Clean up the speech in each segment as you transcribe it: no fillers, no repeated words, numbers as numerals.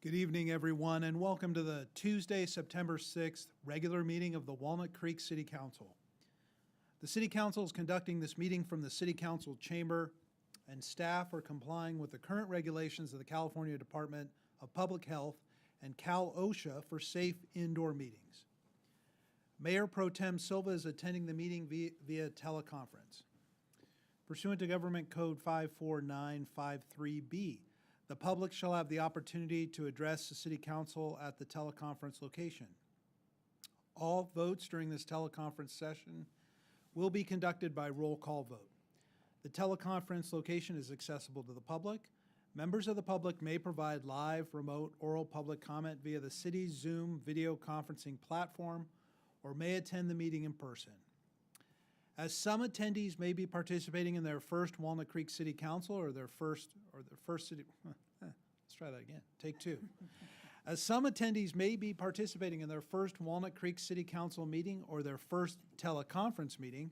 Good evening, everyone, and welcome to the Tuesday, September 6th regular meeting of the Walnut Creek City Council. The City Council is conducting this meeting from the City Council chamber, and staff are complying with the current regulations of the California Department of Public Health and Cal OSHA for safe indoor meetings. Mayor Pro Tem Silva is attending the meeting via teleconference. Pursuant to Government Code 54953B, the public shall have the opportunity to address the City Council at the teleconference location. All votes during this teleconference session will be conducted by roll call vote. The teleconference location is accessible to the public. Members of the public may provide live, remote, oral public comment via the city's Zoom video conferencing platform or may attend the meeting in person. As some attendees may be participating in their first Walnut Creek City Council or their first city, let's try that again, take two. As some attendees may be participating in their first Walnut Creek City Council meeting or their first teleconference meeting,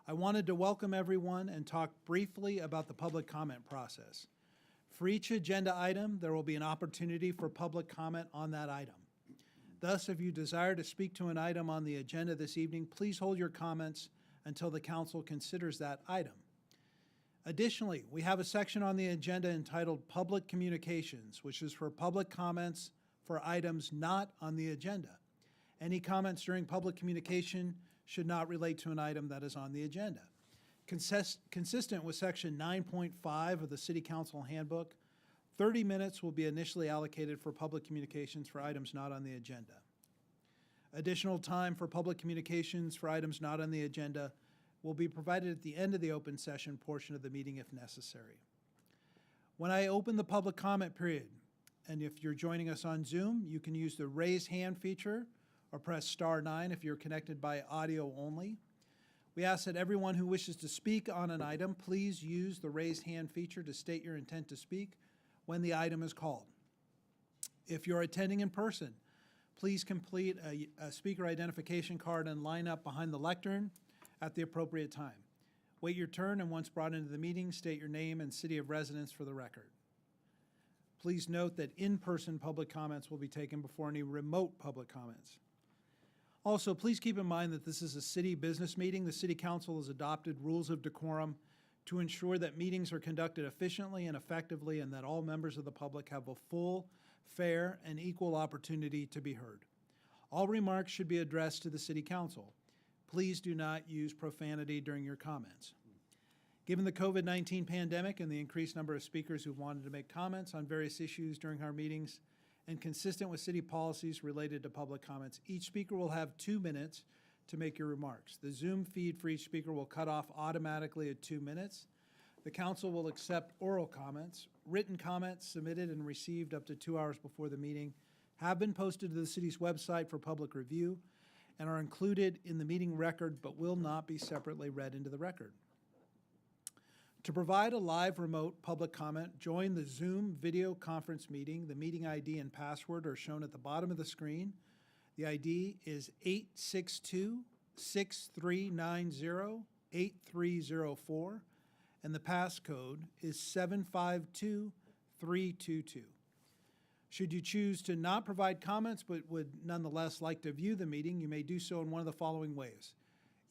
I wanted to welcome everyone and talk briefly about the public comment process. For each agenda item, there will be an opportunity for public comment on that item. Thus, if you desire to speak to an item on the agenda this evening, please hold your comments until the council considers that item. Additionally, we have a section on the agenda entitled Public Communications, which is for public comments for items not on the agenda. Any comments during public communication should not relate to an item that is on the agenda. Consistent with Section 9.5 of the City Council Handbook, 30 minutes will be initially allocated for public communications for items not on the agenda. Additional time for public communications for items not on the agenda will be provided at the end of the open session portion of the meeting if necessary. When I open the public comment period, and if you're joining us on Zoom, you can use the raise hand feature or press *9 if you're connected by audio only. We ask that everyone who wishes to speak on an item, please use the raise hand feature to state your intent to speak when the item is called. If you're attending in person, please complete a speaker identification card and line up behind the lectern at the appropriate time. Wait your turn, and once brought into the meeting, state your name and city of residence for the record. Please note that in-person public comments will be taken before any remote public comments. Also, please keep in mind that this is a city business meeting. The City Council has adopted rules of decorum to ensure that meetings are conducted efficiently and effectively and that all members of the public have a full, fair, and equal opportunity to be heard. All remarks should be addressed to the City Council. Please do not use profanity during your comments. Given the COVID-19 pandemic and the increased number of speakers who wanted to make comments on various issues during our meetings, and consistent with city policies related to public comments, each speaker will have 2 minutes to make your remarks. The Zoom feed for each speaker will cut off automatically at 2 minutes. The council will accept oral comments. Written comments submitted and received up to 2 hours before the meeting have been posted to the city's website for public review and are included in the meeting record but will not be separately read into the record. To provide a live remote public comment, join the Zoom video conference meeting. The meeting ID and password are shown at the bottom of the screen. The ID is 862-6390-8304, and the passcode is 752322. Should you choose to not provide comments but would nonetheless like to view the meeting, you may do so in one of the following ways.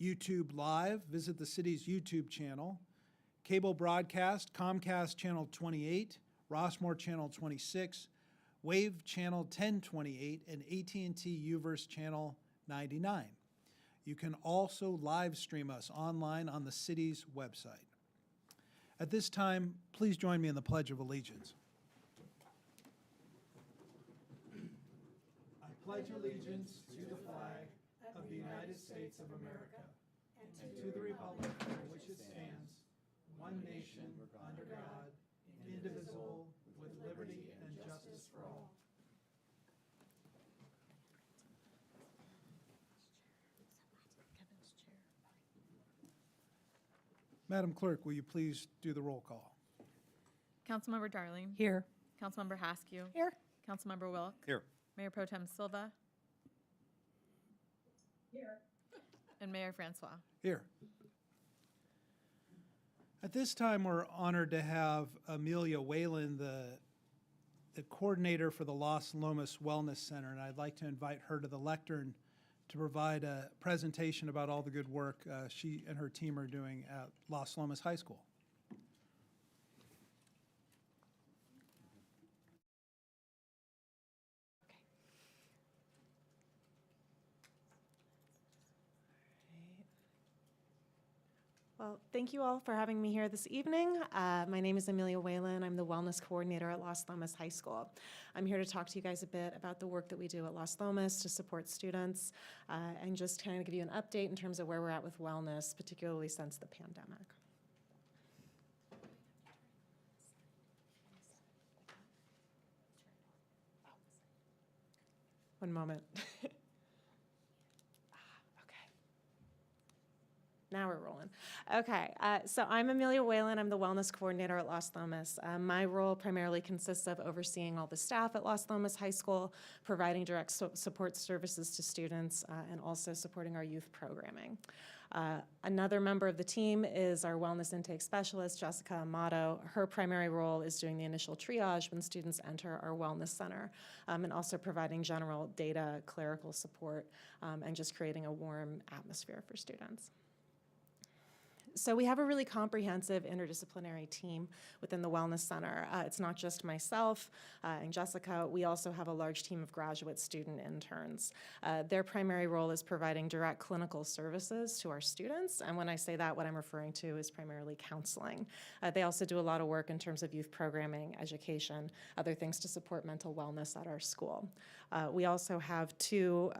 YouTube Live, visit the city's YouTube channel. Cable broadcast, Comcast Channel 28, Rossmore Channel 26, Wave Channel 1028, and AT&T Uverse Channel 99. You can also live stream us online on the city's website. At this time, please join me in the Pledge of Allegiance. I pledge allegiance to the flag of the United States of America and to the republic for which it stands, one nation, under God, indivisible, with liberty and justice for all. Madam Clerk, will you please do the roll call? Councilmember Darling. Here. Councilmember Haskew. Here. Councilmember Wilk. Here. Mayor Pro Tem Silva. Here. And Mayor Francois. Here. At this time, we're honored to have Amelia Whalen, the the coordinator for the Los Lomas Wellness Center, and I'd like to invite her to the lectern to provide a presentation about all the good work she and her team are doing at Los Lomas High School. Well, thank you all for having me here this evening. My name is Amelia Whalen. I'm the Wellness Coordinator at Los Lomas High School. I'm here to talk to you guys a bit about the work that we do at Los Lomas to support students and just kind of give you an update in terms of where we're at with wellness, particularly since the pandemic. One moment. Now we're rolling. Okay, so I'm Amelia Whalen. I'm the Wellness Coordinator at Los Lomas. My role primarily consists of overseeing all the staff at Los Lomas High School, providing direct support services to students, and also supporting our youth programming. Another member of the team is our Wellness Intake Specialist, Jessica Amato. Her primary role is doing the initial triage when students enter our Wellness Center, and also providing general data, clerical support, and just creating a warm atmosphere for students. So we have a really comprehensive interdisciplinary team within the Wellness Center. It's not just myself and Jessica. We also have a large team of graduate student interns. Their primary role is providing direct clinical services to our students. And when I say that, what I'm referring to is primarily counseling. They also do a lot of work in terms of youth programming, education, other things to support mental wellness at our school. We also have two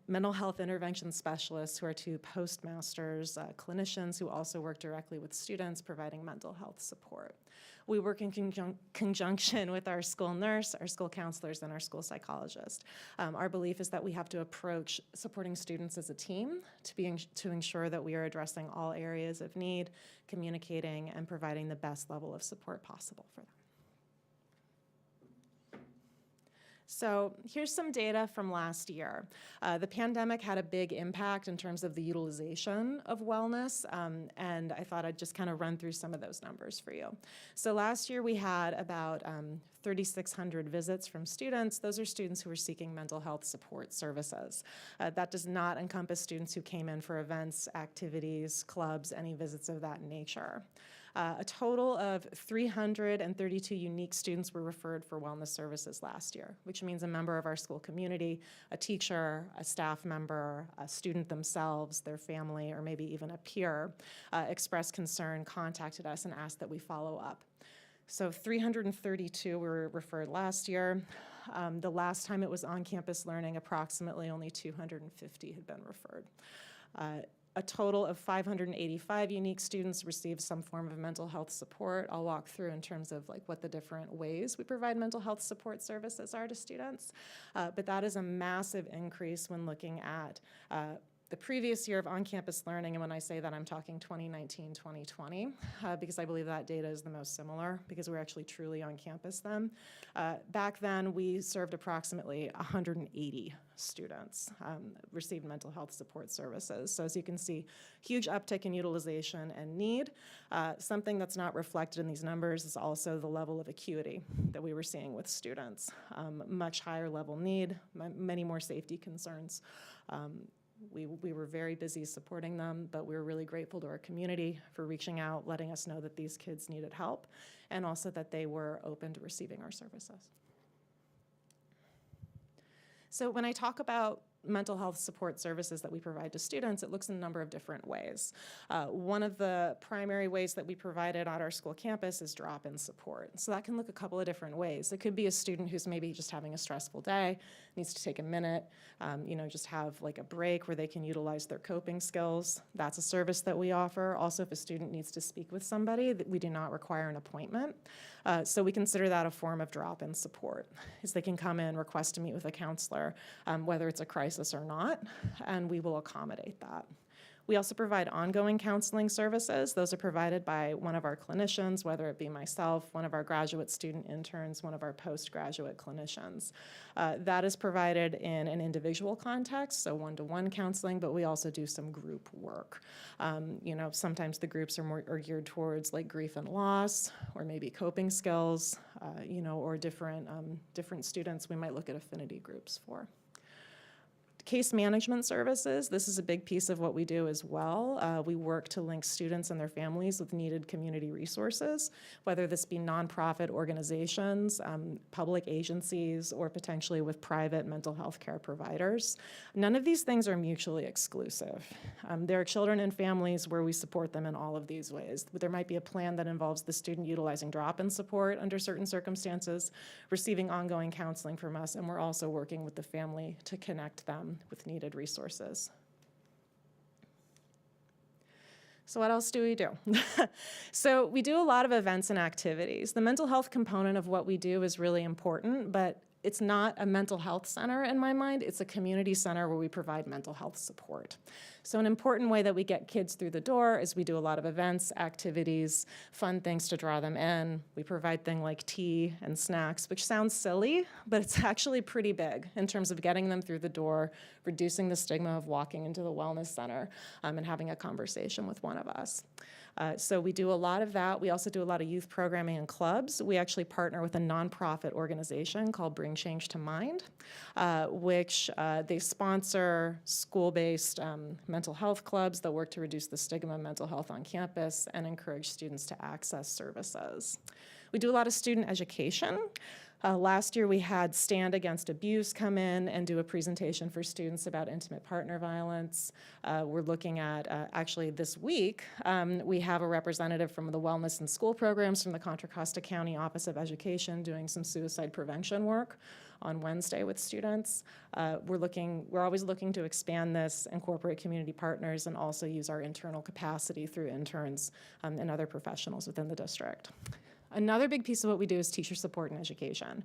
mental health intervention specialists who are two postmasters, clinicians who also work directly with students providing mental health support. We work in conjunction with our school nurse, our school counselors, and our school psychologist. Our belief is that we have to approach supporting students as a team to ensure that we are addressing all areas of need, communicating, and providing the best level of support possible for them. So here's some data from last year. The pandemic had a big impact in terms of the utilization of wellness, and I thought I'd just kind of run through some of those numbers for you. So last year we had about 3,600 visits from students. Those are students who are seeking mental health support services. That does not encompass students who came in for events, activities, clubs, any visits of that nature. A total of 332 unique students were referred for wellness services last year, which means a member of our school community, a teacher, a staff member, a student themselves, their family, or maybe even a peer expressed concern, contacted us, and asked that we follow up. So 332 were referred last year. The last time it was on-campus learning, approximately only 250 had been referred. A total of 585 unique students received some form of mental health support. I'll walk through in terms of what the different ways we provide mental health support services are to students. But that is a massive increase when looking at the previous year of on-campus learning, and when I say that, I'm talking 2019, 2020, because I believe that data is the most similar, because we're actually truly on campus then. Back then, we served approximately 180 students, received mental health support services. So as you can see, huge uptick in utilization and need. Something that's not reflected in these numbers is also the level of acuity that we were seeing with students. Much higher level need, many more safety concerns. We were very busy supporting them, but we were really grateful to our community for reaching out, letting us know that these kids needed help, and also that they were open to receiving our services. So when I talk about mental health support services that we provide to students, it looks in a number of different ways. One of the primary ways that we provide it at our school campus is drop-in support. So that can look a couple of different ways. It could be a student who's maybe just having a stressful day, needs to take a minute, just have like a break where they can utilize their coping skills. That's a service that we offer. Also, if a student needs to speak with somebody, we do not require an appointment. So we consider that a form of drop-in support, is they can come in, request to meet with a counselor, whether it's a crisis or not, and we will accommodate that. We also provide ongoing counseling services. Those are provided by one of our clinicians, whether it be myself, one of our graduate student interns, one of our postgraduate clinicians. That is provided in an individual context, so one-to-one counseling, but we also do some group work. Sometimes the groups are geared towards like grief and loss, or maybe coping skills, or different students we might look at affinity groups for. Case management services, this is a big piece of what we do as well. We work to link students and their families with needed community resources, whether this be nonprofit organizations, public agencies, or potentially with private mental health care providers. None of these things are mutually exclusive. There are children and families where we support them in all of these ways. There might be a plan that involves the student utilizing drop-in support under certain circumstances, receiving ongoing counseling from us, and we're also working with the family to connect them with needed resources. So what else do we do? So we do a lot of events and activities. The mental health component of what we do is really important, but it's not a mental health center in my mind. It's a community center where we provide mental health support. So an important way that we get kids through the door is we do a lot of events, activities, fun things to draw them in. We provide things like tea and snacks, which sounds silly, but it's actually pretty big in terms of getting them through the door, reducing the stigma of walking into the wellness center, and having a conversation with one of us. So we do a lot of that. We also do a lot of youth programming and clubs. We actually partner with a nonprofit organization called Bring Change to Mind, which they sponsor school-based mental health clubs that work to reduce the stigma of mental health on campus and encourage students to access services. We do a lot of student education. Last year, we had Stand Against Abuse come in and do a presentation for students about intimate partner violence. We're looking at, actually this week, we have a representative from the Wellness and School programs from the Contra Costa County Office of Education doing some suicide prevention work on Wednesday with students. We're always looking to expand this, incorporate community partners, and also use our internal capacity through interns and other professionals within the district. Another big piece of what we do is teacher support and education.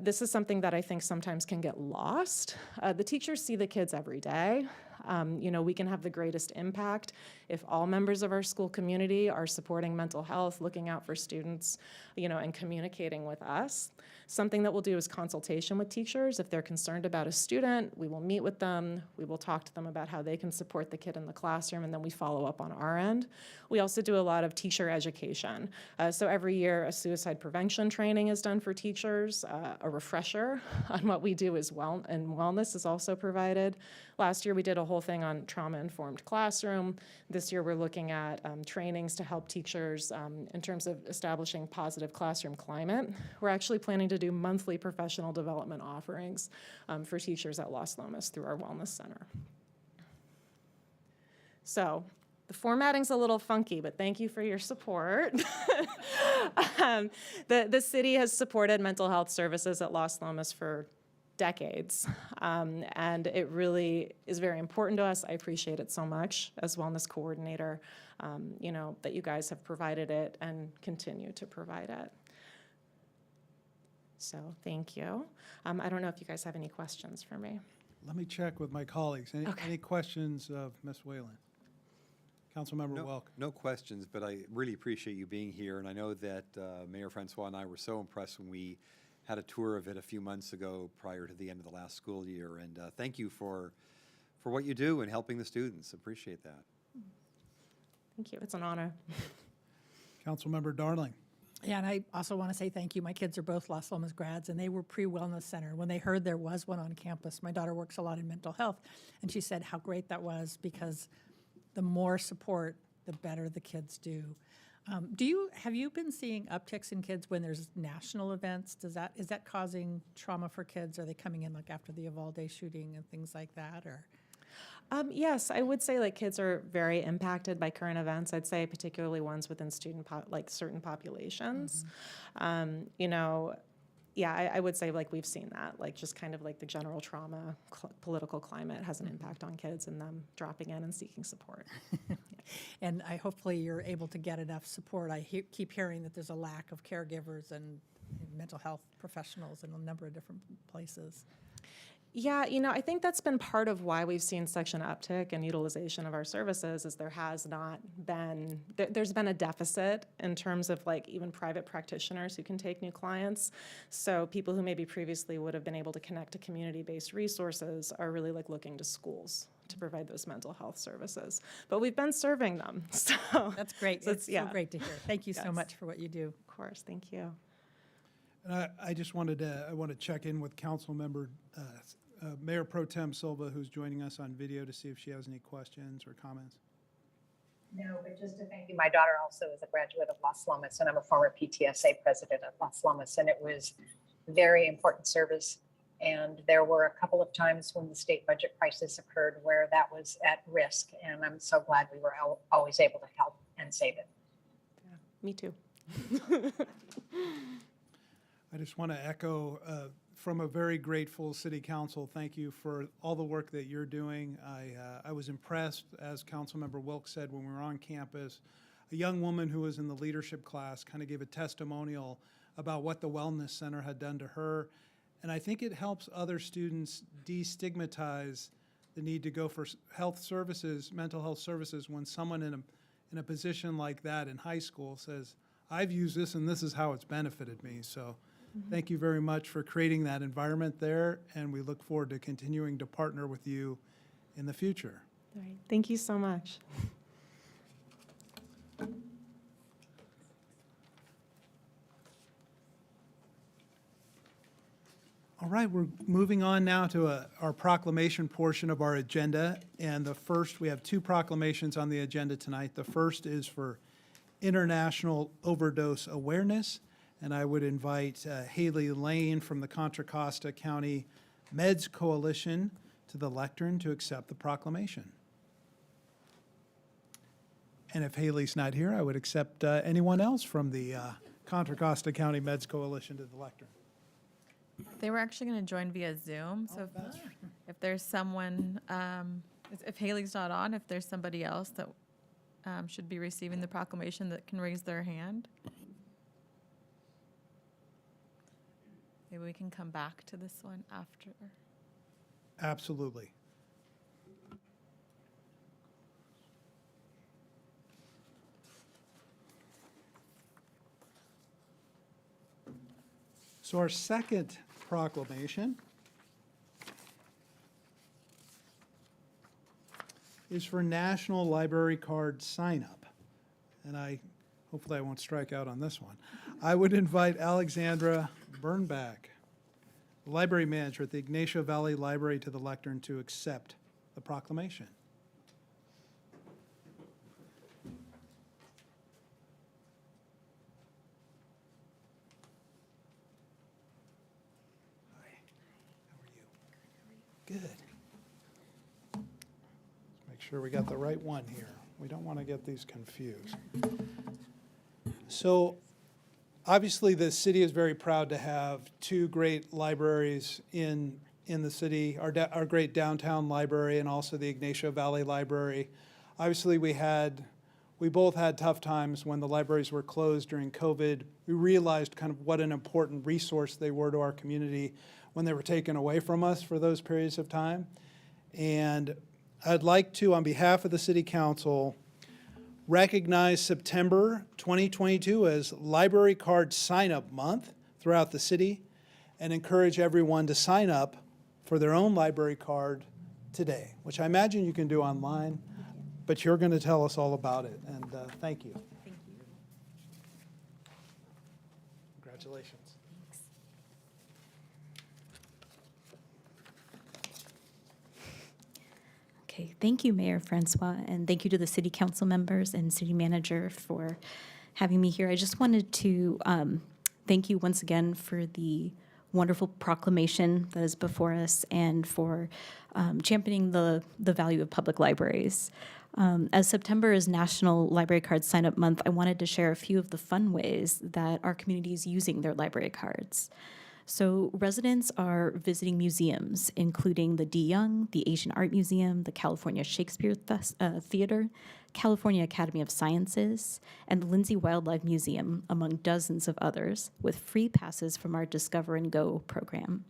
This is something that I think sometimes can get lost. The teachers see the kids every day. We can have the greatest impact if all members of our school community are supporting mental health, looking out for students, and communicating with us. Something that we'll do is consultation with teachers. If they're concerned about a student, we will meet with them. We will talk to them about how they can support the kid in the classroom, and then we follow up on our end. We also do a lot of teacher education. So every year, a suicide prevention training is done for teachers. A refresher on what we do as well, and wellness is also provided. Last year, we did a whole thing on trauma-informed classroom. This year, we're looking at trainings to help teachers in terms of establishing positive classroom climate. We're actually planning to do monthly professional development offerings for teachers at Los Lomas through our Wellness Center. So the formatting's a little funky, but thank you for your support. The city has supported mental health services at Los Lomas for decades, and it really is very important to us. I appreciate it so much as wellness coordinator, that you guys have provided it and continue to provide it. So thank you. I don't know if you guys have any questions for me. Let me check with my colleagues. Any questions of Ms. Whalen? Councilmember Welk. No questions, but I really appreciate you being here. And I know that Mayor Francois and I were so impressed when we had a tour of it a few months ago prior to the end of the last school year. And thank you for what you do and helping the students. Appreciate that. Thank you. It's an honor. Councilmember Darling. Yeah, and I also want to say thank you. My kids are both Los Lomas grads, and they were pre-wellness center. When they heard there was one on campus, my daughter works a lot in mental health, and she said how great that was because the more support, the better the kids do. Have you been seeing upticks in kids when there's national events? Is that causing trauma for kids? Are they coming in like after the Uvalde shooting and things like that, or? Yes, I would say kids are very impacted by current events. I'd say particularly ones within certain populations. Mm-hmm. I would say we've seen that, just kind of the general trauma, political climate has an impact on kids and them dropping in and seeking support. And hopefully you're able to get enough support. I keep hearing that there's a lack of caregivers and mental health professionals in a number of different places. Yeah, I think that's been part of why we've seen such an uptick in utilization of our services is there's been a deficit in terms of like even private practitioners who can take new clients. So people who maybe previously would have been able to connect to community-based resources are really like looking to schools to provide those mental health services. But we've been serving them, so. That's great. So It's so yeah. great to hear. Thank you so Yes. much for what you do. Of course, thank you. And I just wanted to, I want to check in with Council Member, Mayor Pro Tem Silva, who's joining us on video, to see if she has any questions or comments. No, but just to thank you. My daughter also is a graduate of Las Lomas, and I'm a former PTSA president at Las Lomas, and it was very important service. And there were a couple of times when the state budget crisis occurred where that was at risk, and I'm so glad we were always able to help and save it. Yeah, me too. I just want to echo from a very grateful city council, thank you for all the work that you're doing. I was impressed, as Councilmember Wilkes said, when we were on campus, a young woman who was in the leadership class kind of gave a testimonial about what the Wellness Center had done to her. And I think it helps other students destigmatize the need to go for health services, mental health services, when someone in a position like that in high school says, I've used this and this is how it's benefited me. So thank you very much for creating that environment there, and we look forward to continuing to partner with you in the future. All right, thank you so much. All right, we're moving on now to our proclamation portion of our agenda. And we have two proclamations on the agenda tonight. The first is for International Overdose Awareness. And I would invite Haley Lane from the Contra Costa County Meds Coalition to the lectern to accept the proclamation. And if Haley's not here, I would accept anyone else from the Contra Costa County Meds Coalition to the lectern. They were actually going to join via Zoom, so if there's someone, if Haley's not on, if there's somebody else that should be receiving the proclamation that can raise their hand. Maybe we can come back to this one after. Absolutely. So our second proclamation is for National Library Card Sign-Up. And hopefully I won't strike out on this one. I would invite Alexandra Bernbach, library manager at the Ignacio Valley Library, to the lectern to accept the proclamation. Hi, how are you? Good. Let's make sure we got the right one here. We don't want to get these confused. So, obviously, the city is very proud to have two great libraries in the city, our great downtown library and also the Ignacio Valley Library. Obviously, we both had tough times when the libraries were closed during COVID. We realized kind of what an important resource they were to our community when they were taken away from us for those periods of time. And I'd like to, on behalf of the City Council, recognize September 2022 as Library Card Sign-Up Month throughout the city and encourage everyone to sign up for their own library card today, which I imagine you can do online, but you're going to tell us all about it, and thank you. Thank you. Congratulations. Okay, thank you, Mayor Francois, and thank you to the city council members and city manager for having me here. I just wanted to thank you once again for the wonderful proclamation that is before us and for championing the value of public libraries. As September is National Library Card Sign-Up Month, I wanted to share a few of the fun ways that our community is using their library cards. So residents are visiting museums, including the D. Young, the Asian Art Museum, the California Shakespeare Theater, California Academy of Sciences, and the Lindsay Wildlife Museum, among dozens of others, with free passes from our Discover and Go program.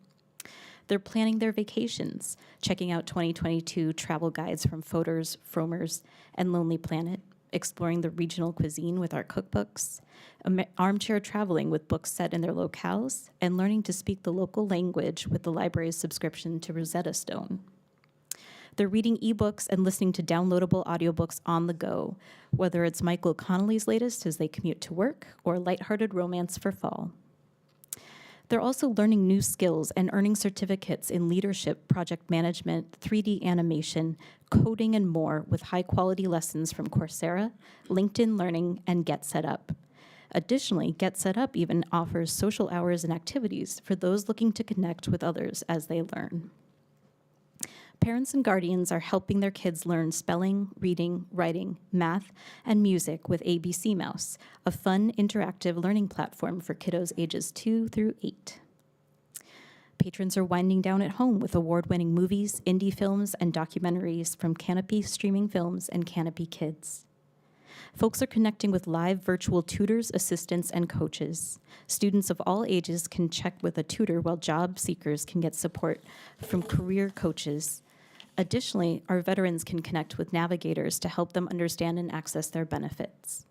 They're planning their vacations, checking out 2022 travel guides from Fodor's, Frommer's, and Lonely Planet, exploring the regional cuisine with our cookbooks, armchair traveling with books set in their locales, and learning to speak the local language with the library's subscription to Rosetta Stone. They're reading ebooks and listening to downloadable audiobooks on the go, whether it's Michael Connelly's latest as they commute to work or lighthearted romance for fall. They're also learning new skills and earning certificates in leadership, project management, 3D animation, coding, and more with high-quality lessons from Coursera, LinkedIn Learning, and Get Set Up. Additionally, Get Set Up even offers social hours and activities for those looking to connect with others as they learn. Parents and guardians are helping their kids learn spelling, reading, writing, math, and music with ABC Mouse, a fun, interactive learning platform for kiddos ages 2 through 8. Patrons are winding down at home with award-winning movies, indie films, and documentaries from Canopy Streaming Films and Canopy Kids. Folks are connecting with live virtual tutors, assistants, and coaches. Students of all ages can check with a tutor while job seekers can get support from career coaches. Additionally, our veterans can connect with navigators to help them understand and access their benefits.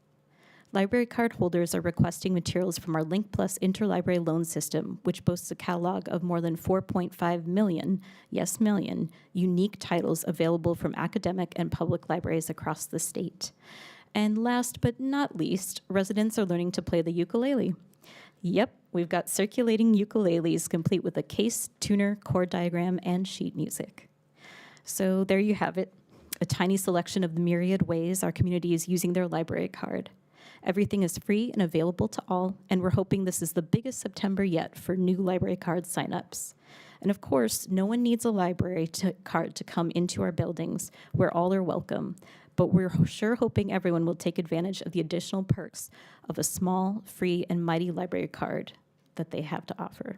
Library card holders are requesting materials from our Link Plus interlibrary loan system, which boasts a catalog of more than 4.5 million, yes, million, unique titles available from academic and public libraries across the state. And last but not least, residents are learning to play the ukulele. Yep, we've got circulating ukuleles complete with a case, tuner, chord diagram, and sheet music. So there you have it, a tiny selection of the myriad ways our community is using their library card. Everything is free and available to all, and we're hoping this is the biggest September yet for new library card signups. And of course, no one needs a library card to come into our buildings, where all are welcome. But we're sure hoping everyone will take advantage of the additional perks of a small, free, and mighty library card that they have to offer.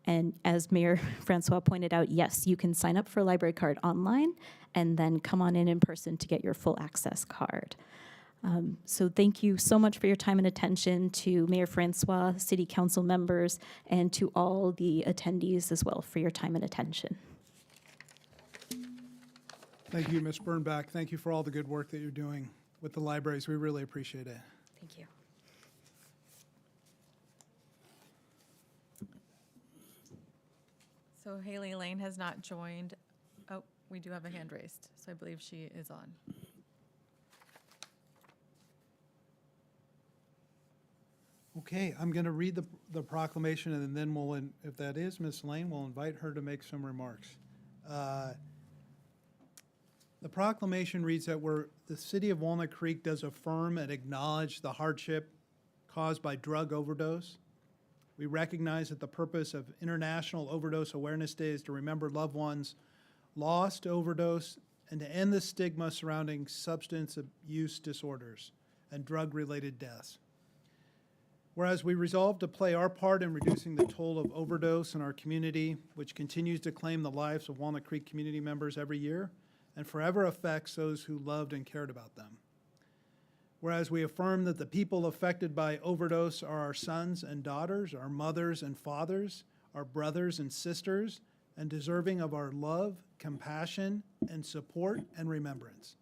And as Mayor Francois pointed out, yes, you can sign up for a library card online and then come on in person to get your full access card. So thank you so much for your time and attention to Mayor Francois, City Council members, and to all the attendees as well for your time and attention. Thank you, Ms. Bernbach. Thank you for all the good work that you're doing with the libraries. We really appreciate it. Thank you. So Haley Lane has not joined. Oh, we do have a hand raised, so I believe she is on. Okay, I'm going to read the proclamation, and then we'll, if that is Ms. Lane, we'll invite her to make some remarks. The proclamation reads that the city of Walnut Creek does affirm and acknowledge the hardship caused by drug overdose. We recognize that the purpose of International Overdose Awareness Day is to remember loved ones lost to overdose and to end the stigma surrounding substance abuse disorders and drug-related deaths. Whereas we resolve to play our part in reducing the toll of overdose in our community, which continues to claim the lives of Walnut Creek community members every year and forever affects those who loved and cared about them. Whereas we affirm that the people affected by overdose are our sons and daughters, our mothers and fathers, our brothers and sisters, and deserving of our love, compassion, and support and remembrance.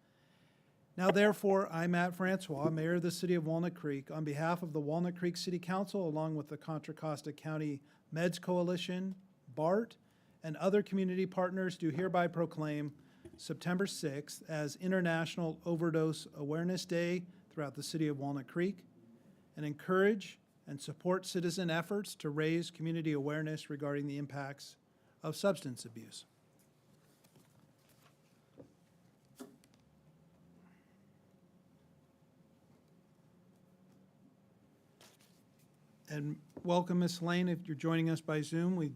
Now, therefore, I, Matt Francois, Mayor of the City of Walnut Creek, on behalf of the Walnut Creek City Council, along with the Contra Costa County Meds Coalition, BART, and other community partners, do hereby proclaim September 6th as International Overdose Awareness Day throughout the city of Walnut Creek, and encourage and support citizen efforts to raise community awareness regarding the impacts of substance abuse. And welcome, Ms. Lane, if you're joining us by Zoom.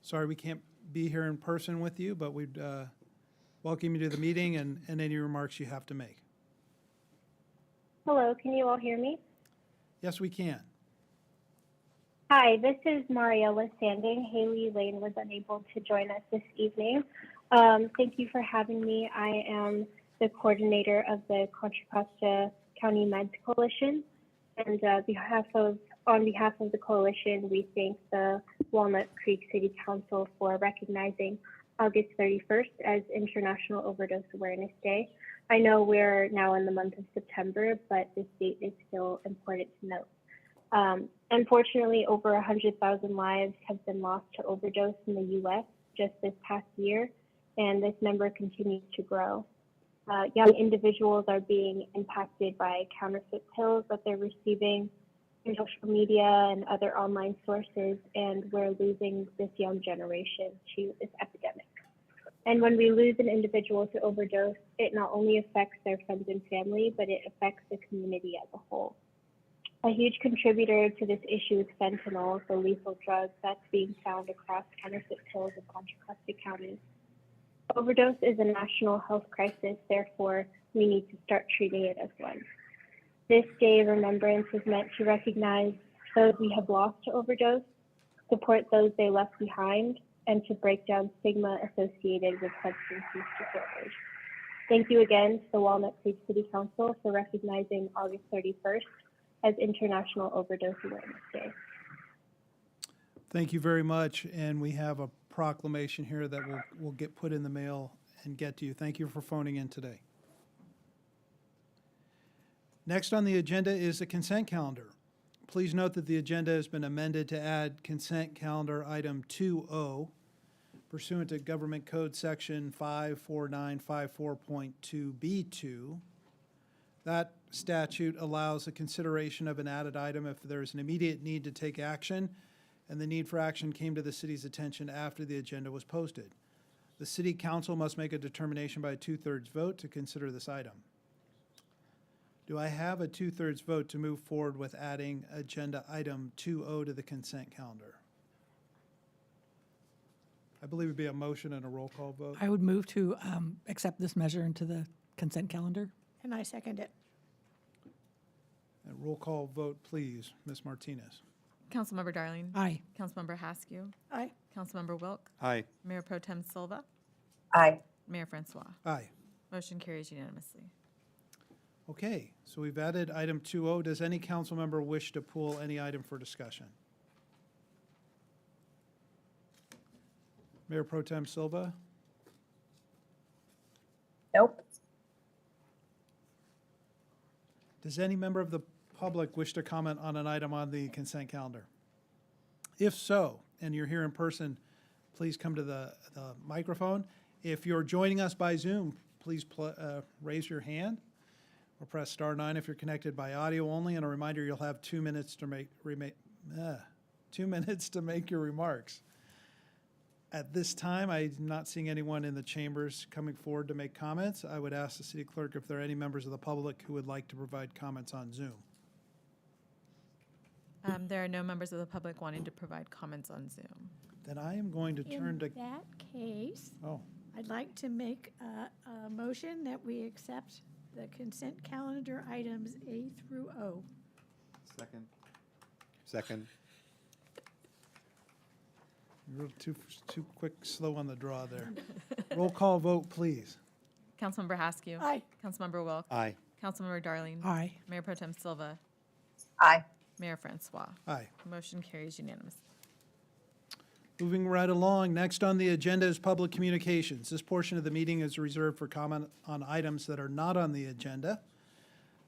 Sorry we can't be here in person with you, but we'd welcome you to the meeting and any remarks you have to make. Hello, can you all hear me? Yes, we can. Hi, this is Mariella Sanding. Haley Lane was unable to join us this evening. Thank you for having me. I am the coordinator of the Contra Costa County Meds Coalition. And on behalf of On behalf of the coalition, we thank the Walnut Creek City Council for recognizing August 31st as International Overdose Awareness Day. I know we're now in the month of September, but this date is still important to note. Unfortunately, over 100,000 lives have been lost to overdose in the U.S. just this past year, and this number continues to grow. Young individuals are being impacted by counterfeit pills that they're receiving through social media and other online sources, and we're losing this young generation to this epidemic. And when we lose an individual to overdose, it not only affects their friends and family, but it affects the community as a whole. A huge contributor to this issue is fentanyl, the lethal drug that's being found across counterfeit pills in Contra Costa County. Overdose is a national health crisis, therefore we need to start treating it as one. This day of remembrance is meant to recognize those we have lost to overdose, support those they left behind, and to break down stigma associated with substance use disorders. Thank you again to the Walnut Creek City Council for recognizing August 31st as International Overdose Awareness Day. Thank you very much, and we have a proclamation here that will get put in the mail and get to you. Thank you for phoning in today. Next on the agenda is the consent calendar. Please note that the agenda has been amended to add consent calendar item 2O pursuant to Government Code Section 54954.2B2. That statute allows the consideration of an added item if there is an immediate need to take action and the need for action came to the city's attention after the agenda was posted. The city council must make a determination by a 2/3 vote to consider this item. Do I have a 2/3 vote to move forward with adding agenda item 2O to the consent calendar? I believe it'd be a motion and a roll call vote. I would move to accept this measure into the consent calendar. And I second it. A roll call vote, please. Ms. Martinez. Councilmember Darling. Aye. Councilmember Haskew. Aye. Councilmember Wilk. Aye. Mayor Pro Tem Silva. Aye. Mayor Francois. Aye. Motion carries unanimously. Okay, so we've added item 2O. Does any council member wish to pull any item for discussion? Mayor Pro Tem Silva? Nope. Does any member of the public wish to comment on an item on the consent calendar? If so, and you're here in person, please come to the microphone. If you're joining us by Zoom, please raise your hand or press *9 if you're connected by audio only. And a reminder, you'll have 2 minutes to make 2 minutes to make your remarks. At this time, I'm not seeing anyone in the chambers coming forward to make comments. I would ask the city clerk if there are any members of the public who would like to provide comments on Zoom. There are no members of the public wanting to provide comments on Zoom. Then I am going to turn to, In that case, oh, I'd like to make a motion that we accept the consent calendar items A through O. Second. Second. you're too quick, slow on the draw there. Roll call vote, please. Councilmember Haskew. Aye. Councilmember Wilk. Aye. Councilmember Darling. Aye. Mayor Pro Tem Silva. Aye. Mayor Francois. Aye. Motion carries unanimously. Moving right along, next on the agenda is public communications. This portion of the meeting is reserved for comment on items that are not on the agenda.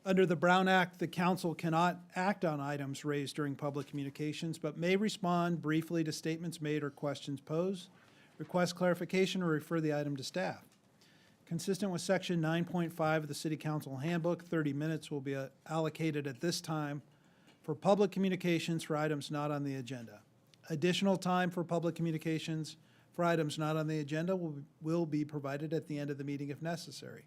Under the Brown Act, the council cannot act on items raised during public communications, but may respond briefly to statements made or questions posed, request clarification, or refer the item to staff. Consistent with Section 9.5 of the City Council Handbook, 30 minutes will be allocated at this time for public communications for items not on the agenda. Additional time for public communications for items not on the agenda will be provided at the end of the meeting if necessary.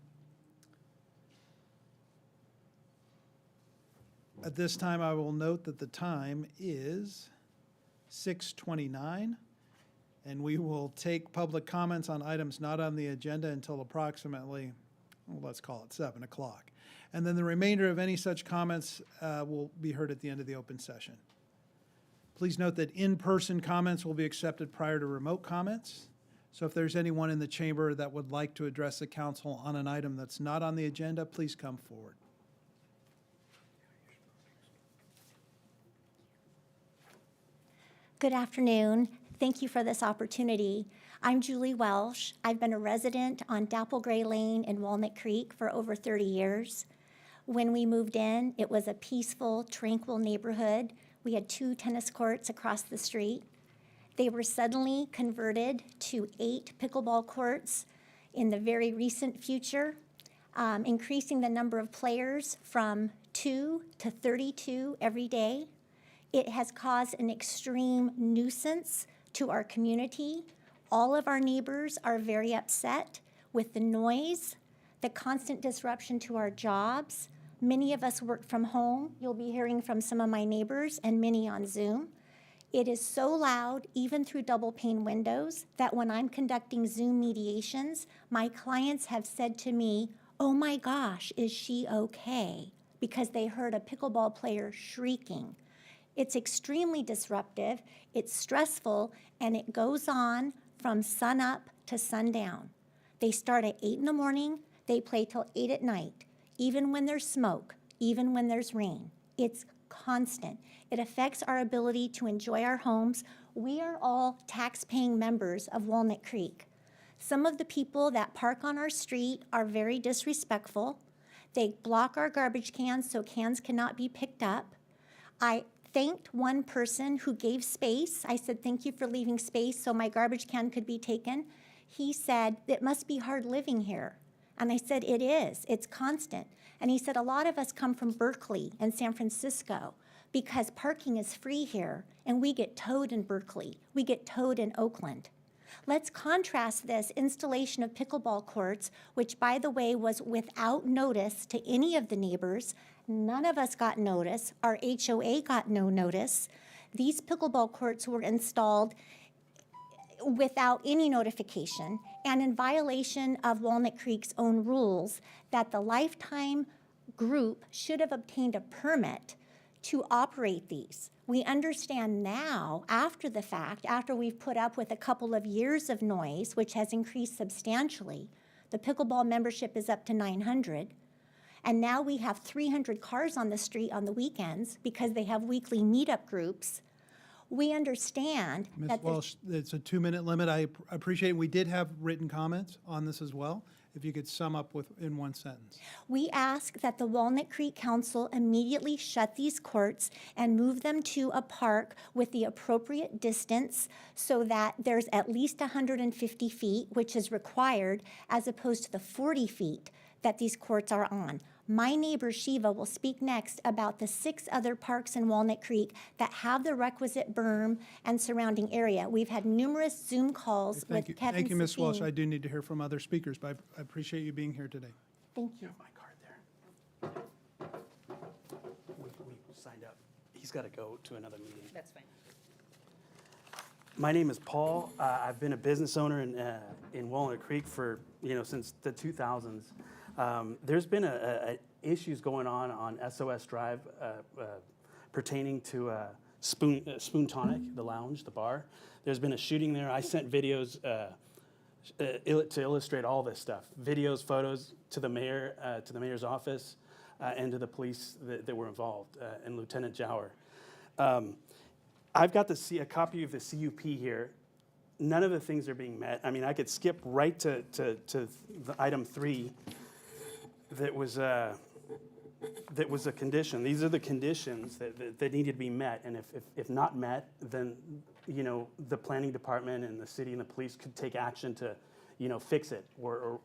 At this time, I will note that the time is 6:29, and we will take public comments on items not on the agenda until approximately, well, let's call it 7 o'clock. And then the remainder of any such comments will be heard at the end of the open session. Please note that in-person comments will be accepted prior to remote comments. So if there's anyone in the chamber that would like to address the council on an item that's not on the agenda, please come forward. Good afternoon. Thank you for this opportunity. I'm Julie Welsh. I've been a resident on Dapple Gray Lane in Walnut Creek for over 30 years. When we moved in, it was a peaceful, tranquil neighborhood. We had 2 tennis courts across the street. They were suddenly converted to 8 pickleball courts in the very recent future, increasing the number of players from 2 to 32 every day. It has caused an extreme nuisance to our community. All of our neighbors are very upset with the noise, the constant disruption to our jobs. Many of us work from home. You'll be hearing from some of my neighbors and many on Zoom. It is so loud, even through double pane windows, that when I'm conducting Zoom mediations, my clients have said to me, "Oh my gosh, is she okay?" because they heard a pickleball player shrieking. It's extremely disruptive, it's stressful, and it goes on from sunup to sundown. They start at 8 in the morning, they play till 8 at night, even when there's smoke, even when there's rain. It's constant. It affects our ability to enjoy our homes. We are all tax-paying members of Walnut Creek. Some of the people that park on our street are very disrespectful. They block our garbage cans so cans cannot be picked up. I thanked one person who gave space. I said, "Thank you for leaving space so my garbage can could be taken." He said, "It must be hard living here." And I said, "It is. It's constant." And he said, "A lot of us come from Berkeley and San Francisco because parking is free here, and we get towed in Berkeley. We get towed in Oakland." Let's contrast this installation of pickleball courts, which, by the way, was without notice to any of the neighbors. None of us got notice. Our HOA got no notice. These pickleball courts were installed without any notification and in violation of Walnut Creek's own rules that the Lifetime Group should have obtained a permit to operate these. We understand now, after the fact, after we've put up with a couple of years of noise, which has increased substantially, the pickleball membership is up to 900, and now we have 300 cars on the street on the weekends because they have weekly meetup groups. We understand Ms. that there's Welsh, it's a 2-minute limit. I appreciate it. We did have written comments on this as well. If you could sum up in one sentence. We ask that the Walnut Creek Council immediately shut these courts and move them to a park with the appropriate distance so that there's at least 150 feet, which is required, as opposed to the 40 feet that these courts are on. My neighbor Shiva will speak next about the 6 other parks in Walnut Creek that have the requisite berm and surrounding area. We've had numerous Zoom calls Thank you. with Kevin Thank you, Ms. Welsh. Safin. I do need to hear from other speakers, but I appreciate you being here today. Thank you. My card there. We signed up. He's got to go to another meeting. That's fine. My name is Paul. I've been a business owner in Walnut Creek for, since the 2000s. There's been issues going on SOS Drive pertaining to Spoon Tonic, the lounge, the bar. There's been a shooting there. I sent videos to illustrate all this stuff. Videos, photos to the mayor, to the mayor's office, and to the police that were involved, and Lieutenant Jower. I've got a copy of the CUP here. None of the things are being met. I mean, I could skip right to the item 3 that was a condition. These are the conditions that needed to be met, and if not met, then the planning department and the city and the police could take action to fix it, or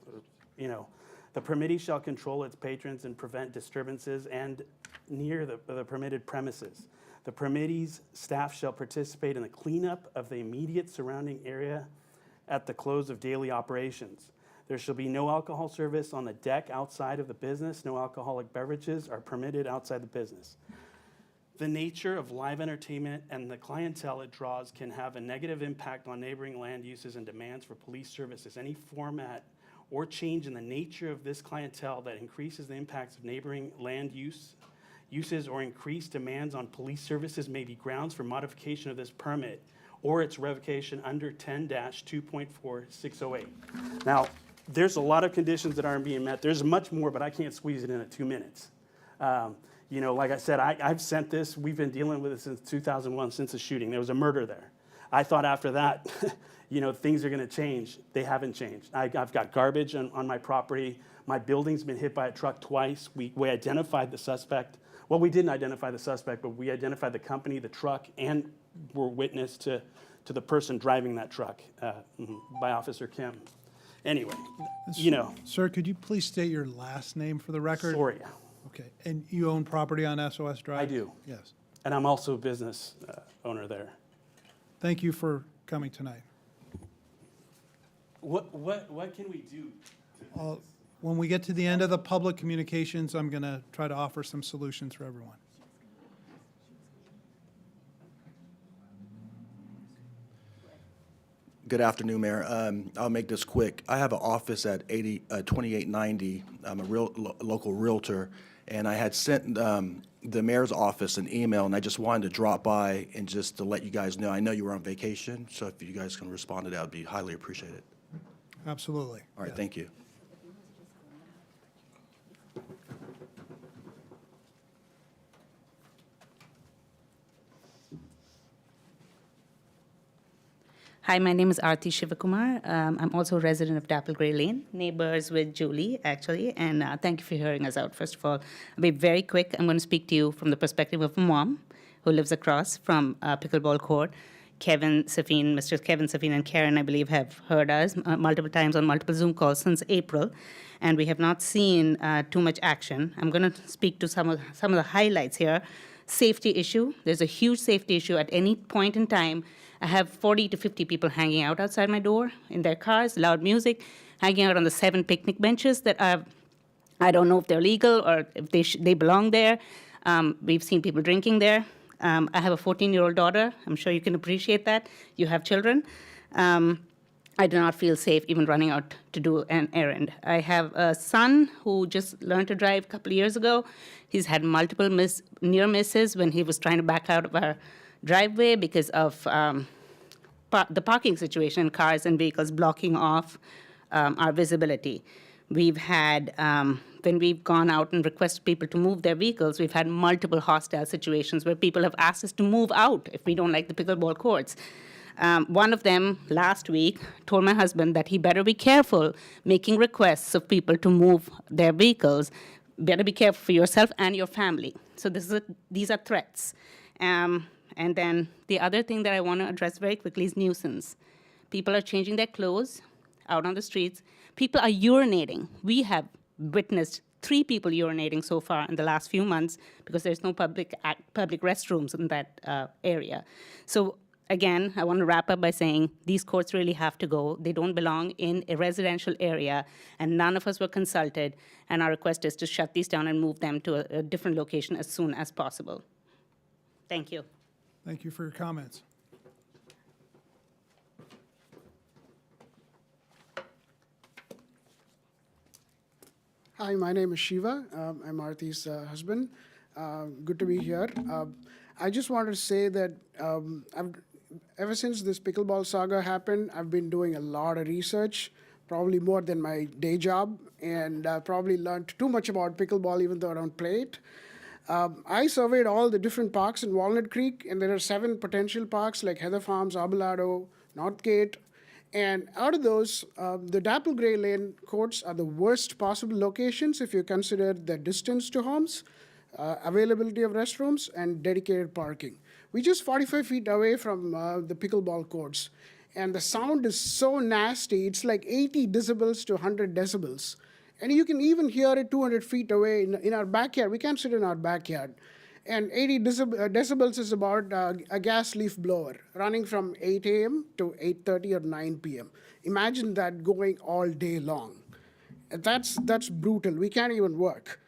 the permittee shall control its patrons and prevent disturbances and near the permitted premises. The permittee's staff shall participate in the cleanup of the immediate surrounding area at the close of daily operations. There shall be no alcohol service on the deck outside of the business. No alcoholic beverages are permitted outside the business. The nature of live entertainment and the clientele it draws can have a negative impact on neighboring land uses and demands for police services. Any format or change in the nature of this clientele that increases the impacts of neighboring land uses or increased demands on police services may be grounds for modification of this permit or its revocation under 10-2.4608. Now, there's a lot of conditions that aren't being met. There's much more, but I can't squeeze it in at 2 minutes. You know, like I said, I've sent this, we've been dealing with it since 2001, since the shooting. There was a murder there. I thought after that, you know, things are going to change. They haven't changed. I've got garbage on my property. My building's been hit by a truck twice. We identified the suspect. Well, we didn't identify the suspect, but we identified the company, the truck, and were witness to the person driving that truck by Officer Kim. Anyway, you know. Sir, could you please state your last name for the record? Soria. Okay, and you own property on SOS Drive? I do. Yes. And I'm also a business owner there. Thank you for coming tonight. What can we do? When we get to the end of the public communications, I'm going to try to offer some solutions for everyone. Good afternoon, Mayor. I'll make this quick. I have an office at 2890. I'm a local realtor, and I had sent the mayor's office an email, and I just wanted to drop by and just to let you guys know. I know you were on vacation, so if you guys can respond to that, it would be highly appreciated. Absolutely. All right, Yes. thank you. Hi, my name is Aarti Shivakumar. I'm also a resident of Dapple Gray Lane, neighbors with Julie, actually, and thank you for hearing us out, first of all. I'll be very quick. I'm going to speak to you from the perspective of a mom who lives across from pickleball court. Mr. Kevin Safin and Karen, I believe, have heard us multiple times on multiple Zoom calls since April, and we have not seen too much action. I'm going to speak to some of the highlights here. Safety issue. There's a huge safety issue at any point in time. I have 40 to 50 people hanging out outside my door in their cars, loud music, hanging out on the 7 picnic benches that I don't know if they're legal or if they belong there. We've seen people drinking there. I have a 14-year-old daughter. I'm sure you can appreciate that. You have children. I do not feel safe even running out to do an errand. I have a son who just learned to drive a couple of years ago. He's had multiple near misses when he was trying to back out of our driveway because of the parking situation, cars and vehicles blocking off our visibility. We've had, when we've gone out and requested people to move their vehicles, we've had multiple hostile situations where people have asked us to move out if we don't like the pickleball courts. One of them last week told my husband that he better be careful making requests of people to move their vehicles. Better be careful for yourself and your family. So these are threats. And then the other thing that I want to address very quickly is nuisance. People are changing their clothes out on the streets. People are urinating. We have witnessed 3 people urinating so far in the last few months because there's no public restrooms in that area. So again, I want to wrap up by saying these courts really have to go. They don't belong in a residential area, and none of us were consulted, and our request is to shut these down and move them to a different location as soon as possible. Thank you. Thank you for your comments. Hi, my name is Shiva. I'm Aarti's husband. Good to be here. I just wanted to say that ever since this pickleball saga happened, I've been doing a lot of research, probably more than my day job, and probably learned too much about pickleball even though I don't play it. I surveyed all the different parks in Walnut Creek, and there are 7 potential parks like Heather Farms, Abelardo, Northgate. And out of those, the Dapple Gray Lane courts are the worst possible locations if you consider the distance to homes, availability of restrooms, and dedicated parking. We're just 45 feet away from the pickleball courts. And the sound is so nasty, it's like 80 decibels to 100 decibels. And you can even hear it 200 feet away in our backyard. We can't sit in our backyard. And 80 decibels is about a gas leaf blower running from 8 a.m. to 8:30 or 9 p.m. Imagine that going all day long. That's brutal. We can't even work.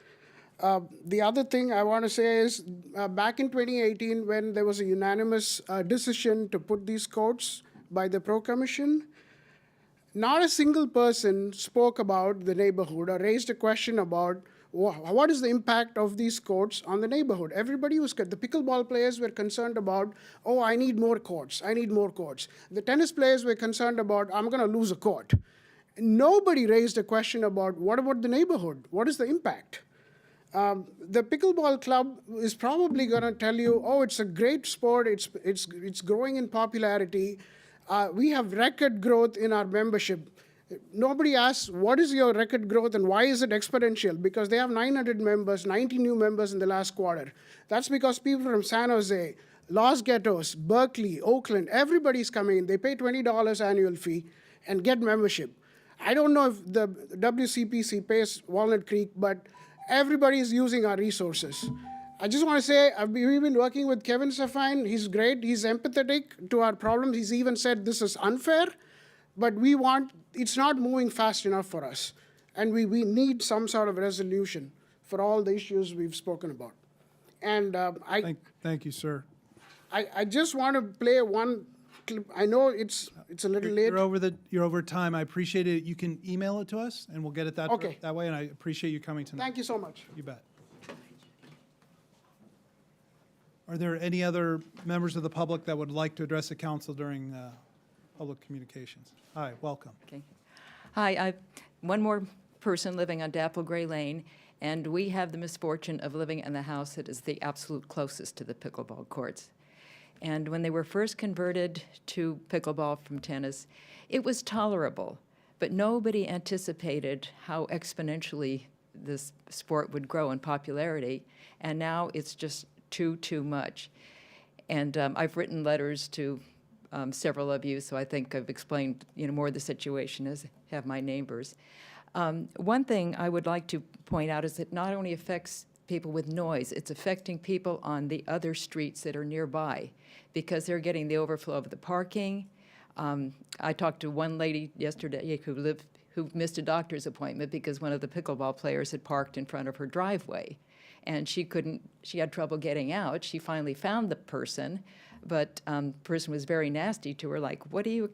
The other thing I want to say is back in 2018, when there was a unanimous decision to put these courts by the Pro Commission, not a single person spoke about the neighborhood or raised a question about what is the impact of these courts on the neighborhood. Everybody was, the pickleball players were concerned about, oh, I need more courts, I need more courts. The tennis players were concerned about, I'm going to lose a court. Nobody raised a question about, what about the neighborhood? What is the impact? The pickleball club is probably going to tell you, oh, it's a great sport. It's growing in popularity. We have record growth in our membership. Nobody asks, what is your record growth and why is it exponential? Because they have 900 members, 90 new members in the last quarter. That's because people from San Jose, Los Gatos, Berkeley, Oakland, everybody's coming in. They pay $20 annual fee and get membership. I don't know if the WCPC pays Walnut Creek, but everybody is using our resources. I just want to say, we've been working with Kevin Safine. He's great. He's empathetic to our problems. He's even said this is unfair, but it's not moving fast enough for us. And we need some sort of resolution for all the issues we've spoken about. And Thank you, sir. I just want to play one clip. I know it's a little late. You're over time. I appreciate it. You can email it to us, and we'll get it that way, and I appreciate you coming tonight. Thank you so much. You bet. Are there any other members of the public that would like to address the council during public communications? Hi, welcome. Okay. Hi, one more person living on Dapple Gray Lane, and we have the misfortune of living in the house that is the absolute closest to the pickleball courts. And when they were first converted to pickleball from tennis, it was tolerable, but nobody anticipated how exponentially this sport would grow in popularity, and now it's just too much. And I've written letters to several of you, so I think I've explained more of the situation as have my neighbors. One thing I would like to point out is it not only affects people with noise, it's affecting people on the other streets that are nearby because they're getting the overflow of the parking. I talked to one lady yesterday who missed a doctor's appointment because one of the pickleball players had parked in front of her driveway. And she had trouble getting out. She finally found the person, but the person was very nasty to her, like, what are you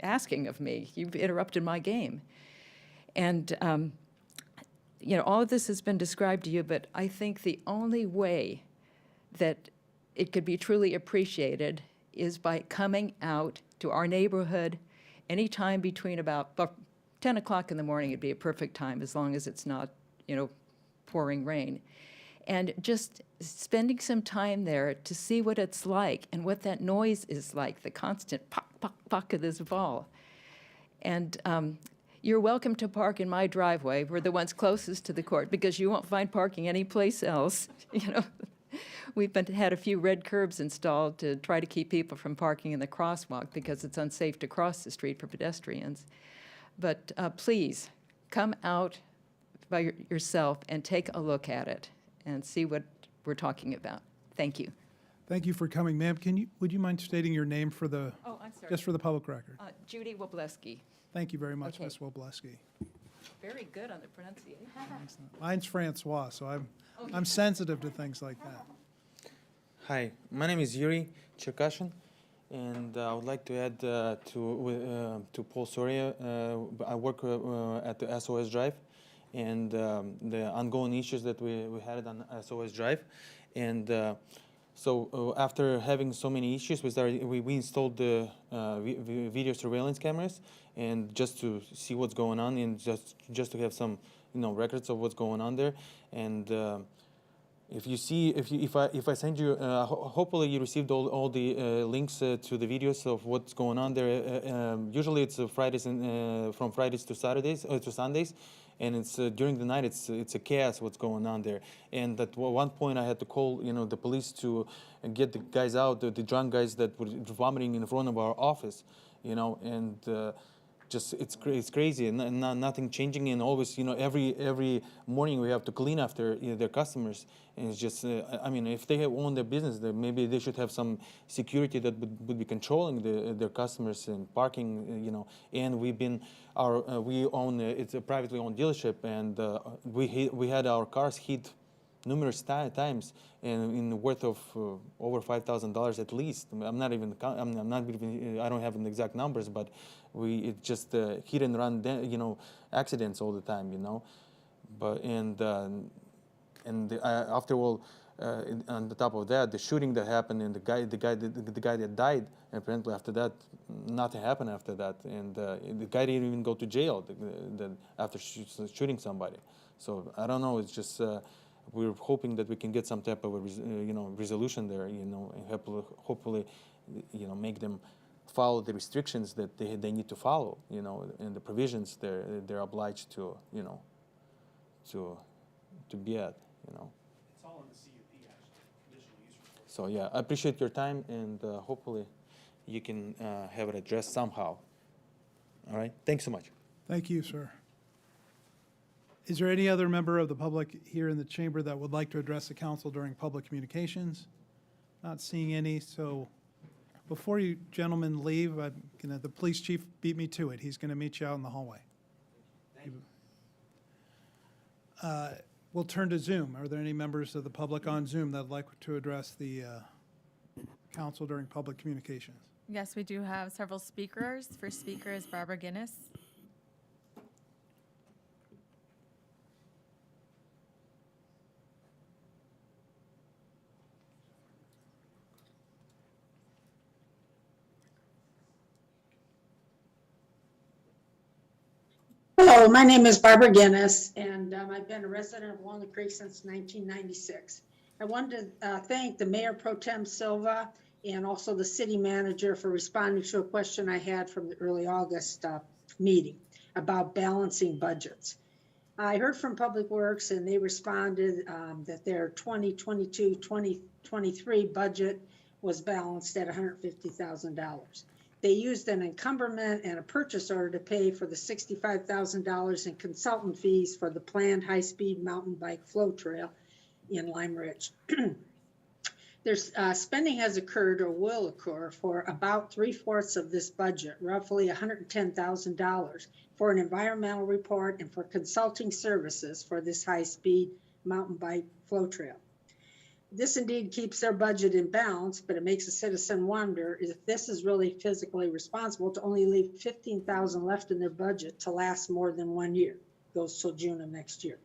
asking of me? You've interrupted my game. And, all of this has been described to you, but I think the only way that it could be truly appreciated is by coming out to our neighborhood anytime between about 10 o'clock in the morning. It'd be a perfect time as long as it's not, pouring rain. And just spending some time there to see what it's like and what that noise is like, the constant pock, pock, pock of this ball. And you're welcome to park in my driveway. We're the ones closest to the court because you won't find parking anyplace else. We've had a few red curbs installed to try to keep people from parking in the crosswalk because it's unsafe to cross the street for pedestrians. But please, come out by yourself and take a look at it and see what we're talking about. Thank you. Thank you for coming, ma'am. Would you mind stating your name for the, I'm sorry. just for the public record? Judy Wobleski. Thank you very much, Okay. Ms. Wobleski. Very good on the pronunciation. Mine's Francois, so I'm sensitive to things like that. Hi, my name is Yuri Cherkashin, and I would like to add to Paul Soria. I work at the SOS Drive, and the ongoing issues that we had on SOS Drive, and so after having so many issues, we installed the video surveillance cameras, and just to see what's going on, and just to have some records of what's going on there, and. If I send you, hopefully you received all the links to the videos of what's going on there. Usually it's Fridays and from Fridays to Saturdays to Sundays, and it's during the night. It's a chaos what's going on there. And at one point I had to call the police to get the guys out, the drunk guys that were vomiting in front of our office, and. Just it's crazy and nothing changing, and always every morning we have to clean after their customers, and it's just I mean, if they own their business, then maybe they should have some security that would be controlling their customers and parking, and we own it's a privately owned dealership, and we had our cars hit numerous times, and in the worth of over $5,000 at least. I don't have an exact numbers, but it just hit and run, accidents all the time, But after all, on the top of that, the shooting that happened, and the guy that died, and apparently after that, nothing happened after that, and the guy didn't even go to jail after shooting somebody. So I don't know. It's just. we're hoping that we can get some type of a resolution there, and hopefully, make them follow the restrictions that they need to follow, and the provisions they're obliged to, to be at, It's all in the CUP, actually, conditional use report. So yeah, I appreciate your time, and hopefully you can have it addressed somehow. All right, thanks so much. Thank you, sir. Is there any other member of the public here in the chamber that would like to address the council during public communications? Not seeing any, so before you gentlemen leave, the police chief beat me to it. He's going to meet you out in the hallway. Thank you. We'll turn to Zoom. Are there any members of the public on Zoom that would like to address the council during public communications? Yes, we do have several speakers. First speaker is Barbara Guinness. Hello, my name is Barbara Guinness, and I've been a resident of Walnut Creek since 1996. I wanted to thank the Mayor Pro Tem Silva and also the city manager for responding to a question I had from the early August meeting about balancing budgets. I heard from Public Works, and they responded that their 2022-2023 budget was balanced at $150,000. They used an encumberment and a purchase order to pay for the $65,000 in consultant fees for the planned high-speed mountain bike flow trail in Lime Ridge. Their spending has occurred or will occur for about 3/4 of this budget, roughly $110,000 for an environmental report and for consulting services for this high-speed mountain bike flow trail. This indeed keeps their budget in balance, but it makes a citizen wonder if this is really physically responsible to only leave $15,000 left in their budget to last more than 1 year. Goes till June of next year.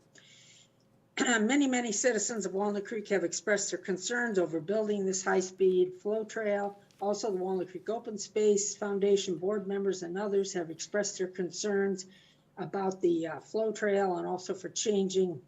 Many citizens of Walnut Creek have expressed their concerns over building this high-speed flow trail. Also, the Walnut Creek Open Space Foundation board members and others have expressed their concerns about the flow trail and also for changing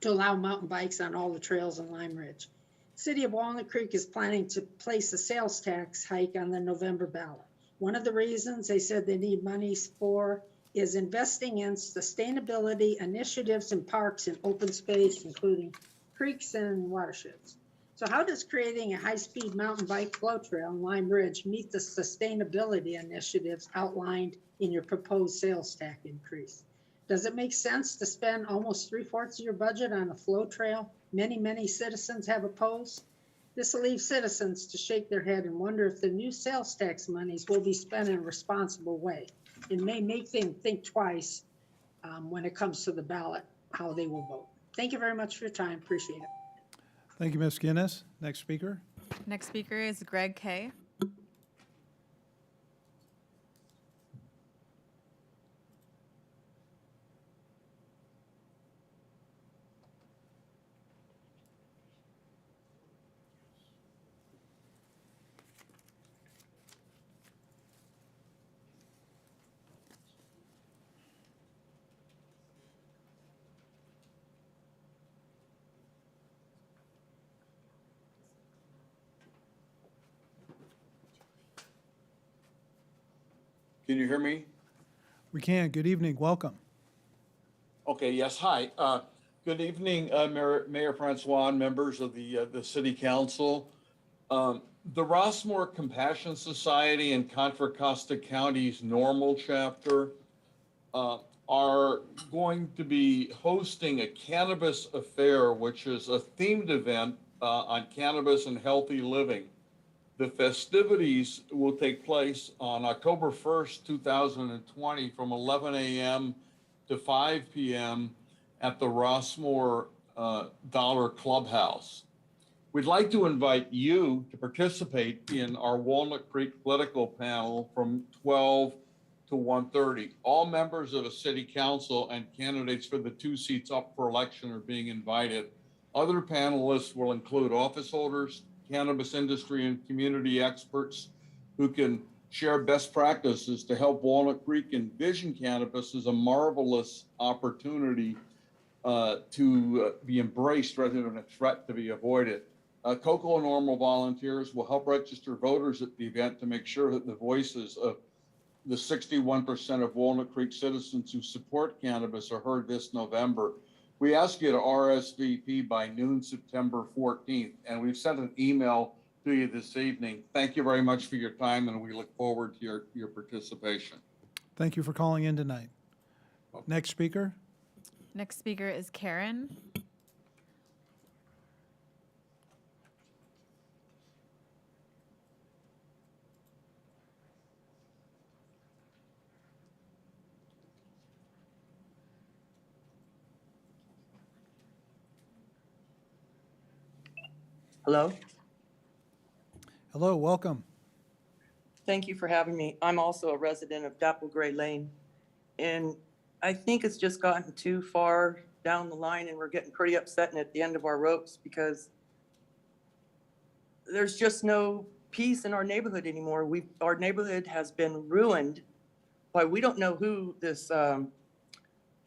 to allow mountain bikes on all the trails in Lime Ridge. City of Walnut Creek is planning to place a sales tax hike on the November ballot. One of the reasons they said they need monies for is investing in sustainability initiatives in parks and open space, including creeks and watersheds. So how does creating a high-speed mountain bike flow trail in Lime Ridge meet the sustainability initiatives outlined in your proposed sales tax increase? Does it make sense to spend almost 3/4 of your budget on a flow trail many citizens have opposed? This will leave citizens to shake their head and wonder if the new sales tax monies will be spent in a responsible way. It may make them think twice when it comes to the ballot, how they will vote. Thank you very much for your time. Appreciate it. Thank you, Ms. Guinness. Next speaker. Next speaker is Greg Kay. Can you hear me? We can. Good evening. Welcome. Okay, yes, hi. Good evening, Mayor Francois and members of the City Council. The Rossmore Compassion Society and Contra Costa County's Normal chapter are going to be hosting a cannabis affair, which is a themed event on cannabis and healthy living. The festivities will take place on October 1st, 2020 from 11 a.m. to 5 p.m. at the Rossmore Dollar Clubhouse. We'd like to invite you to participate in our Walnut Creek political panel from 12 to 1:30. All members of the City Council and candidates for the 2 seats up for election are being invited. Other panelists will include office holders, cannabis industry and community experts who can share best practices to help Walnut Creek envision cannabis as a marvelous opportunity to be embraced rather than a threat to be avoided. Coco and Normal volunteers will help register voters at the event to make sure that the voices of the 61% of Walnut Creek citizens who support cannabis are heard this November. We ask you to RSVP by noon, September 14th, and we've sent an email to you this evening. Thank you very much for your time, and we look forward to your participation. Thank you for calling in tonight. Next speaker. Next speaker is Karen. Hello. Hello, welcome. Thank you for having me. I'm also a resident of Dapple Gray Lane. And I think it's just gotten too far down the line and we're getting pretty upset and at the end of our ropes because there's just no peace in our neighborhood anymore. Our neighborhood has been ruined by, we don't know who this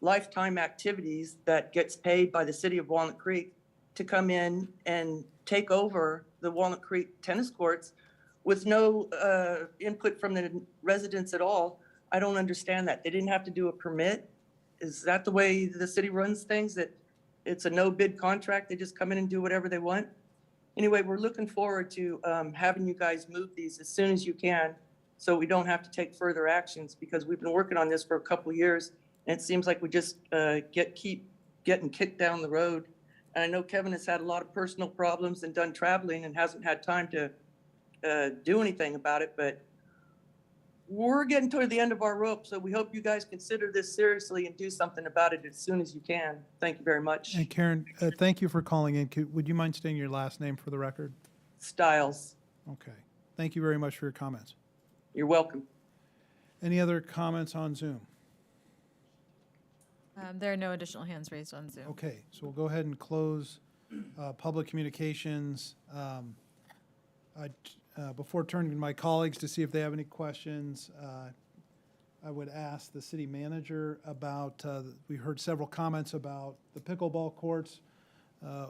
lifetime activities that gets paid by the city of Walnut Creek to come in and take over the Walnut Creek tennis courts with no input from the residents at all. I don't understand that. They didn't have to do a permit. Is that the way the city runs things, that it's a no bid contract? They just come in and do whatever they want? Anyway, we're looking forward to having you guys move these as soon as you can so we don't have to take further actions, because we've been working on this for a couple of years and it seems like we just keep getting kicked down the road. And I know Kevin has had a lot of personal problems and done traveling and hasn't had time to do anything about it, but we're getting toward the end of our rope. So we hope you guys consider this seriously and do something about it as soon as you can. Thank you very much. And Karen, thank you for calling in. Would you mind stating your last name for the record? Stiles. Okay. Thank you very much for your comments. You're welcome. Any other comments on Zoom? There are no additional hands raised on Zoom. Okay, so we'll go ahead and close public communications. Before turning to my colleagues to see if they have any questions, I would ask the city manager about, we heard several comments about the pickleball courts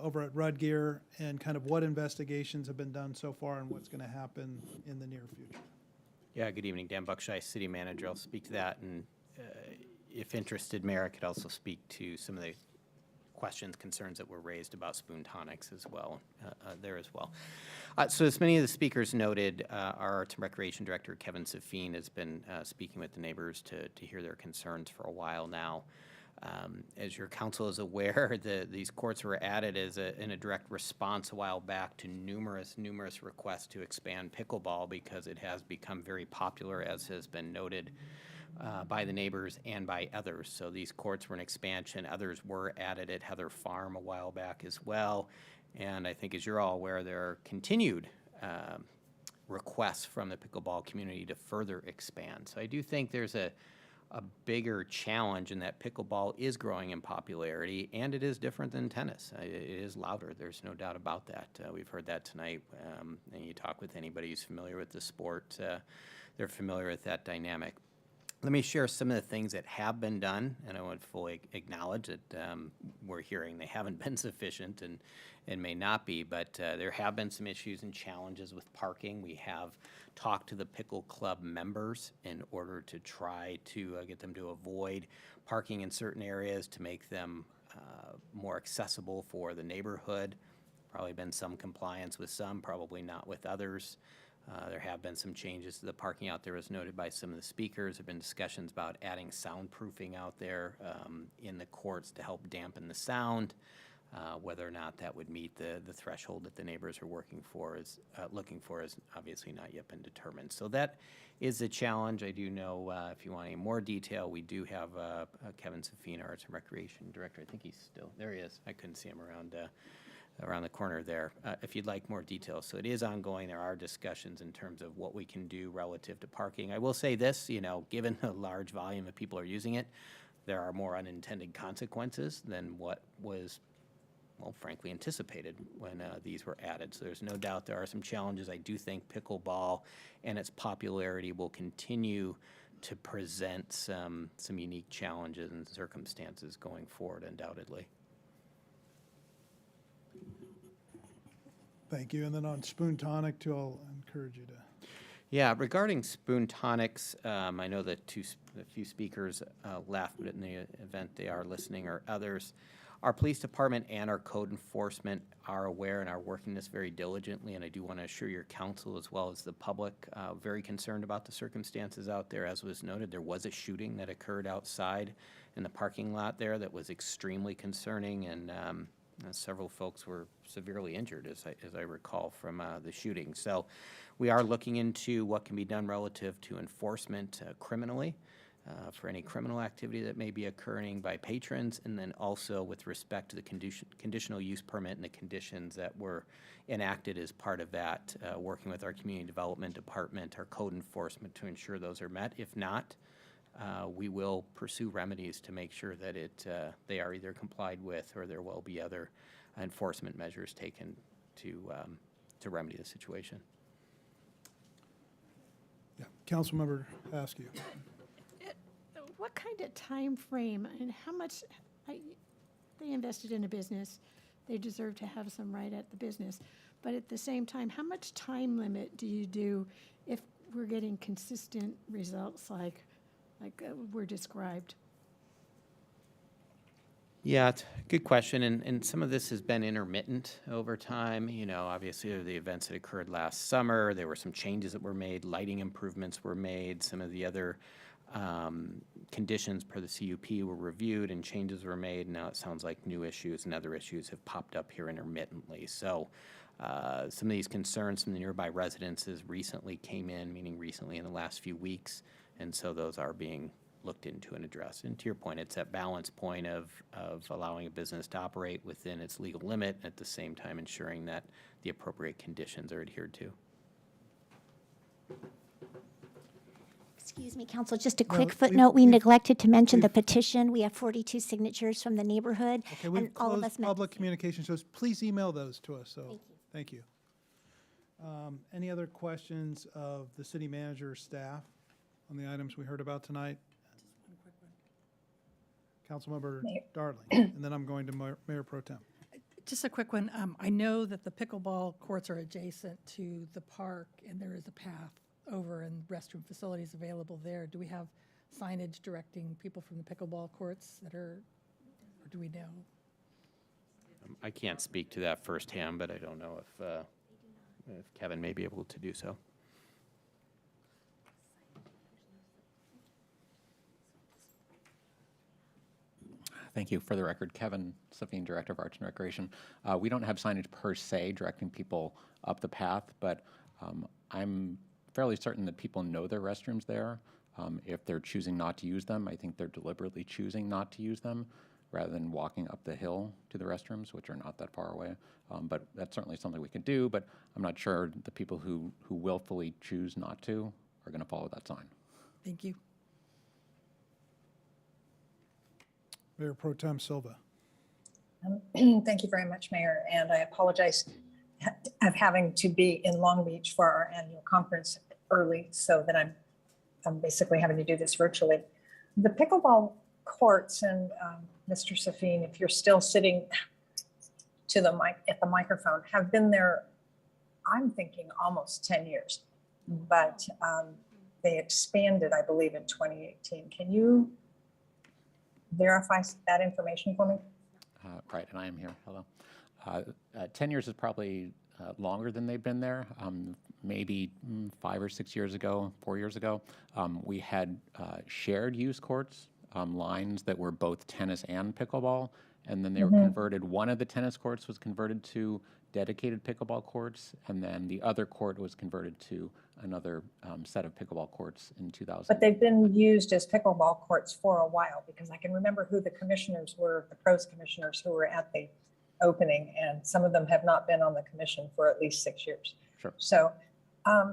over at Rudgear and kind of what investigations have been done so far and what's going to happen in the near future. Yeah, good evening, Dan Buckshire, city manager. I'll speak to that, and if interested, Mayor, I could also speak to some of the questions, concerns that were raised about spoon tonics as well, there as well. So as many of the speakers noted, our Arts and Recreation Director, Kevin Safine, has been speaking with the neighbors to hear their concerns for a while now. As your council is aware, these courts were added in a direct response a while back to numerous requests to expand pickleball because it has become very popular, as has been noted by the neighbors and by others. So these courts were an expansion. Others were added at Heather Farm a while back as well. And I think, as you're all aware, there are continued requests from the pickleball community to further expand. So I do think there's a bigger challenge in that pickleball is growing in popularity, and it is different than tennis. It is louder. There's no doubt about that. We've heard that tonight. And you talk with anybody who's familiar with the sport, they're familiar with that dynamic. Let me share some of the things that have been done, and I would fully acknowledge that we're hearing they haven't been sufficient and may not be, but there have been some issues and challenges with parking. We have talked to the Pickle Club members in order to try to get them to avoid parking in certain areas to make them more accessible for the neighborhood. Probably been some compliance with some, probably not with others. There have been some changes to the parking out there, as noted by some of the speakers. There have been discussions about adding soundproofing out there in the courts to help dampen the sound. Whether or not that would meet the threshold that the neighbors are looking for is obviously not yet been determined. So that is a challenge. I do know if you want any more detail, we do have Kevin Safine, Arts and Recreation Director. I think he's still, there he is. I couldn't see him around the corner there, if you'd like more details. So it is ongoing. There are discussions in terms of what we can do relative to parking. I will say this, given the large volume of people are using it, there are more unintended consequences than what was, well, frankly, anticipated when these were added. So there's no doubt there are some challenges. I do think pickleball and its popularity will continue to present some unique challenges and circumstances going forward, undoubtedly. Thank you. And then on Spoon Tonic too, I'll encourage you to. Yeah, regarding Spoon Tonics, I know that a few speakers left, but in the event they are listening or others, our police department and our code enforcement are aware and are working this very diligently, and I do want to assure your council as well as the public, very concerned about the circumstances out there. As was noted, there was a shooting that occurred outside in the parking lot there that was extremely concerning, and several folks were severely injured, as I recall, from the shooting. So we are looking into what can be done relative to enforcement criminally for any criminal activity that may be occurring by patrons, and then also with respect to the conditional use permit and the conditions that were enacted as part of that, working with our community development department, our code enforcement to ensure those are met. If not, we will pursue remedies to make sure that they are either complied with or there will be other enforcement measures taken to remedy the situation. Yeah, Councilmember Askew. What kind of time frame and how much, they invested in a business, they deserve to have some right at the business, but at the same time, how much time limit do you do if we're getting consistent results like were described? Yeah, it's a good question, and some of this has been intermittent over time. You know, obviously the events that occurred last summer, there were some changes that were made, lighting improvements were made, some of the other conditions per the CUP were reviewed and changes were made. Now it sounds like new issues and other issues have popped up here intermittently. So some of these concerns from the nearby residences recently came in, meaning recently in the last few weeks, and so those are being looked into and addressed. And to your point, it's that balance point of allowing a business to operate within its legal limit, at the same time ensuring that the appropriate conditions are adhered to. Excuse me, Council, just a quick footnote. We neglected to mention the petition. We have 42 signatures from the neighborhood. Okay, we've and all of us closed met public communication, so please email those to us. So thank you. Any other questions of the city manager or staff on the items we heard about tonight? Councilmember Darling, and then I'm going to Mayor Pro Tem. Just a quick one. I know that the pickleball courts are adjacent to the park, and there is a path over and restroom facilities available there. Do we have signage directing people from the pickleball courts that are, or do we know? I can't speak to that firsthand, but I don't know if Kevin may be able to do so. Thank you. For the record, Kevin Savine, Director of Arts and Recreation. We don't have signage per se directing people up the path, but I'm fairly certain that people know their restrooms there. If they're choosing not to use them, I think they're deliberately choosing not to use them rather than walking up the hill to the restrooms, which are not that far away. But that's certainly something we could do, but I'm not sure the people who willfully choose not to are going to follow that sign. Thank you. Mayor Pro Tem Silva. Thank you very much, Mayor, and I apologize of having to be in Long Beach for our annual conference early, so that I'm basically having to do this virtually. The pickleball courts, and Mr. Safin, if you're still sitting to the mic at the microphone, have been there, I'm thinking almost 10 years, but they expanded, I believe, in 2018. Can you verify that information for me? Right, and I am here. Hello. 10 years is probably longer than they've been there. Maybe 5 or 6 years ago, 4 years ago, we had shared use courts, lines that were both tennis and pickleball, and then they were converted. One of the tennis courts was converted to dedicated pickleball courts, and then the other court was converted to another set of pickleball courts in 2000. But they've been used as pickleball courts for a while, because I can remember who the commissioners were, the pros commissioners who were at the opening, and some of them have not been on the commission for at least 6 years. Sure. So I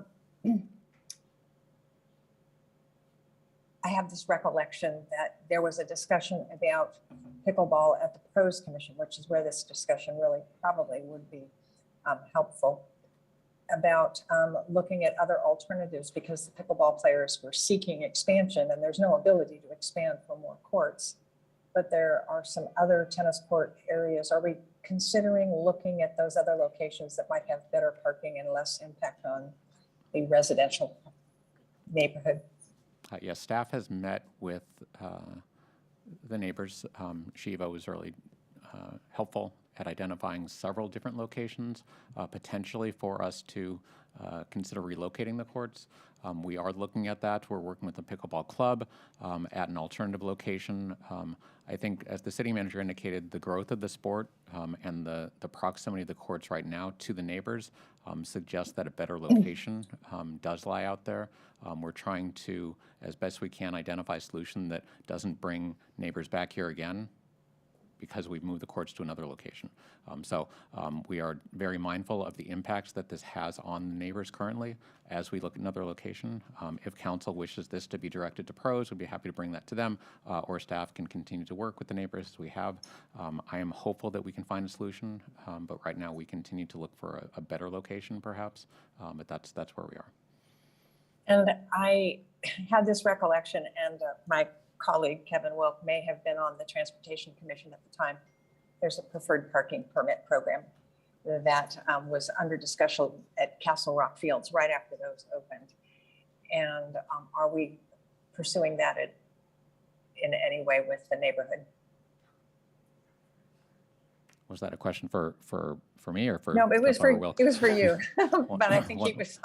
have this recollection that there was a discussion about pickleball at the pros commission, which is where this discussion really probably would be helpful, about looking at other alternatives, because the pickleball players were seeking expansion, and there's no ability to expand for more courts. But there are some other tennis court areas. Are we considering looking at those other locations that might have better parking and less impact on the residential neighborhood? Yes, staff has met with the neighbors. Shiva was really helpful at identifying several different locations, potentially for us to consider relocating the courts. We are looking at that. We're working with the pickleball club at an alternative location. I think, as the city manager indicated, the growth of the sport and the proximity of the courts right now to the neighbors suggests that a better location does lie out there. We're trying to, as best we can, identify a solution that doesn't bring neighbors back here again because we've moved the courts to another location. We are very mindful of the impacts that this has on the neighbors currently as we look at another location. If council wishes this to be directed to pros, we'd be happy to bring that to them, or staff can continue to work with the neighbors as we have. I am hopeful that we can find a solution, but right now we continue to look for a better location perhaps, but that's where we are. And I had this recollection, and my colleague Kevin Wilk may have been on the Transportation Commission at the time. There's a preferred parking permit program that was under discussion at Castle Rock Fields right after those opened. And are we pursuing that in any way with the neighborhood? Was that a question for me or for? No, it was Councilmember Wilk? it was for you, but I think he was.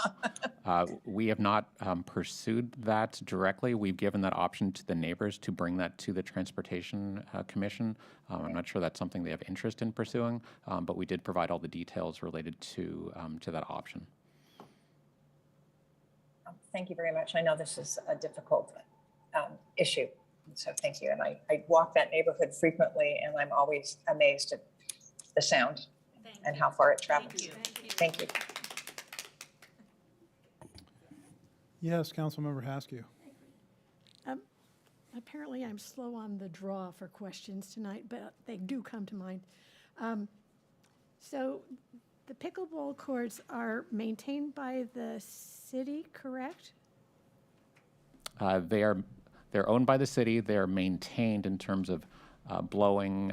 We have not pursued that directly. We've given that option to the neighbors to bring that to the Transportation Commission. I'm not sure that's something they have interest in pursuing, but we did provide all the details related to that option. Thank you very much. I know this is a difficult issue, so thank you. And I walk that neighborhood frequently, and I'm always amazed at the sound and how far it travels. Thank you. Yes, Councilmember Haskew. Apparently, I'm slow on the draw for questions tonight, but they do come to mind. So the pickleball courts are maintained by the city, correct? They're owned by the city. They're maintained in terms of blowing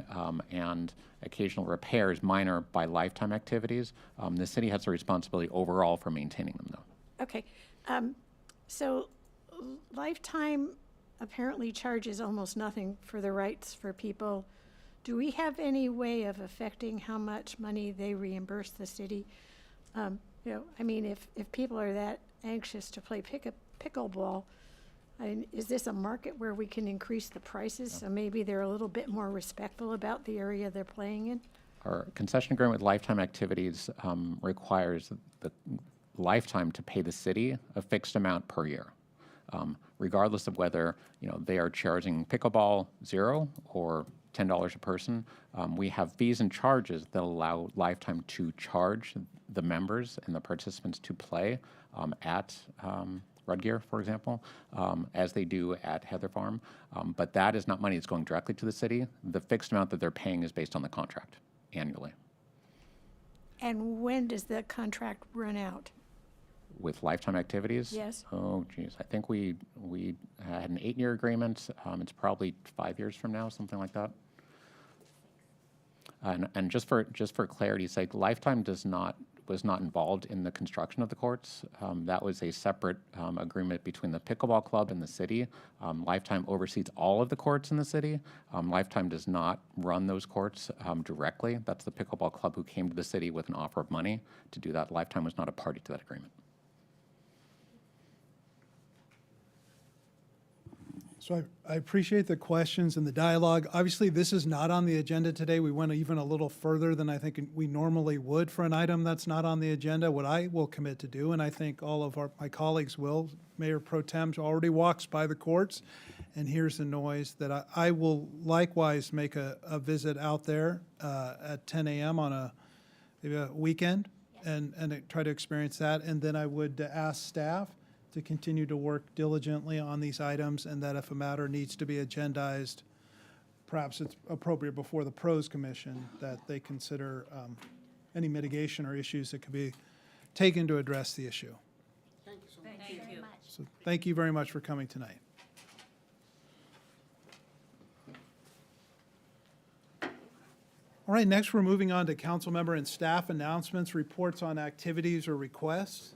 and occasional repairs, minor by Lifetime Activities. The city has the responsibility overall for maintaining them, though. Okay. So Lifetime apparently charges almost nothing for the rights for people. Do we have any way of affecting how much money they reimburse the city? I mean, if people are that anxious to play pickleball, is this a market where we can increase the prices so maybe they're a little bit more respectful about the area they're playing in? Our concession agreement with Lifetime Activities requires the Lifetime to pay the city a fixed amount per year, regardless of whether they are charging pickleball $0 or $10 a person. We have fees and charges that allow Lifetime to charge the members and the participants to play at Rudgear, for example, as they do at Heather Farm. But that is not money that's going directly to the city. The fixed amount that they're paying is based on the contract annually. And when does the contract run out? With Lifetime Activities? Yes. Oh, geez. I think we had an 8-year agreement. It's probably 5 years from now, something like that. And just for clarity's sake, Lifetime was not involved in the construction of the courts. That was a separate agreement between the pickleball club and the city. Lifetime oversees all of the courts in the city. Lifetime does not run those courts directly. That's the pickleball club who came to the city with an offer of money to do that. Lifetime was not a party to that agreement. So I appreciate the questions and the dialogue. Obviously, this is not on the agenda today. We went even a little further than I think we normally would for an item that's not on the agenda. What I will commit to do, and I think all of my colleagues will, Mayor Pro Tem already walks by the courts and hears the noise, that I will likewise make a visit out there at 10 a.m. on maybe a weekend and try to experience that. And then I would ask staff to continue to work diligently on these items, and that if a matter needs to be agendized, perhaps it's appropriate before the Pros Commission that they consider any mitigation or issues that could be taken to address the issue. Thank you so much. Thank you. So thank you very much for coming tonight. All All right, next we're moving on to council member and staff announcements, reports on activities or requests.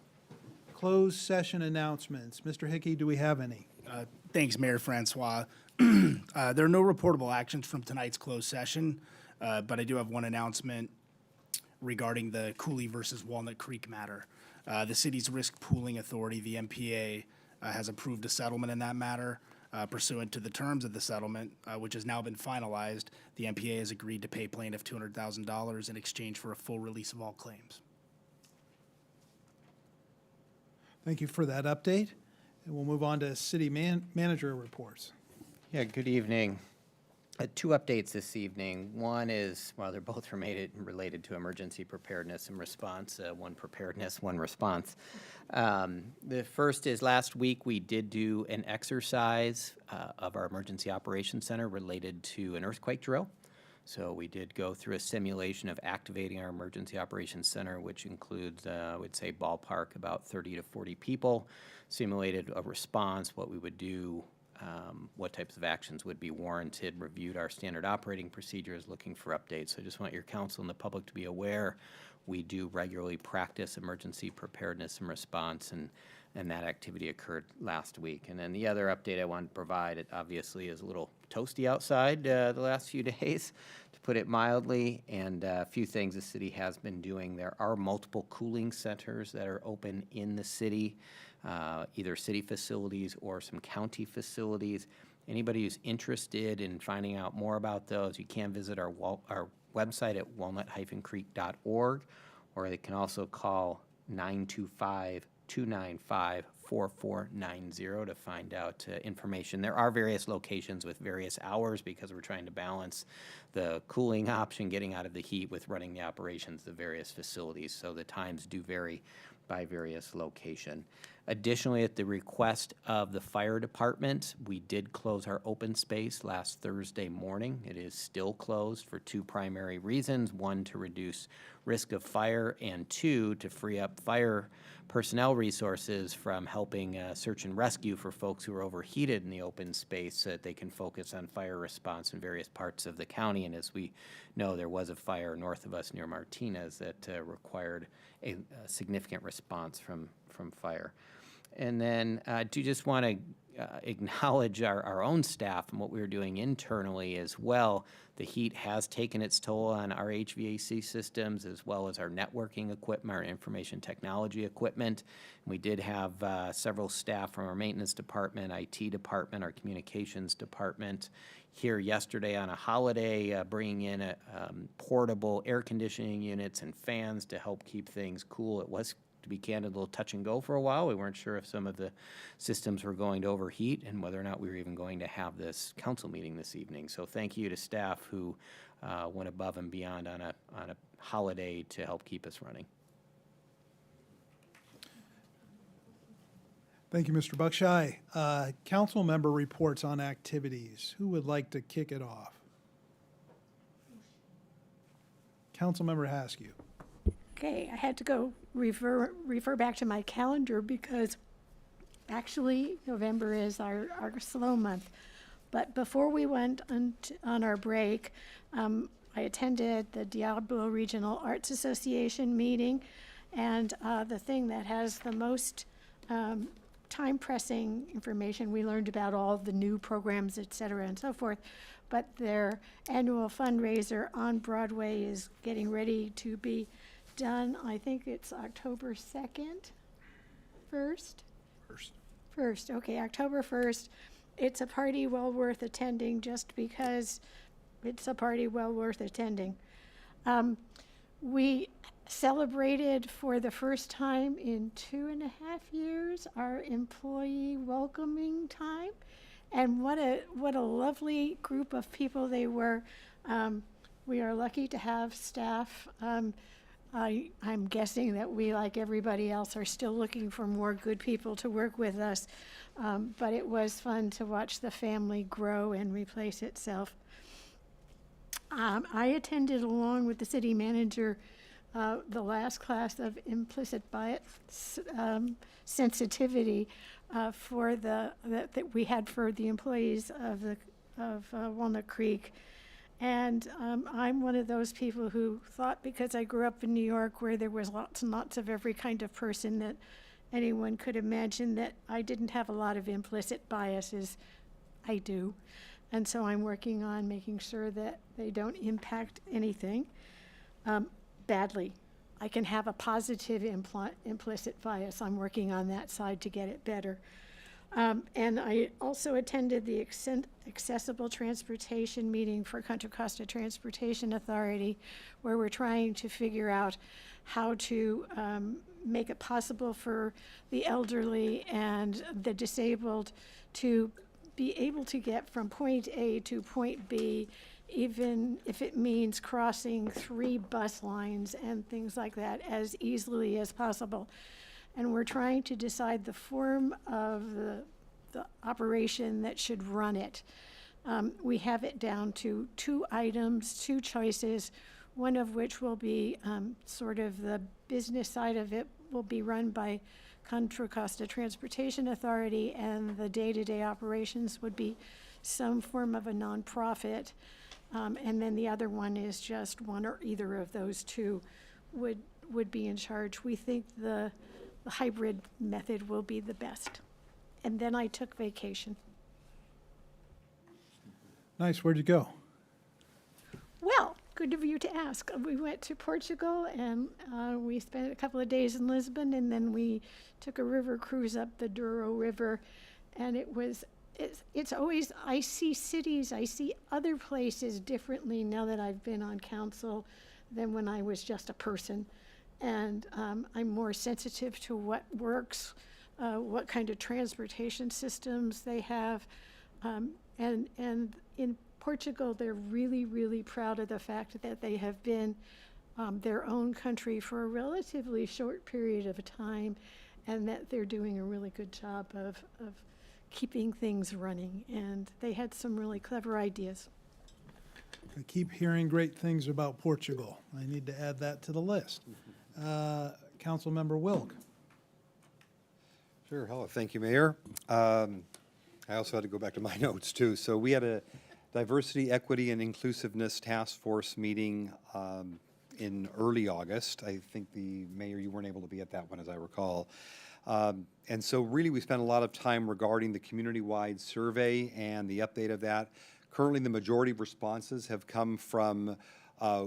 Closed session announcements. Mr. Hickey, do we have any? Thanks, Mayor Francois. There are no reportable actions from tonight's closed session, but I do have one announcement regarding the Cooley versus Walnut Creek matter. The city's risk pooling authority, the MPA, has approved a settlement in that matter. Pursuant to the terms of the settlement, which has now been finalized, the MPA has agreed to pay plaintiff $200,000 in exchange for a full release of all claims. Thank you for that update. And we'll move on to city manager reports. Yeah, good evening. Two updates this evening. One is, well, they're both related to emergency preparedness and response, one preparedness, one response. The first is last week we did do an exercise of our Emergency Operations Center related to an earthquake drill. So we did go through a simulation of activating our Emergency Operations Center, which includes, I would say, ballpark about 30 to 40 people, simulated a response, what we would do, what types of actions would be warranted, reviewed our standard operating procedures, looking for updates. So I just want your council and the public to be aware we do regularly practice emergency preparedness and response, and that activity occurred last week. And then the other update I wanted to provide, it obviously is a little toasty outside the last few days, to put it mildly, and a few things the city has been doing. There are multiple cooling centers that are open in the city, either city facilities or some county facilities. Anybody who's interested in finding out more about those, you can visit our website at walnut-creek.org, or they can also call 925-295-4490 to find out information. There are various locations with various hours because we're trying to balance the cooling option, getting out of the heat, with running the operations of the various facilities. So the times do vary by various location. Additionally, at the request of the fire department, we did close our open space last Thursday morning. It is still closed for two primary reasons: one, to reduce risk of fire, and two, to free up fire personnel resources from helping search and rescue for folks who are overheated in the open space, so that they can focus on fire response in various parts of the county. And as we know, there was a fire north of us near Martinez that required a significant response from fire. And then I do just want to acknowledge our own staff and what we're doing internally as well. The heat has taken its toll on our HVAC systems, as well as our networking equipment, our information technology equipment. And we did have several staff from our maintenance department, IT department, our communications department here yesterday on a holiday, bringing in portable air conditioning units and fans to help keep things cool. It was, to be candid, a little touch and go for a while. We weren't sure if some of the systems were going to overheat and whether or not we were even going to have this council meeting this evening. So thank you to staff who went above and beyond on a holiday to help keep us running. Thank you, Mr. Buckshire. Council member reports on activities. Who would like to kick it off? Councilmember Haskew. Okay, I had to go refer back to my calendar because actually November is our slow month. But before we went on our break, I attended the Diablo Regional Arts Association meeting, and the thing that has the most time-pressing information, we learned about all the new programs, et cetera, and so forth. But their annual fundraiser on Broadway is getting ready to be done. I think it's October 2nd, 1st? First, okay, October 1st. It's a party well worth attending just because it's a party well worth attending. We celebrated for the first time in 2.5 years our employee welcoming time. And what a lovely group of people they were. We are lucky to have staff. I'm guessing that we, like everybody else, are still looking for more good people to work with us. But it was fun to watch the family grow and replace itself. I attended, along with the city manager, the last class of implicit bias sensitivity that we had for the employees of Walnut Creek. And I'm one of those people who thought, because I grew up in New York where there was lots and lots of every kind of person that anyone could imagine, that I didn't have a lot of implicit biases. I do. And so I'm working on making sure that they don't impact anything badly. I can have a positive implicit bias. I'm working on that side to get it better. And I also attended the accessible transportation meeting for Contra Costa Transportation Authority, where we're trying to figure out how to make it possible for the elderly and the disabled to be able to get from point A to point B, even if it means crossing 3 bus lines and things like that, as easily as possible. And we're trying to decide the form of the operation that should run it. We have it down to 2 items, 2 choices, one of which will be sort of the business side of it will be run by Contra Costa Transportation Authority, and the day-to-day operations would be some form of a nonprofit. And then the other one is just one or either of those 2 would be in charge. We think the hybrid method will be the best. And then I took vacation. Nice. Where'd you go? Well, good of you to ask. We went to Portugal, and we spent a couple of days in Lisbon, and then we took a river cruise up the Douro River. And it's always, I see cities, I see other places differently now that I've been on council than when I was just a person. And I'm more sensitive to what works, what kind of transportation systems they have. And in Portugal, they're really, really proud of the fact that they have been their own country for a relatively short period of time, and that they're doing a really good job of keeping things running. And they had some really clever ideas. I keep hearing great things about Portugal. I need to add that to the list. Councilmember Wilk. Sure. Hello. Thank you, Mayor. I also had to go back to my notes, too. So we had a Diversity, Equity, and Inclusiveness Task Force meeting in early August. I think the mayor, you weren't able to be at that one, as I recall. And so really we spent a lot of time regarding the community-wide survey and the update of that. Currently, the majority of responses have come from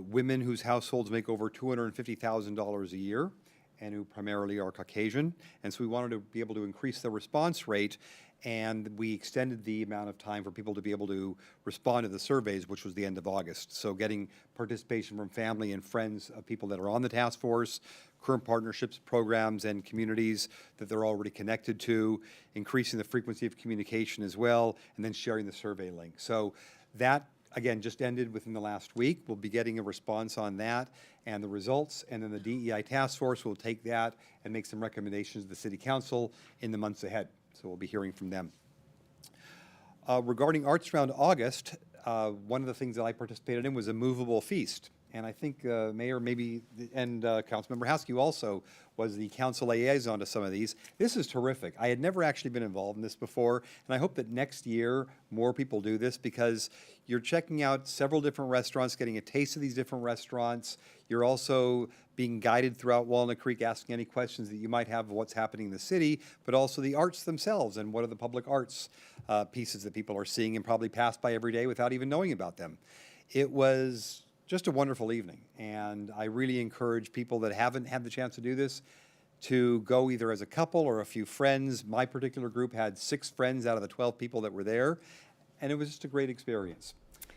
women whose households make over $250,000 a year and who primarily are Caucasian. And so we wanted to be able to increase the response rate, and we extended the amount of time for people to be able to respond to the surveys, which was the end of August. So getting participation from family and friends of people that are on the task force, current partnerships, programs, and communities that they're already connected to, increasing the frequency of communication as well, and then sharing the survey link. So that, again, just ended within the last week. We'll be getting a response on that and the results, and then the DEI task force will take that and make some recommendations to the City Council in the months ahead. So we'll be hearing from them. Regarding Arts Round August, one of the things that I participated in was a movable feast. And I think Mayor maybe, and Councilmember Haskew also was the council liaison to some of these. This is terrific. I had never actually been involved in this before, and I hope that next year more people do this, because you're checking out several different restaurants, getting a taste of these different restaurants. You're also being guided throughout Walnut Creek, asking any questions that you might have of what's happening in the city, but also the arts themselves and what are the public arts pieces that people are seeing and probably pass by every day without even knowing about them. It was just a wonderful evening, and I really encourage people that haven't had the chance to do this to go either as a couple or a few friends. My particular group had 6 friends out of the 12 people that were there, and it was just a great experience.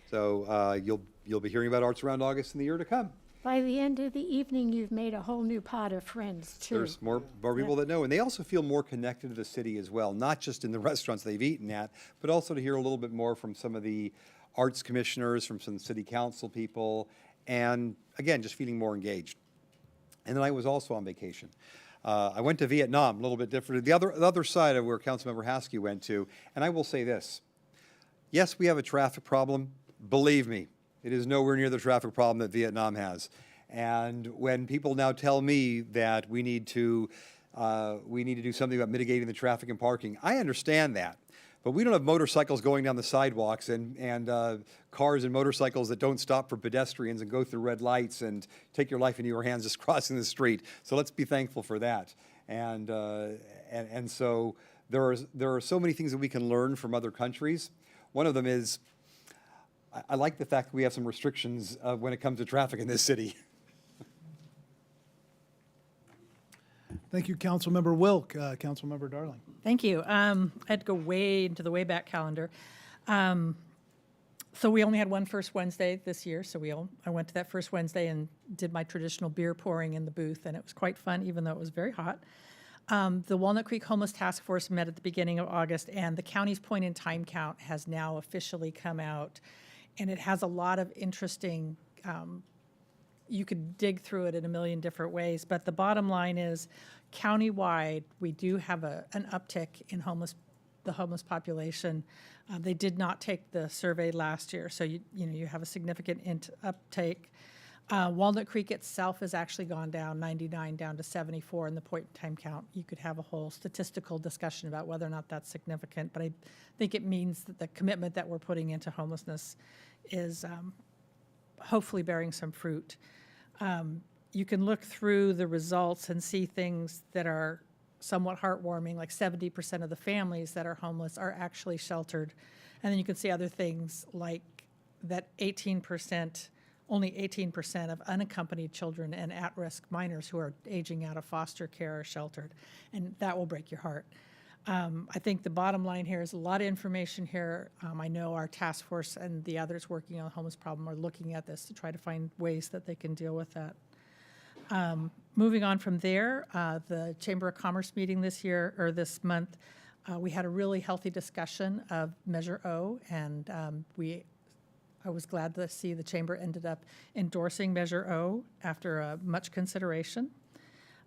So you'll be hearing about Arts Around August in the year to come. By the end of the evening, you've made a whole new pot of friends, too. There's more people that know, and they also feel more connected to the city as well, not just in the restaurants they've eaten at, but also to hear a little bit more from some of the arts commissioners, from some city council people, and again, just feeling more engaged. And then I was also on vacation. I went to Vietnam, a little bit different, the other side of where Councilmember Haskew went to, and I will say this. Yes, we have a traffic problem. Believe me, it is nowhere near the traffic problem that Vietnam has. And when people now tell me that we need to do something about mitigating the traffic and parking, I understand that. But we don't have motorcycles going down the sidewalks and cars and motorcycles that don't stop for pedestrians and go through red lights and take your life into your hands just crossing the street. So let's be thankful for that. And so there are so many things that we can learn from other countries. One of them is, I like the fact that we have some restrictions when it comes to traffic in this city. Thank you, Councilmember Wilk. Councilmember Darling. Thank you. I had to go way into the Wayback calendar. So we only had one first Wednesday this year, so I went to that first Wednesday and did my traditional beer pouring in the booth, and it was quite fun, even though it was very hot. The Walnut Creek Homeless Task Force met at the beginning of August, and the county's point-in-time count has now officially come out, and it has a lot of interesting, you could dig through it in a million different ways, but the bottom line is, countywide, we do have an uptick in the homeless population. They did not take the survey last year, so you have a significant uptake. Walnut Creek itself has actually gone down 99 down to 74 in the point-in-time count. You could have a whole statistical discussion about whether or not that's significant, but I think it means that the commitment that we're putting into homelessness is hopefully bearing some fruit. You can look through the results and see things that are somewhat heartwarming, like 70% of the families that are homeless are actually sheltered. And then you can see other things like that only 18% of unaccompanied children and at-risk minors who are aging out of foster care are sheltered. And that will break your heart. I think the bottom line here is a lot of information here. I know our task force and the others working on the homeless problem are looking at this to try to find ways that they can deal with that. Moving on from there, the Chamber of Commerce meeting this month, we had a really healthy discussion of Measure O, and I was glad to see the Chamber ended up endorsing Measure O after much consideration.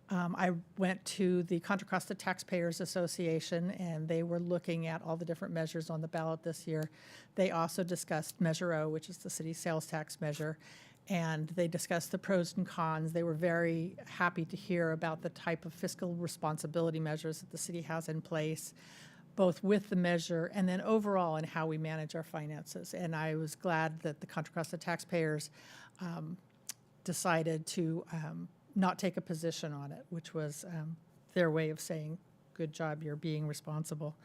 I went to the Contra Costa Taxpayers Association, and they were looking at all the different measures on the ballot this year. They also discussed Measure O, which is the city sales tax measure, and they discussed the pros and cons. They were very happy to hear about the type of fiscal responsibility measures that the city has in place, both with the measure and then overall in how we manage our finances. And I was glad that the Contra Costa taxpayers decided to not take a position on it, which was their way of saying, good job, you're being responsible.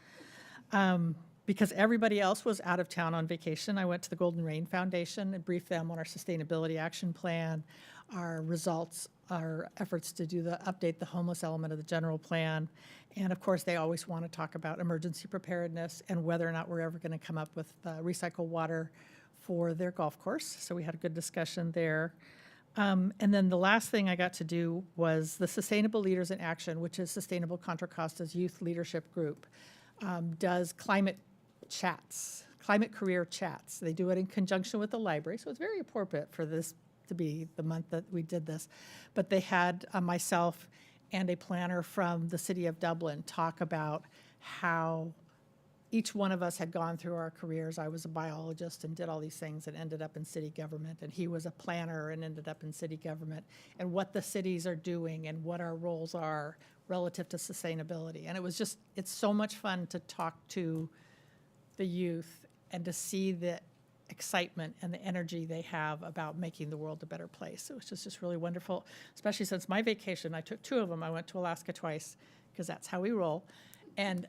Because everybody else was out of town on vacation, I went to the Golden Rain Foundation and briefed them on our sustainability action plan, our results, our efforts to update the homeless element of the general plan. And of course, they always want to talk about emergency preparedness and whether or not we're ever going to come up with recycled water for their golf course. So we had a good discussion there. And then the last thing I got to do was the Sustainable Leaders in Action, which is Sustainable Contra Costa's youth leadership group, does climate career chats. They do it in conjunction with the library, so it's very appropriate for this to be the month that we did this. But they had myself and a planner from the city of Dublin talk about how each one of us had gone through our careers. I was a biologist and did all these things and ended up in city government, and he was a planner and ended up in city government, and what the cities are doing and what our roles are relative to sustainability. And it's so much fun to talk to the youth and to see the excitement and the energy they have about making the world a better place. It was just really wonderful, especially since my vacation, I took 2 of them. I went to Alaska twice because that's how we roll. And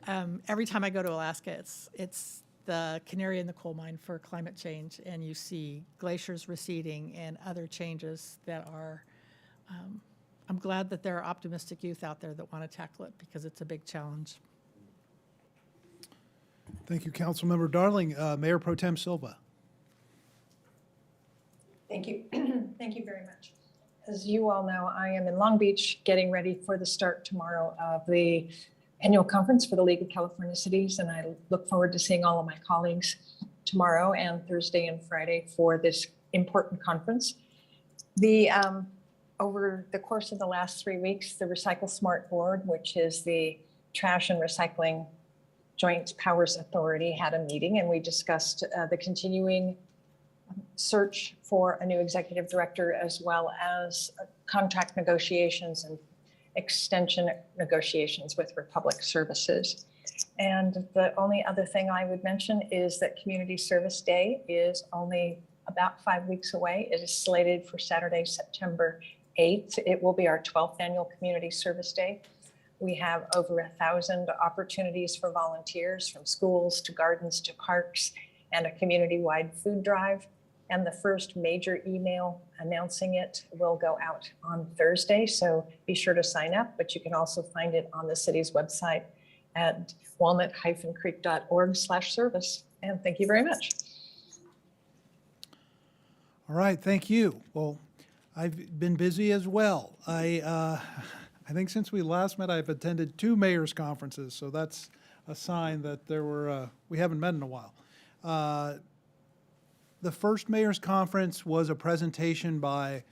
every time I go to Alaska, it's the canary in the coal mine for climate change, and you see glaciers receding and other changes that are, I'm glad that there are optimistic youth out there that want to tackle it because it's a big challenge. Thank you, Councilmember Darling. Mayor Pro Tem Silva. Thank you. Thank you very much. As you all know, I am in Long Beach getting ready for the start tomorrow of the annual conference for the League of California Cities, and I look forward to seeing all of my colleagues tomorrow and Thursday and Friday for this important conference. Over the course of the last 3 weeks, the Recycle Smart Board, which is the trash and recycling Joint Powers Authority, had a meeting, and we discussed the continuing search for a new executive director, as well as contract negotiations and extension negotiations with Republic Services. And the only other thing I would mention is that Community Service Day is only about 5 weeks away. It is slated for Saturday, September 8th. It will be our 12th annual Community Service Day. We have over 1,000 opportunities for volunteers, from schools to gardens to parks, and a community-wide food drive. And the first major email announcing it will go out on Thursday, so be sure to sign up, but you can also find it on the city's website at walnut-creek.org/service. And thank you very much. All right, thank you. Well, I've been busy as well. I think since we last met, I've attended 2 mayor's conferences, so that's a sign that we haven't met in a while. The first mayor's conference was a presentation by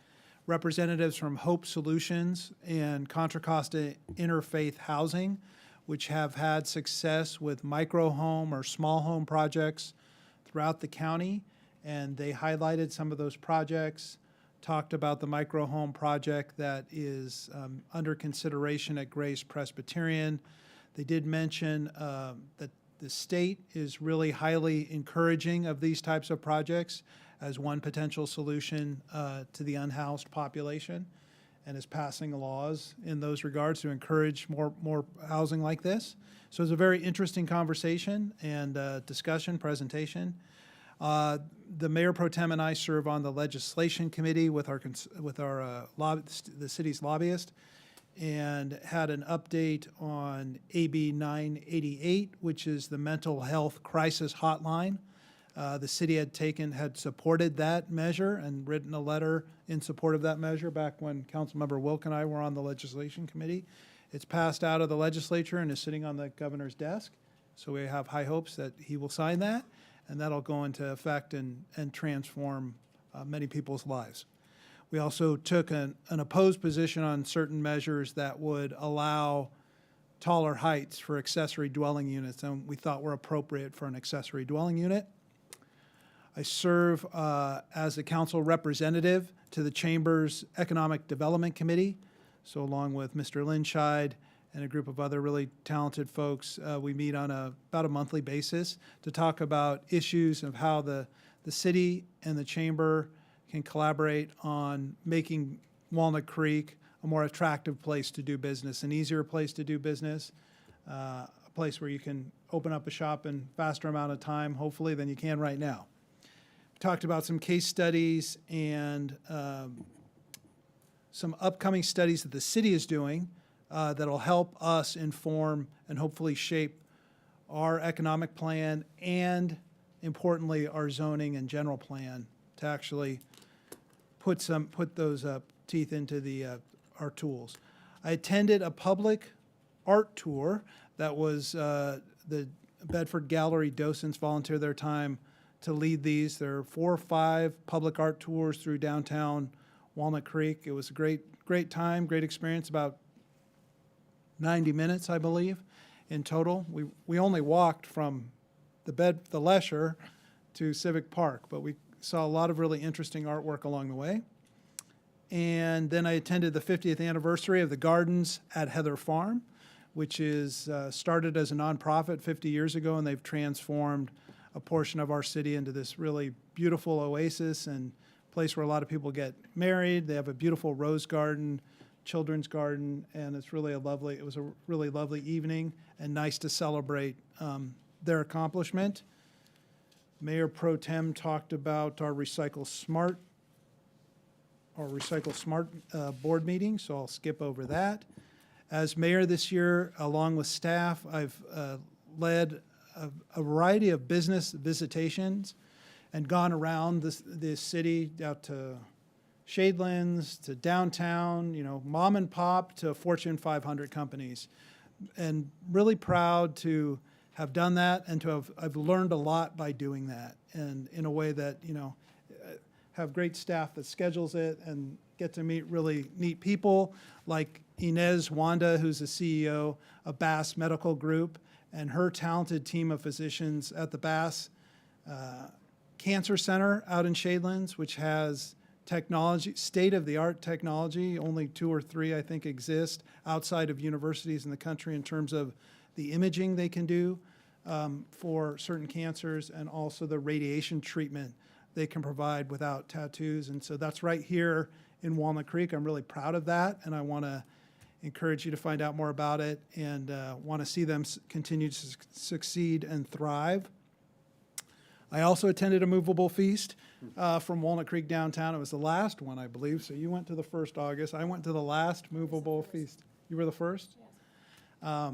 representatives from Hope Solutions and Contra Costa Interfaith Housing, which have had success with micro home or small home projects throughout the county. And they highlighted some of those projects, talked about the micro home project that is under consideration at Grace Presbyterian. They did mention that the state is really highly encouraging of these types of projects as one potential solution to the unhoused population, and is passing laws in those regards to encourage more housing like this. So it's a very interesting conversation and discussion, presentation. The Mayor Pro Tem and I serve on the legislation committee with the city's lobbyist, and had an update on AB 988, which is the mental health crisis hotline. The city had supported that measure and written a letter in support of that measure back when Councilmember Wilk and I were on the legislation committee. It's passed out of the legislature and is sitting on the governor's desk. So we have high hopes that he will sign that, and that'll go into effect and transform many people's lives. We also took an opposed position on certain measures that would allow taller heights for accessory dwelling units, and we thought were appropriate for an accessory dwelling unit. I serve as a council representative to the Chamber's Economic Development Committee. So along with Mr. Linscheid and a group of other really talented folks, we meet on about a monthly basis to talk about issues of how the city and the Chamber can collaborate on making Walnut Creek a more attractive place to do business, an easier place to do business, a place where you can open up a shop in faster amount of time, hopefully, than you can right now. We talked about some case studies and some upcoming studies that the city is doing that'll help us inform and hopefully shape our economic plan and, importantly, our zoning and general plan to actually put those teeth into our tools. I attended a public art tour that was the Bedford Gallery docents volunteer their time to lead these. There are 4 or 5 public art tours through downtown Walnut Creek. It was a great time, great experience, about 90 minutes, I believe, in total. We only walked from the Lesher to Civic Park, but we saw a lot of really interesting artwork along the way. And then I attended the 50th anniversary of the Gardens at Heather Farm, which is started as a nonprofit 50 years ago, and they've transformed a portion of our city into this really beautiful oasis and place where a lot of people get married. They have a beautiful rose garden, children's garden, and it was a really lovely evening and nice to celebrate their accomplishment. Mayor Pro Tem talked about our Recycle Smart board meeting, so I'll skip over that. As mayor this year, along with staff, I've led a variety of business visitations and gone around this city out to Shadelands, to downtown, mom and pop to Fortune 500 companies. And really proud to have done that and I've learned a lot by doing that, and in a way that, have great staff that schedules it and get to meet really neat people like Inez Wanda, who's the CEO of Bass Medical Group, and her talented team of physicians at the Bass Cancer Center out in Shadelands, which has technology, state-of-the-art technology. Only 2 or 3, I think, exist outside of universities in the country in terms of the imaging they can do for certain cancers, and also the radiation treatment they can provide without tattoos. And so that's right here in Walnut Creek. I'm really proud of that, and I want to encourage you to find out more about it and want to see them continue to succeed and thrive. I also attended a movable feast from Walnut Creek downtown. It was the last one, I believe. So you went to the first, August. I went to the last movable feast. You were the first? Yes.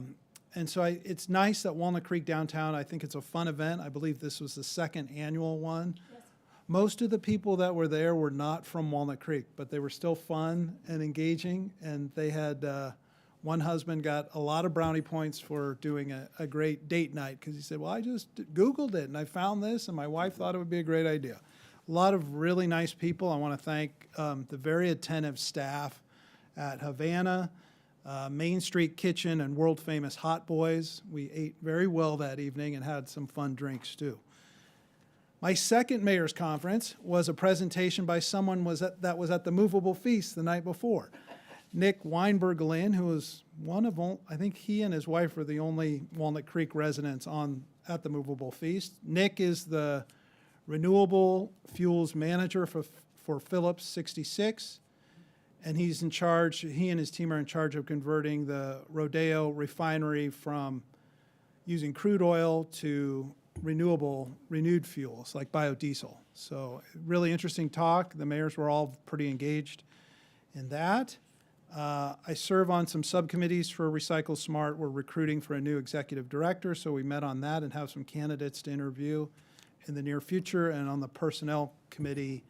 And so it's nice that Walnut Creek downtown, I think it's a fun event. I believe this was the second annual one. Yes. Most of the people that were there were not from Walnut Creek, but they were still fun and engaging. And they had one husband got a lot of brownie points for doing a great date night, because he said, well, I just Googled it and I found this and my wife thought it would be a great idea. A lot of really nice people. I want to thank the very attentive staff at Havana, Main Street Kitchen, and world famous Hot Boys. We ate very well that evening and had some fun drinks too. My second mayor's conference was a presentation by someone that was at the movable feast the night before. Nick Weinberg-Lynn, who was one of, I think he and his wife were the only Walnut Creek residents at the movable feast. Nick is the renewable fuels manager for Phillips 66, and he's in charge, he and his team are in charge of converting the Rodeo refinery from using crude oil to renewed fuels like biodiesel. So really interesting talk. The mayors were all pretty engaged in that. I serve on some subcommittees for Recycle Smart. We're recruiting for a new executive director, so we met on that and have some candidates to interview in the near future. And on the personnel committee,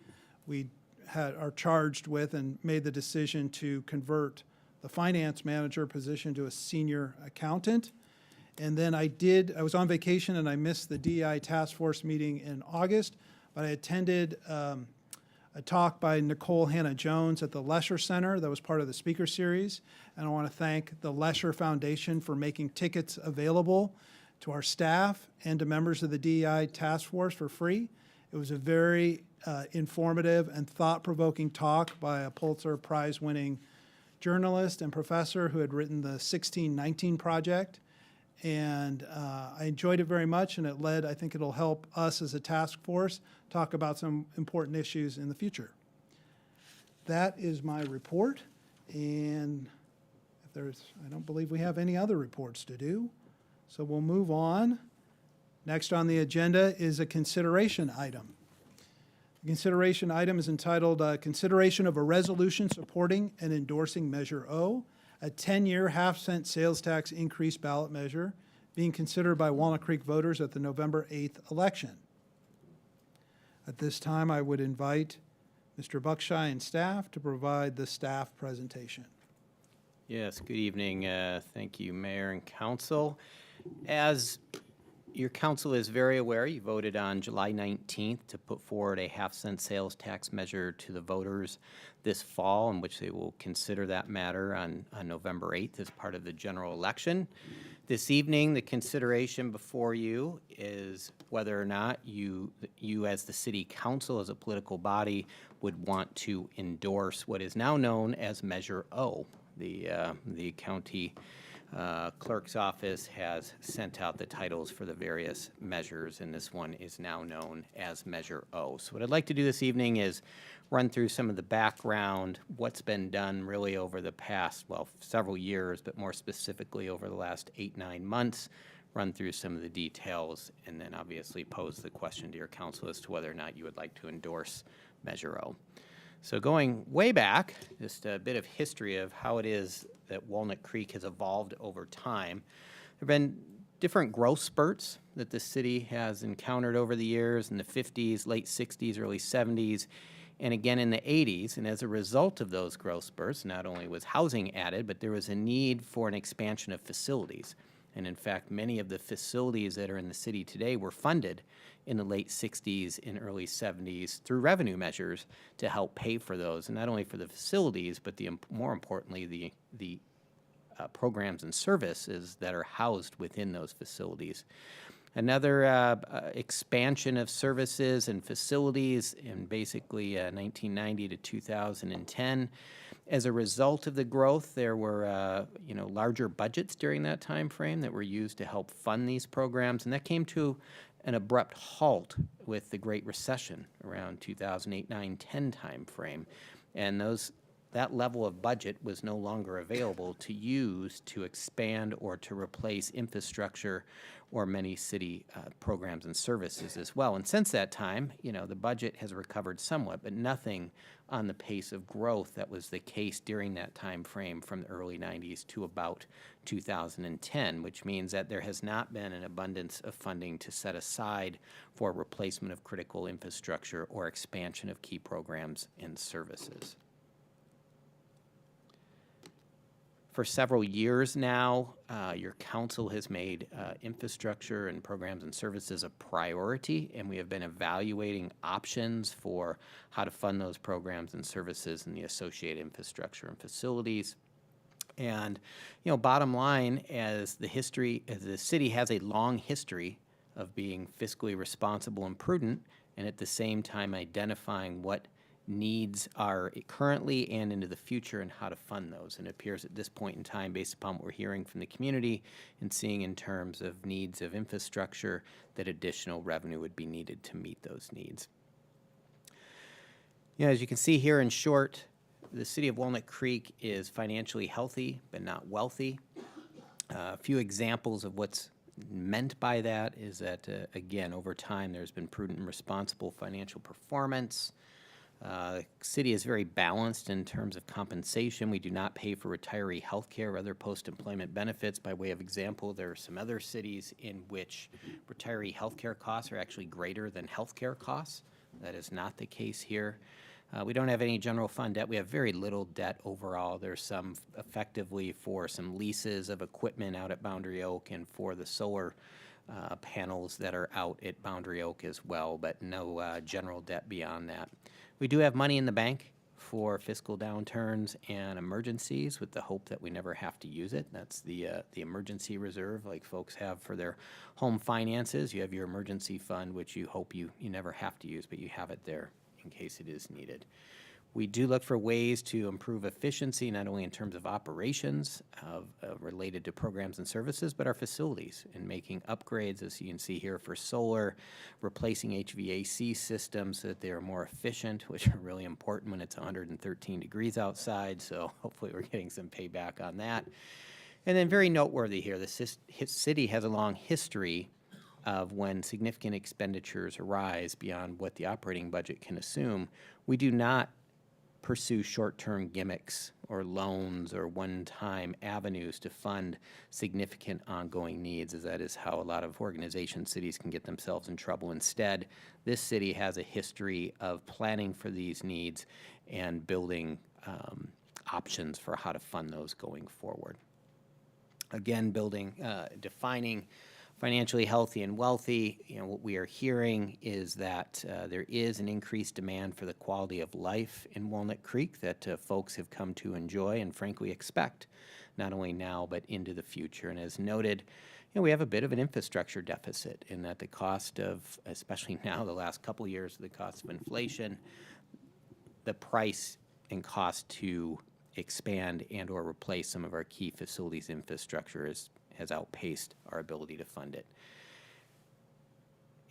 we are charged with and made the decision to convert the finance manager position to a senior accountant. And then I was on vacation and I missed the DEI task force meeting in August, but I attended a talk by Nicole Hannah-Jones at the Lesher Center that was part of the speaker series. And I want to thank the Lesher Foundation for making tickets available to our staff and to members of the DEI task force for free. It was a very informative and thought-provoking talk by a Pulitzer Prize-winning journalist and professor who had written the 1619 Project. And I enjoyed it very much, and I think it'll help us as a task force talk about some important issues in the future. That is my report, and I don't believe we have any other reports to do, so we'll move on. Next on the agenda is a consideration item. The consideration item is entitled Consideration of a Resolution Supporting and Endorsing Measure O, a 10-year half-cent sales tax increase ballot measure being considered by Walnut Creek voters at the November 8th election. At this time, I would invite Mr. Buckshire and staff to provide the staff presentation. Yes, good evening. Thank you, Mayor and Council. As your council is very aware, you voted on July 19th to put forward a half-cent sales tax measure to the voters this fall, in which they will consider that matter on November 8th as part of the general election. This evening, the consideration before you is whether or not you as the city council, as a political body, would want to endorse what is now known as Measure O. The county clerk's office has sent out the titles for the various measures, and this one is now known as Measure O. So what I'd like to do this evening is run through some of the background, what's been done really over the past, several years, but more specifically over the last 8-9 months, run through some of the details, and then obviously pose the question to your council as to whether or not you would like to endorse Measure O. So going way back, just a bit of history of how it is that Walnut Creek has evolved over time. There have been different growth spurts that the city has encountered over the years in the 50s, late 60s, early 70s, and again in the 80s. And as a result of those growth spurts, not only was housing added, but there was a need for an expansion of facilities. And in fact, many of the facilities that are in the city today were funded in the late 60s and early 70s through revenue measures to help pay for those, and not only for the facilities, but more importantly, the programs and services that are housed within those facilities. Another expansion of services and facilities in basically 1990 to 2010. As a result of the growth, there were larger budgets during that time frame that were used to help fund these programs, and that came to an abrupt halt with the Great Recession around 2008, 9, 10 time frame. And that level of budget was no longer available to use to expand or to replace infrastructure or many city programs and services as well. And since that time, the budget has recovered somewhat, but nothing on the pace of growth that was the case during that time frame from the early 90s to about 2010, which means that there has not been an abundance of funding to set aside for replacement of critical infrastructure or expansion of key programs and services. For several years now, your council has made infrastructure and programs and services a priority, and we have been evaluating options for how to fund those programs and services and the associated infrastructure and facilities. And, bottom line, as the city has a long history of being fiscally responsible and prudent, and at the same time identifying what needs are currently and into the future and how to fund those. And it appears at this point in time, based upon what we're hearing from the community and seeing in terms of needs of infrastructure, that additional revenue would be needed to meet those needs. As you can see here in short, the city of Walnut Creek is financially healthy but not wealthy. A few examples of what's meant by that is that, again, over time there's been prudent and responsible financial performance. The city is very balanced in terms of compensation. We do not pay for retiree health care or other post-employment benefits. By way of example, there are some other cities in which retiree health care costs are actually greater than health care costs. That is not the case here. We don't have any general fund debt. We have very little debt overall. There's some effectively for some leases of equipment out at Boundary Oak and for the solar panels that are out at Boundary Oak as well, but no general debt beyond that. We do have money in the bank for fiscal downturns and emergencies with the hope that we never have to use it. That's the emergency reserve like folks have for their home finances. You have your emergency fund, which you hope you never have to use, but you have it there in case it is needed. We do look for ways to improve efficiency, not only in terms of operations related to programs and services, but our facilities and making upgrades, as you can see here, for solar, replacing HVAC systems so that they are more efficient, which are really important when it's 113 degrees outside. So hopefully we're getting some payback on that. And then very noteworthy here, the city has a long history of when significant expenditures arise beyond what the operating budget can assume. We do not pursue short-term gimmicks or loans or one-time avenues to fund significant ongoing needs, as that is how a lot of organizations, cities can get themselves in trouble. Instead, this city has a history of planning for these needs and building options for how to fund those going forward. Again, defining financially healthy and wealthy. What we are hearing is that there is an increased demand for the quality of life in Walnut Creek that folks have come to enjoy and frankly expect, not only now but into the future. And as noted, we have a bit of an infrastructure deficit in that the cost of, especially now the last couple of years, the cost of inflation, the price and cost to expand and or replace some of our key facilities infrastructure has outpaced our ability to fund it.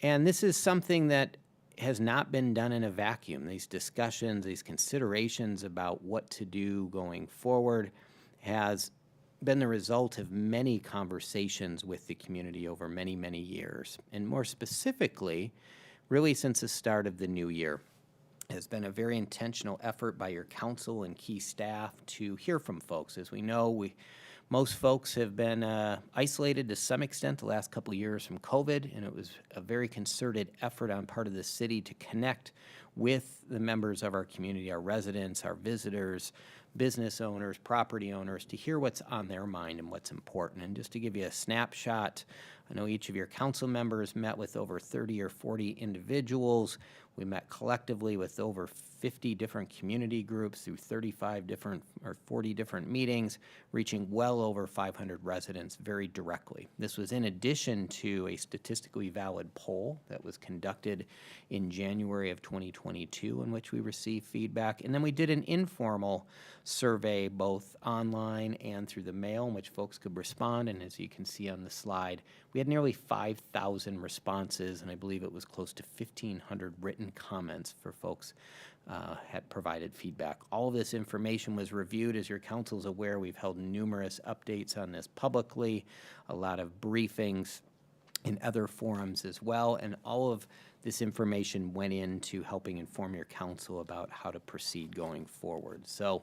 And this is something that has not been done in a vacuum. These discussions, these considerations about what to do going forward has been the result of many conversations with the community over many, many years. And more specifically, really since the start of the new year. It has been a very intentional effort by your council and key staff to hear from folks. As we know, most folks have been isolated to some extent the last couple of years from COVID, and it was a very concerted effort on part of the city to connect with the members of our community, our residents, our visitors, business owners, property owners, to hear what's on their mind and what's important. And just to give you a snapshot, I know each of your council members met with over 30 or 40 individuals. We met collectively with over 50 different community groups through 35 different or 40 different meetings, reaching well over 500 residents very directly. This was in addition to a statistically valid poll that was conducted in January of 2022 in which we received feedback. And then we did an informal survey both online and through the mail in which folks could respond. And as you can see on the slide, we had nearly 5,000 responses, and I believe it was close to 1,500 written comments for folks had provided feedback. All of this information was reviewed. As your council is aware, we've held numerous updates on this publicly, a lot of briefings in other forums as well, and all of this information went into helping inform your council about how to proceed going forward. So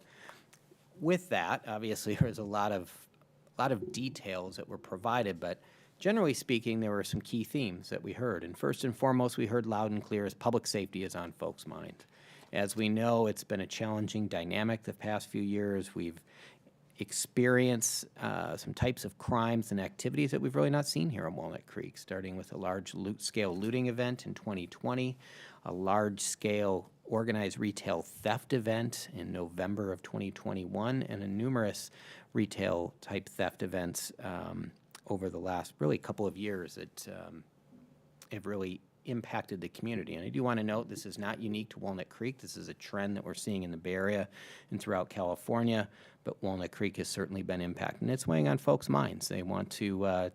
with that, obviously there's a lot of details that were provided, but generally speaking, there were some key themes that we heard. And first and foremost, we heard loud and clear as public safety is on folks' minds. As we know, it's been a challenging dynamic the past few years. We've experienced some types of crimes and activities that we've really not seen here in Walnut Creek, starting with a large scale looting event in 2020, a large-scale organized retail theft event in November of 2021, and a numerous retail-type theft events over the last really couple of years that have really impacted the community. And I do want to note this is not unique to Walnut Creek. This is a trend that we're seeing in the Bay Area and throughout California, but Walnut Creek has certainly been impacted. And it's weighing on folks' minds. They want to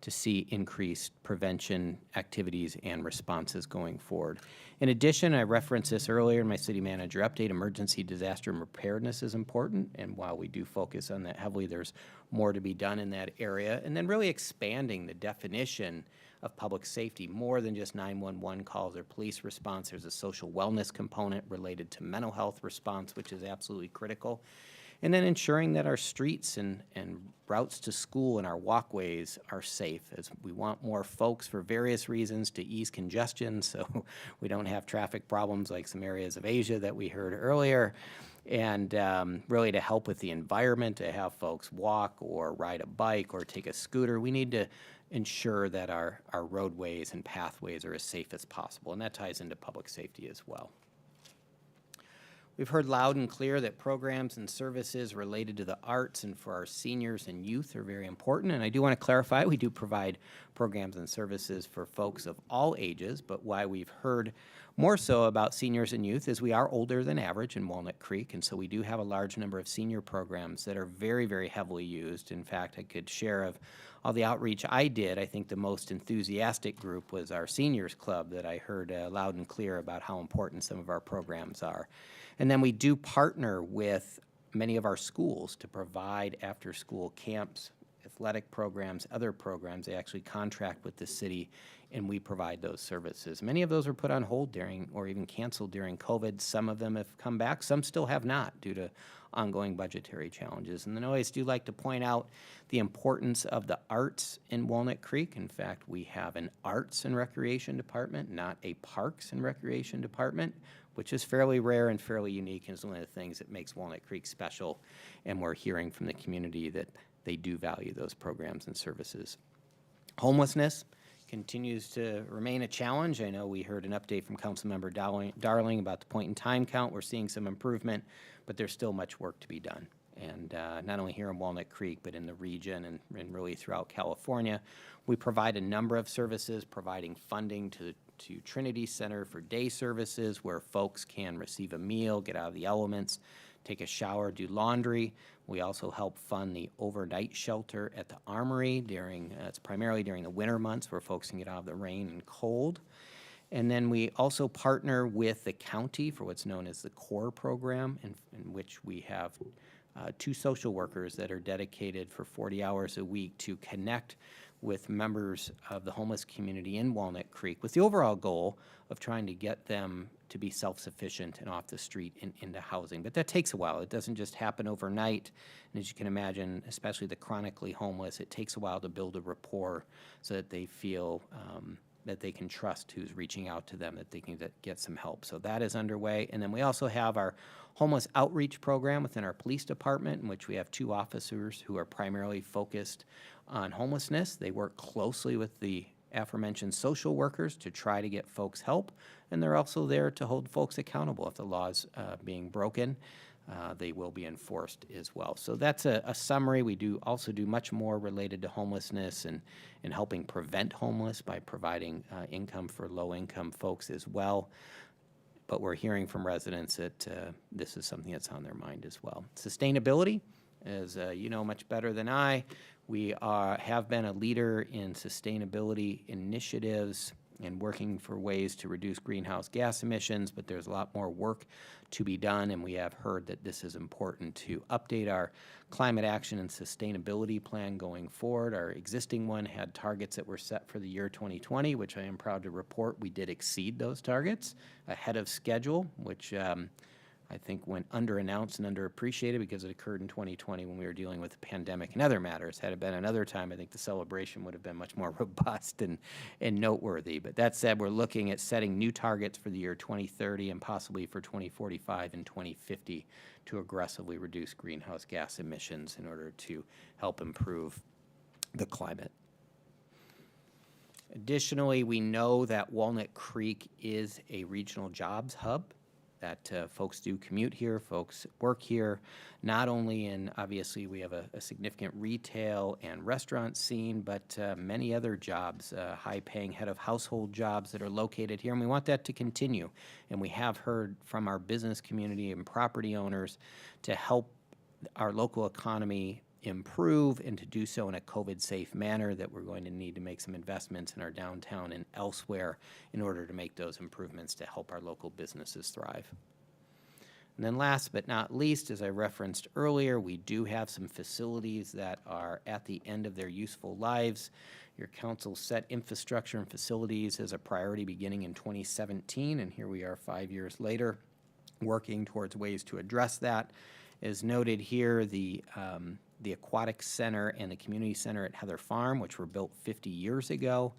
see increased prevention activities and responses going forward. In addition, I referenced this earlier in my city manager update, emergency disaster and preparedness is important. And while we do focus on that heavily, there's more to be done in that area. And then really expanding the definition of public safety, more than just 911 calls or police response. There's a social wellness component related to mental health response, which is absolutely critical. And then ensuring that our streets and routes to school and our walkways are safe, as we want more folks for various reasons to ease congestion so we don't have traffic problems like some areas of Asia that we heard earlier. And really to help with the environment, to have folks walk or ride a bike or take a scooter, we need to ensure that our roadways and pathways are as safe as possible, and that ties into public safety as well. We've heard loud and clear that programs and services related to the arts and for our seniors and youth are very important, and I do want to clarify, we do provide programs and services for folks of all ages, but why we've heard more so about seniors and youth is we are older than average in Walnut Creek, and so we do have a large number of senior programs that are very, very heavily used. In fact, I could share of all the outreach I did. I think the most enthusiastic group was our seniors club that I heard loud and clear about how important some of our programs are. And then we do partner with many of our schools to provide after-school camps, athletic programs, other programs. They actually contract with the city, and we provide those services. Many of those were put on hold during or even canceled during COVID. Some of them have come back. Some still have not due to ongoing budgetary challenges. And then I always do like to point out the importance of the arts in Walnut Creek. In fact, we have an arts and recreation department, not a parks and recreation department, which is fairly rare and fairly unique, and is one of the things that makes Walnut Creek special. And we're hearing from the community that they do value those programs and services. Homelessness continues to remain a challenge. I know we heard an update from Councilmember Darling about the point-in-time count. We're seeing some improvement, but there's still much work to be done. And not only here in Walnut Creek, but in the region and really throughout California. We provide a number of services, providing funding to Trinity Center for day services where folks can receive a meal, get out of the elements, take a shower, do laundry. We also help fund the overnight shelter at the Armory it's primarily during the winter months where folks can get out of the rain and cold. And then we also partner with the county for what's known as the CORE program, in which we have 2 social workers that are dedicated for 40 hours a week to connect with members of the homeless community in Walnut Creek with the overall goal of trying to get them to be self-sufficient and off the street and into housing. But that takes a while. It doesn't just happen overnight. And as you can imagine, especially the chronically homeless, it takes a while to build a rapport so that they feel that they can trust who's reaching out to them, that they can get some help. So that is underway. And then we also have our homeless outreach program within our police department, in which we have 2 officers who are primarily focused on homelessness. They work closely with the aforementioned social workers to try to get folks help, and they're also there to hold folks accountable. If the law is being broken, they will be enforced as well. So that's a summary. We do also do much more related to homelessness and helping prevent homeless by providing income for low-income folks as well. But we're hearing from residents that this is something that's on their mind as well. Sustainability, as you know much better than I, we have been a leader in sustainability initiatives and working for ways to reduce greenhouse gas emissions, but there's a lot more work to be done, and we have heard that this is important to update our climate action and sustainability plan going forward. Our existing one had targets that were set for the year 2020, which I am proud to report we did exceed those targets ahead of schedule, which I think went under-announced and underappreciated because it occurred in 2020 when we were dealing with the pandemic and other matters. Had it been another time, I think the celebration would have been much more robust and noteworthy. But that said, we're looking at setting new targets for the year 2030 and possibly for 2045 and 2050 to aggressively reduce greenhouse gas emissions in order to help improve the climate. Additionally, we know that Walnut Creek is a regional jobs hub, that folks do commute here, folks work here, not only in, obviously, we have a significant retail and restaurant scene, but many other jobs, high-paying head of household jobs that are located here, and we want that to continue. And we have heard from our business community and property owners to help our local economy improve and to do so in a COVID-safe manner, that we're going to need to make some investments in our downtown and elsewhere in order to make those improvements to help our local businesses thrive. And then last but not least, as I referenced earlier, we do have some facilities that are at the end of their useful lives. Your council set infrastructure and facilities as a priority beginning in 2017, and here we are 5 years later working towards ways to address that. As noted here, the Aquatic Center and the Community Center at Heather Farm, which were built 50 years ago,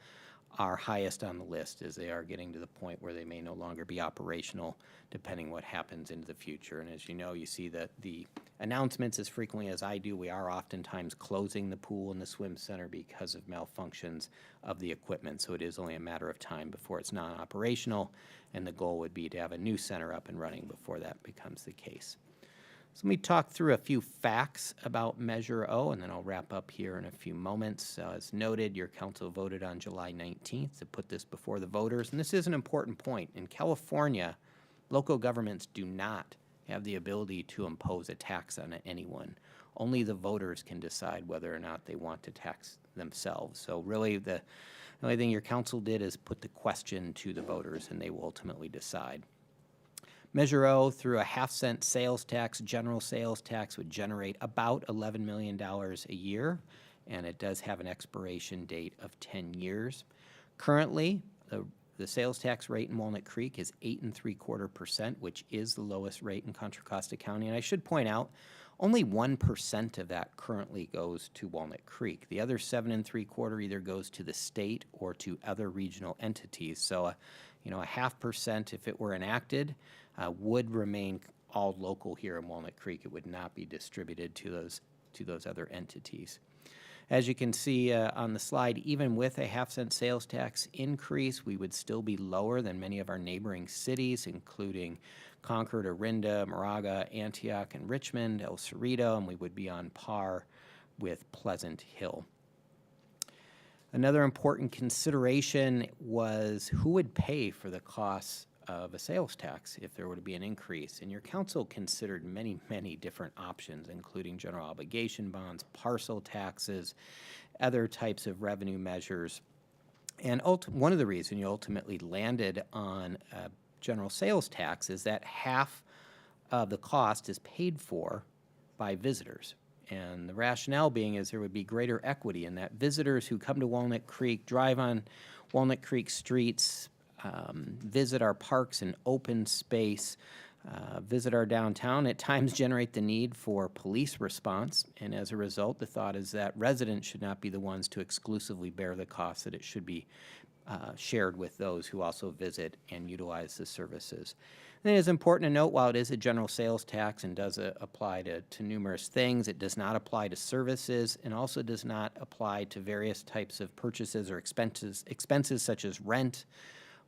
are highest on the list, as they are getting to the point where they may no longer be operational depending what happens into the future. And as you know, you see that the announcements as frequently as I do, we are oftentimes closing the pool and the swim center because of malfunctions of the equipment. So it is only a matter of time before it's non-operational, and the goal would be to have a new center up and running before that becomes the case. So let me talk through a few facts about Measure O, and then I'll wrap up here in a few moments. As noted, your council voted on July 19th to put this before the voters, and this is an important point. In California, local governments do not have the ability to impose a tax on anyone. Only the voters can decide whether or not they want to tax themselves. So really, the only thing your council did is put the question to the voters, and they will ultimately decide. Measure O, through a half-cent sales tax, general sales tax, would generate about $11 million a year, and it does have an expiration date of 10 years. Currently, the sales tax rate in Walnut Creek is 8.75%, which is the lowest rate in Contra Costa County. And I should point out, only 1% of that currently goes to Walnut Creek. The other 7.75% either goes to the state or to other regional entities. So, a 0.5%, if it were enacted, would remain all local here in Walnut Creek. It would not be distributed to those other entities. As you can see on the slide, even with a half-cent sales tax increase, we would still be lower than many of our neighboring cities, including Concord, Orinda, Moraga, Antioch, and Richmond, El Cerrito, and we would be on par with Pleasant Hill. Another important consideration was who would pay for the costs of a sales tax if there were to be an increase. And your council considered many, many different options, including general obligation bonds, parcel taxes, other types of revenue measures. And one of the reasons you ultimately landed on a general sales tax is that half of the cost is paid for by visitors. And the rationale being is there would be greater equity in that visitors who come to Walnut Creek, drive on Walnut Creek streets, visit our parks and open space, visit our downtown, at times generate the need for police response. And as a result, the thought is that residents should not be the ones to exclusively bear the cost, that it should be shared with those who also visit and utilize the services. And it is important to note, while it is a general sales tax and does apply to numerous things, it does not apply to services and also does not apply to various types of purchases or expenses such as rent,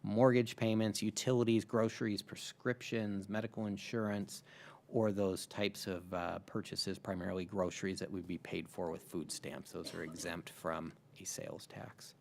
mortgage payments, utilities, groceries, prescriptions, medical insurance, or those types of purchases, primarily groceries, that would be paid for with food stamps. Those are exempt from a sales tax.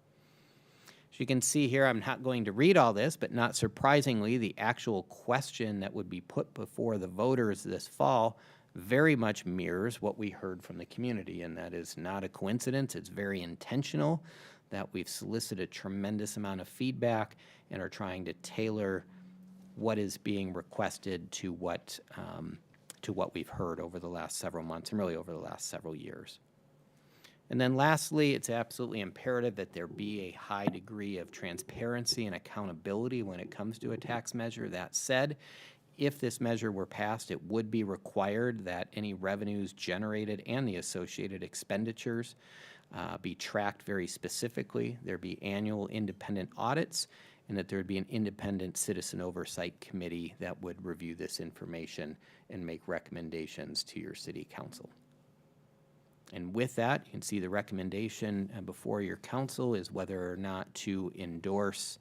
As you can see here, I'm not going to read all this, but not surprisingly, the actual question that would be put before the voters this fall very much mirrors what we heard from the community, and that is not a coincidence. It's very intentional that we've solicited a tremendous amount of feedback and are trying to tailor what is being requested to what we've heard over the last several months and really over the last several years. And then lastly, it's absolutely imperative that there be a high degree of transparency and accountability when it comes to a tax measure. That said, if this measure were passed, it would be required that any revenues generated and the associated expenditures be tracked very specifically. There be annual independent audits, and that there would be an independent citizen oversight committee that would review this information and make recommendations to your city council. And with that, you can see the recommendation before your council is whether or not to endorse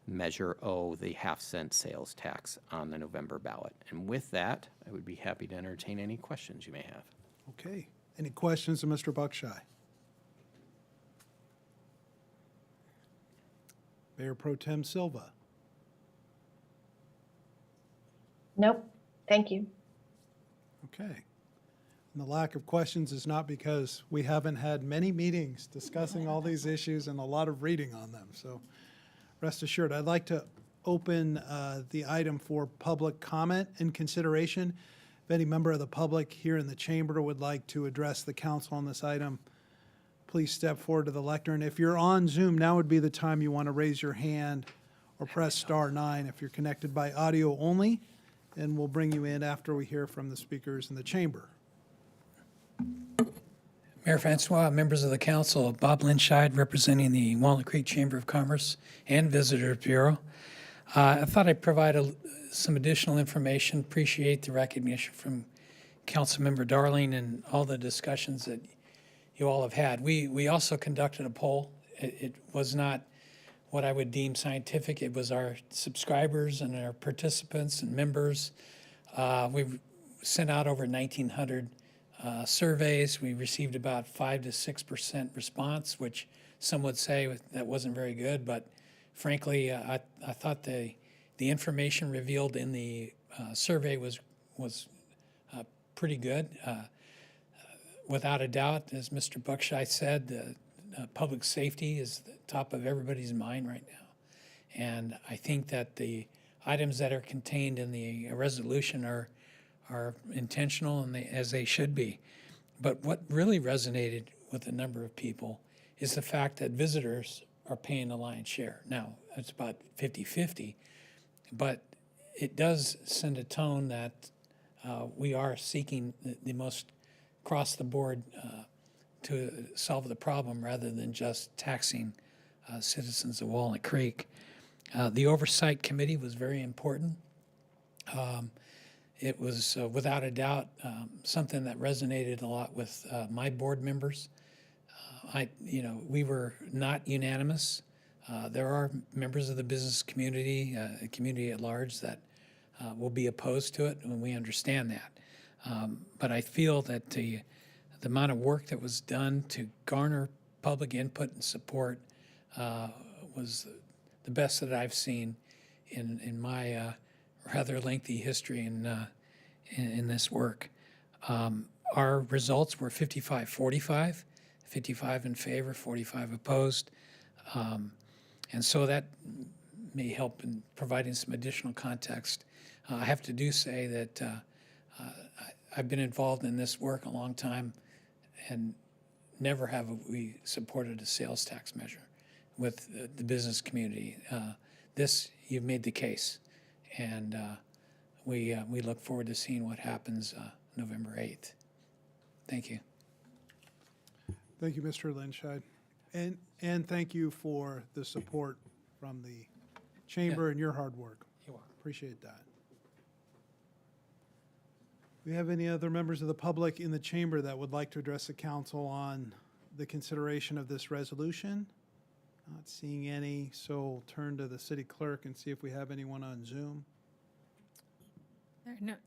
Measure O, the half-cent sales tax, on the November ballot. And with that, I would be happy to entertain any questions you may have. Okay. Any questions of Mr. Buckshire? Mayor Pro Tem Silva. Nope, thank you. Okay. And the lack of questions is not because we haven't had many meetings discussing all these issues and a lot of reading on them. So rest assured, I'd like to open the item for public comment and consideration. If any member of the public here in the chamber would like to address the council on this item, please step forward to the lectern. If you're on Zoom, now would be the time you want to raise your hand or press *9 if you're connected by audio only, and we'll bring you in after we hear from the speakers in the chamber. Mayor Francois, members of the council, Bob Linscheid, representing the Walnut Creek Chamber of Commerce and Visitors Bureau. I thought I'd provide some additional information. Appreciate the recognition from Councilmember Darling and all the discussions that you all have had. We also conducted a poll. It was not what I would deem scientific. It was our subscribers and our participants and members. We've sent out over 1,900 surveys. We received about 5 to 6% response, which some would say that wasn't very good, but frankly, I thought the information revealed in the survey was pretty good. Without a doubt, as Mr. Buckshire said, public safety is the top of everybody's mind right now. And I think that the items that are contained in the resolution are intentional and as they should be. But what really resonated with a number of people is the fact that visitors are paying the lion's share. Now, it's about 50-50, but it does send a tone that we are seeking the most across the board to solve the problem rather than just taxing citizens of Walnut Creek. The Oversight Committee was very important. It was without a doubt something that resonated a lot with my board members. We were not unanimous. There are members of the business community, community at large, that will be opposed to it, and we understand that. But I feel that the amount of work that was done to garner public input and support was the best that I've seen in my rather lengthy history in this work. Our results were 55-45, 55 in favor, 45 opposed. And so that may help in providing some additional context. I have to say that I've been involved in this work a long time, and never have we supported a sales tax measure with the business community. This, you've made the case, and we look forward to seeing what happens November 8th. Thank you. Thank you, Mr. Linscheid. And thank you for the support from the chamber and your hard work. You are. Appreciate that. Do we have any other members of the public in the chamber that would like to address the council on the consideration of this resolution? Not seeing any, so we'll turn to the city clerk and see if we have anyone on Zoom.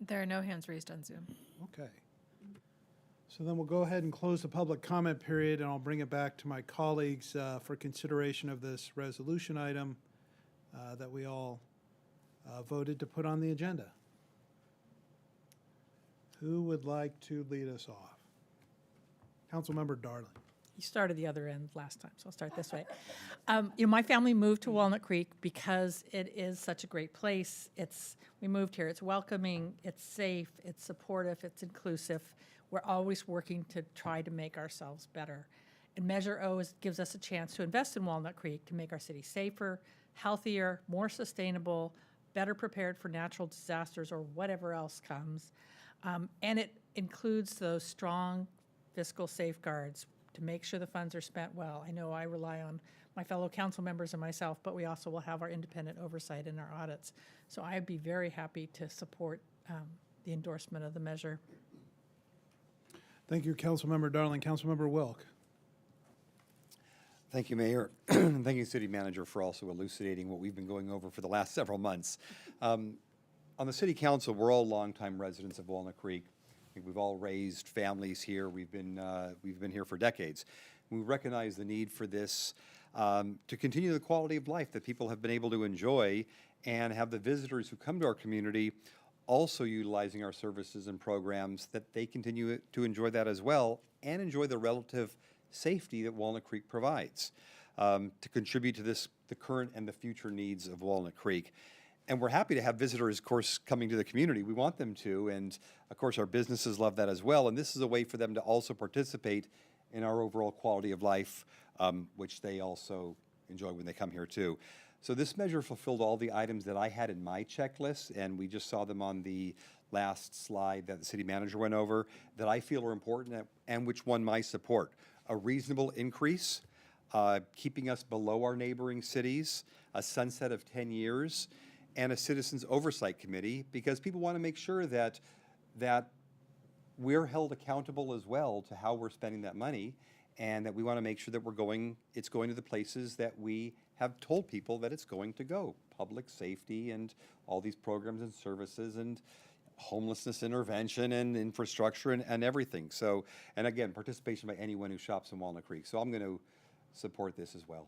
There are no hands raised on Zoom. Okay. So then we'll go ahead and close the public comment period, and I'll bring it back to my colleagues for consideration of this resolution item that we all voted to put on the agenda. Who would like to lead us off? Councilmember Darling. You started the other end last time, so I'll start this way. My family moved to Walnut Creek because it is such a great place. We moved here. It's welcoming, it's safe, it's supportive, it's inclusive. We're always working to try to make ourselves better. And Measure O gives us a chance to invest in Walnut Creek to make our city safer, healthier, more sustainable, better prepared for natural disasters or whatever else comes. And it includes those strong fiscal safeguards to make sure the funds are spent well. I know I rely on my fellow council members and myself, but we also will have our independent oversight in our audits. So I'd be very happy to support the endorsement of the measure. Thank you, Councilmember Darling. Councilmember Wilk. Thank you, Mayor. Thank you, City Manager, for also elucidating what we've been going over for the last several months. On the City Council, we're all longtime residents of Walnut Creek. I think we've all raised families here. We've been here for decades. We recognize the need for this to continue the quality of life that people have been able to enjoy and have the visitors who come to our community also utilizing our services and programs, that they continue to enjoy that as well and enjoy the relative safety that Walnut Creek provides to contribute to the current and the future needs of Walnut Creek. And we're happy to have visitors, of course, coming to the community. We want them to, and of course our businesses love that as well. And this is a way for them to also participate in our overall quality of life, which they also enjoy when they come here too. So this measure fulfilled all the items that I had in my checklist, and we just saw them on the last slide that the city manager went over, that I feel are important and which won my support. A reasonable increase, keeping us below our neighboring cities, a sunset of 10 years, and a citizens oversight committee, because people want to make sure that we're held accountable as well to how we're spending that money, and that we want to make sure that it's going to the places that we have told people that it's going to go. Public safety and all these programs and services and homelessness intervention and infrastructure and everything. So, and again, participation by anyone who shops in Walnut Creek. So I'm going to support this as well.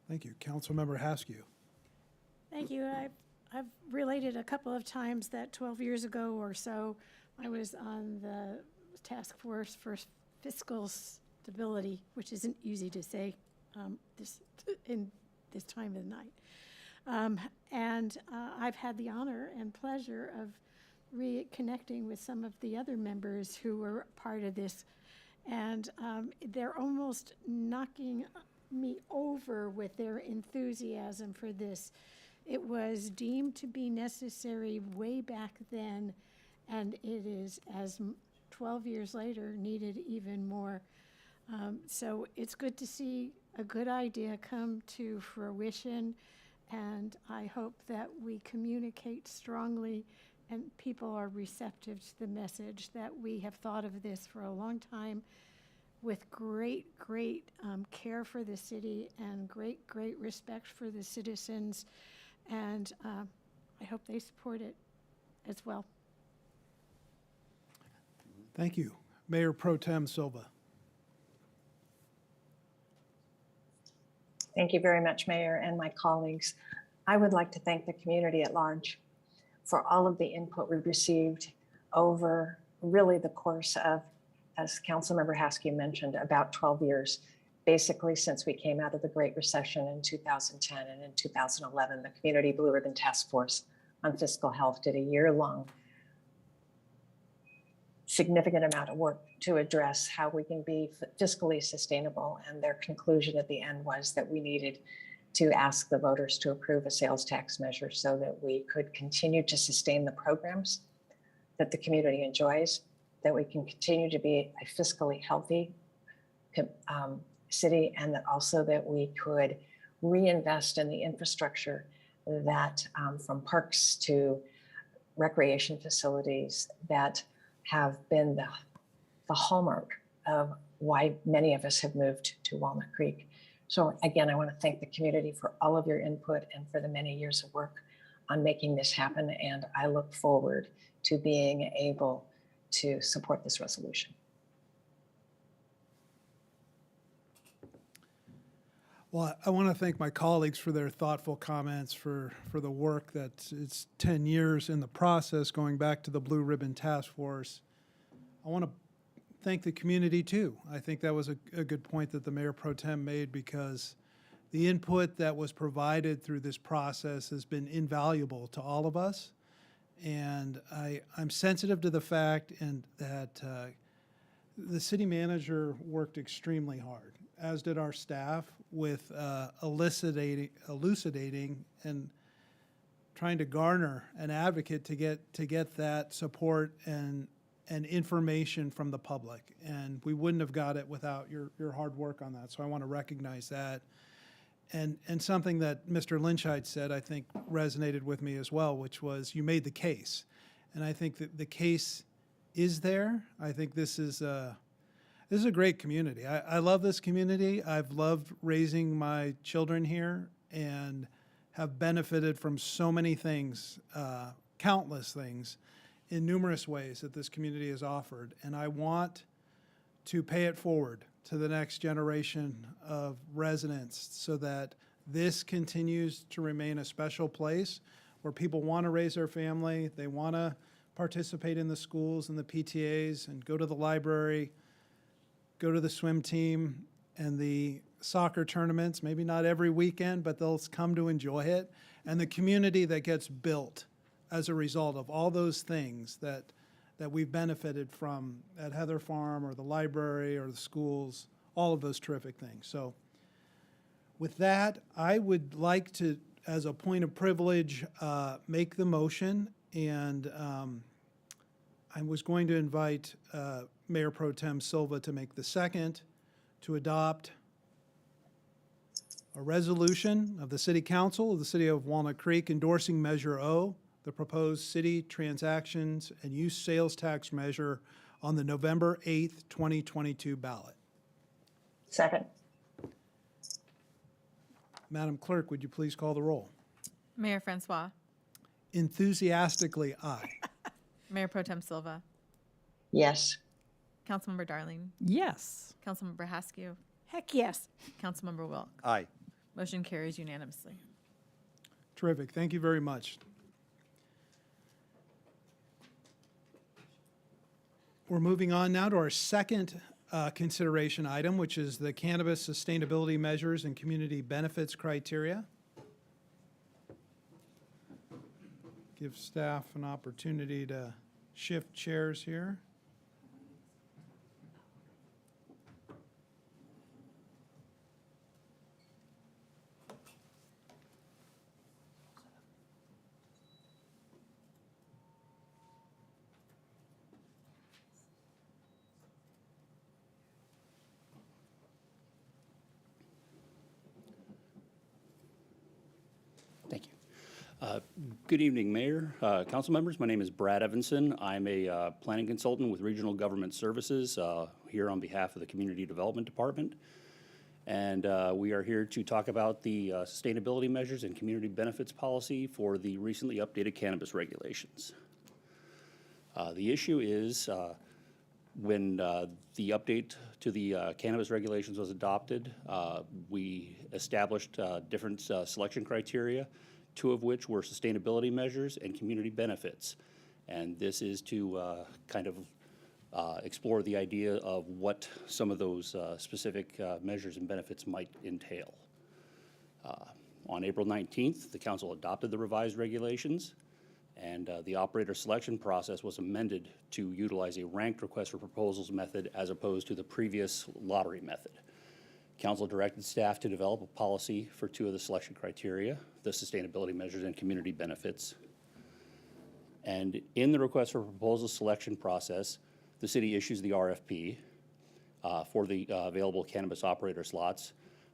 Thank you. Councilmember Haskew. Thank you. I've related a couple of times that 12 years ago or so, I was on the task force for fiscal stability, which isn't easy to say in this time of the night. And I've had the honor and pleasure of reconnecting with some of the other members who were part of this. And they're almost knocking me over with their enthusiasm for this. It was deemed to be necessary way back then, and it is, as 12 years later, needed even more. So it's good to see a good idea come to fruition, and I hope that we communicate strongly and people are receptive to the message that we have thought of this for a long time with great care for the city and great respect for the citizens, and I hope they support it as well. Thank you. Mayor Pro Tem Silva. Thank you very much, Mayor and my colleagues. I would like to thank the community at large for all of the input we've received over really the course of, as Councilmember Haskew mentioned, about 12 years, basically since we came out of the Great Recession in 2010, and in 2011, the Community Blue Ribbon Task Force on Fiscal Health did a year-long significant amount of work to address how we can be fiscally sustainable. And their conclusion at the end was that we needed to ask the voters to approve a sales tax measure so that we could continue to sustain the programs that the community enjoys, that we can continue to be a fiscally healthy city, and that also that we could reinvest in the infrastructure that, from parks to recreation facilities, that have been the hallmark of why many of us have moved to Walnut Creek. So again, I want to thank the community for all of your input and for the many years of work on making this happen. And I look forward to being able to support this resolution. Well, I want to thank my colleagues for their thoughtful comments, for the work that it's 10 years in the process, going back to the Blue Ribbon Task Force. I want to thank the community too. I think that was a good point that the Mayor Pro Tem made, because the input that was provided through this process has been invaluable to all of us. And I'm sensitive to the fact that the city manager worked extremely hard, as did our staff, with elucidating and trying to garner an advocate to get that support and information from the public. And we wouldn't have got it without your hard work on that. So I want to recognize that. And something that Mr. Lynchide said, I think resonated with me as well, which was you made the case. And I think that the case is there. I think this is a great community. I love this community. I've loved raising my children here and have benefited from so many things, countless things, in numerous ways that this community has offered. And I want to pay it forward to the next generation of residents so that this continues to remain a special place where people want to raise their family, they want to participate in the schools and the PTAs and go to the library, go to the swim team and the soccer tournaments, maybe not every weekend, but they'll come to enjoy it. And the community that gets built as a result of all those things that we've benefited from at Heather Farm or the library or the schools, all of those terrific things. So with that, I would like to, as a point of privilege, make the motion. And I was going to invite Mayor Pro Tem Silva to make the second, to adopt a resolution of the City Council of the City of Walnut Creek endorsing Measure O, the proposed city transactions and use sales tax measure on the November 8th, 2022 ballot. Second. Madam Clerk, would you please call the roll? Mayor Francois, Enthusiastically, aye. Mayor Pro Tem Silva, Yes. Councilmember Darling, Yes. Councilmember Haskew, Heck, yes. Councilmember Wilk. Aye. Motion carries unanimously. Terrific. Thank you very much. We're moving on now to our second consideration item, which is the cannabis sustainability measures and community benefits criteria. Give staff an opportunity to shift chairs here. Thank you. Good evening, Mayor, council members. My name is Brad Evanson. I'm a planning consultant with Regional Government Services here on behalf of the Community Development Department. And we are here to talk about the sustainability measures and community benefits policy for the recently updated cannabis regulations. The issue is when the update to the cannabis regulations was adopted, we established different selection criteria, two of which were sustainability measures and community benefits. And this is to kind of explore the idea of what some of those specific measures and benefits might entail. On April 19th, the council adopted the revised regulations, and the operator selection process was amended to utilize a ranked request for proposals method as opposed to the previous lottery method. Council directed staff to develop a policy for two of the selection criteria, the sustainability measures and community benefits. And in the request for proposal selection process, the city issues the RFP for the available cannabis operator slots.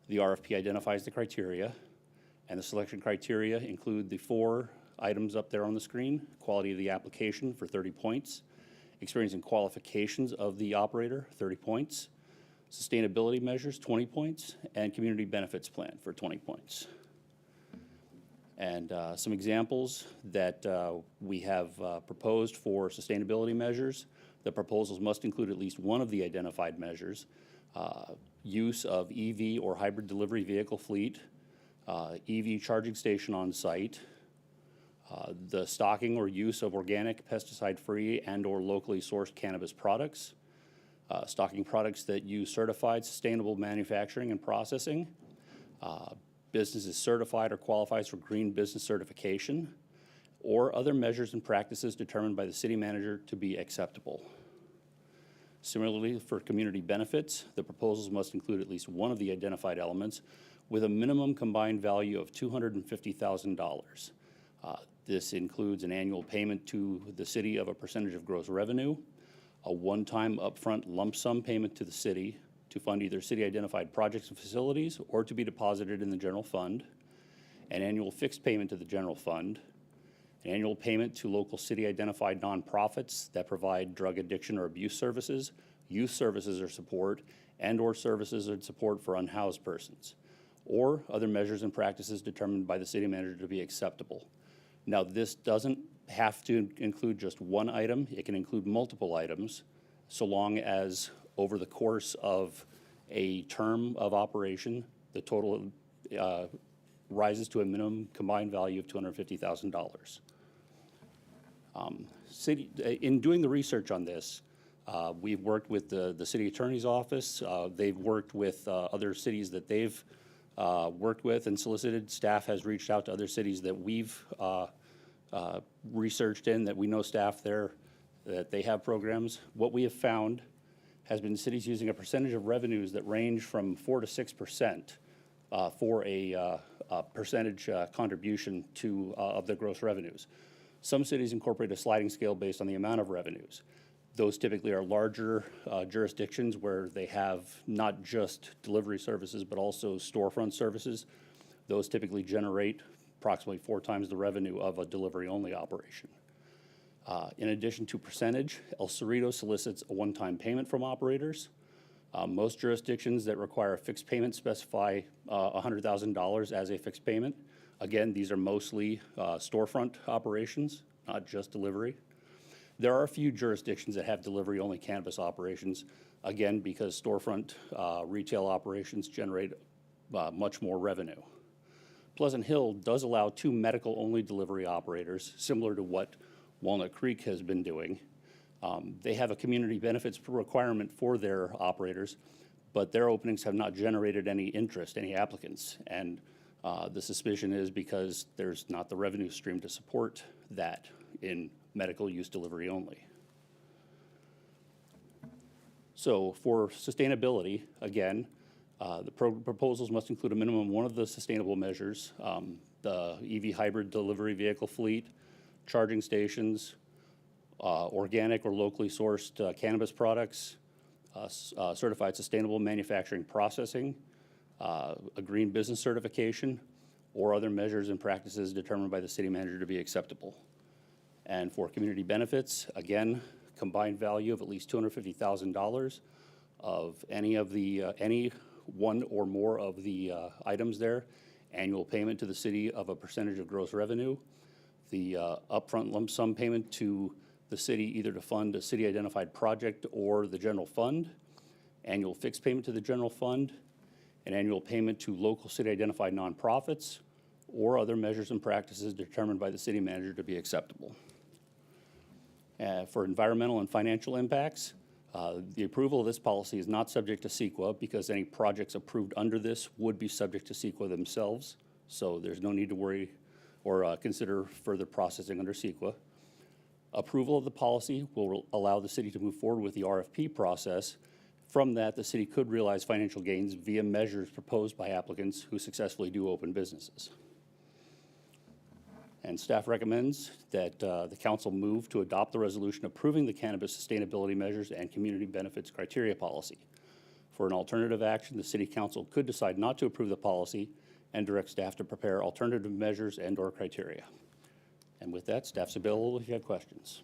The RFP identifies the criteria, and the selection criteria include the 4 items up there on the screen: quality of the application for 30 points, experience and qualifications of the operator, 30 points, sustainability measures, 20 points, and community benefits plan for 20 points. And some examples that we have proposed for sustainability measures. The proposals must include at least one of the identified measures: use of EV or hybrid delivery vehicle fleet, EV charging station on site, the stocking or use of organic, pesticide-free, and/or locally sourced cannabis products, stocking products that use certified sustainable manufacturing and processing, business is certified or qualifies for green business certification, or other measures and practices determined by the city manager to be acceptable. Similarly, for community benefits, the proposals must include at least one of the identified elements with a minimum combined value of $250,000. This includes an annual payment to the city of a percentage of gross revenue, a one-time upfront lump sum payment to the city to fund either city-identified projects and facilities or to be deposited in the general fund, an annual fixed payment to the general fund, an annual payment to local city-identified nonprofits that provide drug addiction or abuse services, youth services or support, and/or services and support for unhoused persons, or other measures and practices determined by the city manager to be acceptable. Now, this doesn't have to include just one item. It can include multiple items, so long as over the course of a term of operation, the total rises to a minimum combined value of $250,000. In doing the research on this, we've worked with the city attorney's office. They've worked with other cities that they've worked with and solicited. Staff has reached out to other cities that we've researched in, that we know staff there, that they have programs. What we have found has been cities using a percentage of revenues that range from 4 to 6% for a percentage contribution to of the gross revenues. Some cities incorporate a sliding scale based on the amount of revenues. Those typically are larger jurisdictions where they have not just delivery services, but also storefront services. Those typically generate approximately 4 times the revenue of a delivery-only operation. In addition to percentage, El Cerrito solicits a one-time payment from operators. Most jurisdictions that require a fixed payment specify $100,000 as a fixed payment. Again, these are mostly storefront operations, not just delivery. There are a few jurisdictions that have delivery-only cannabis operations, again, because storefront retail operations generate much more revenue. Pleasant Hill does allow 2 medical-only delivery operators, similar to what Walnut Creek has been doing. They have a community benefits requirement for their operators, but their openings have not generated any interest, any applicants. And the suspicion is because there's not the revenue stream to support that in medical use delivery only. So for sustainability, again, the proposals must include a minimum of one of the sustainable measures, the EV hybrid delivery vehicle fleet, charging stations, organic or locally sourced cannabis products, certified sustainable manufacturing processing, a green business certification, or other measures and practices determined by the city manager to be acceptable. And for community benefits, again, combined value of at least $250,000 of any one or more of the items there, annual payment to the city of a percentage of gross revenue, the upfront lump sum payment to the city either to fund a city-identified project or the general fund, annual fixed payment to the general fund, an annual payment to local city-identified nonprofits, or other measures and practices determined by the city manager to be acceptable. For environmental and financial impacts, the approval of this policy is not subject to CEQA because any projects approved under this would be subject to CEQA themselves, so there's no need to worry or consider further processing under CEQA. Approval of the policy will allow the city to move forward with the RFP process. From that, the city could realize financial gains via measures proposed by applicants who successfully do open businesses. And staff recommends that the council move to adopt the resolution approving the cannabis sustainability measures and community benefits criteria policy. For an alternative action, the City Council could decide not to approve the policy and direct staff to prepare alternative measures and/or criteria. And with that, staff's available if you have questions.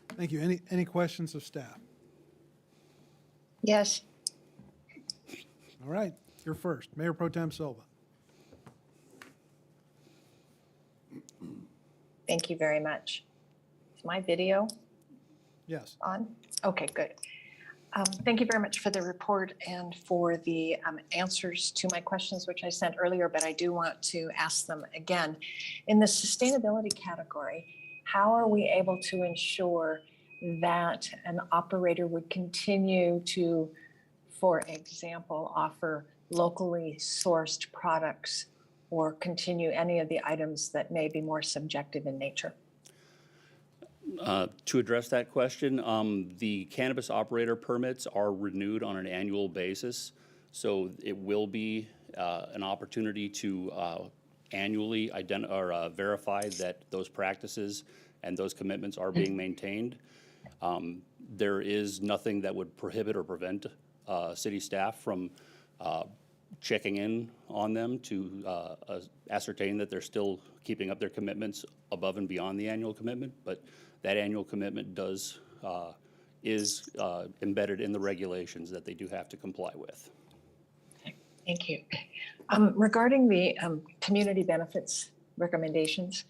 Thank you. Any questions of staff? Yes. All right, you're first. Mayor Pro Tem Silva. Thank you very much. Is my video Yes. on? Okay, good. Thank you very much for the report and for the answers to my questions, which I sent earlier, but I do want to ask them again. In the sustainability category, how are we able to ensure that an operator would continue to, for example, offer locally sourced products or continue any of the items that may be more subjective in nature? To address that question, the cannabis operator permits are renewed on an annual basis. So it will be an opportunity to annually verify that those practices and those commitments are being maintained. There is nothing that would prohibit or prevent city staff from checking in on them to ascertain that they're still keeping up their commitments above and beyond the annual commitment. But that annual commitment is embedded in the regulations that they do have to comply with. Thank you. Regarding the community benefits recommendations,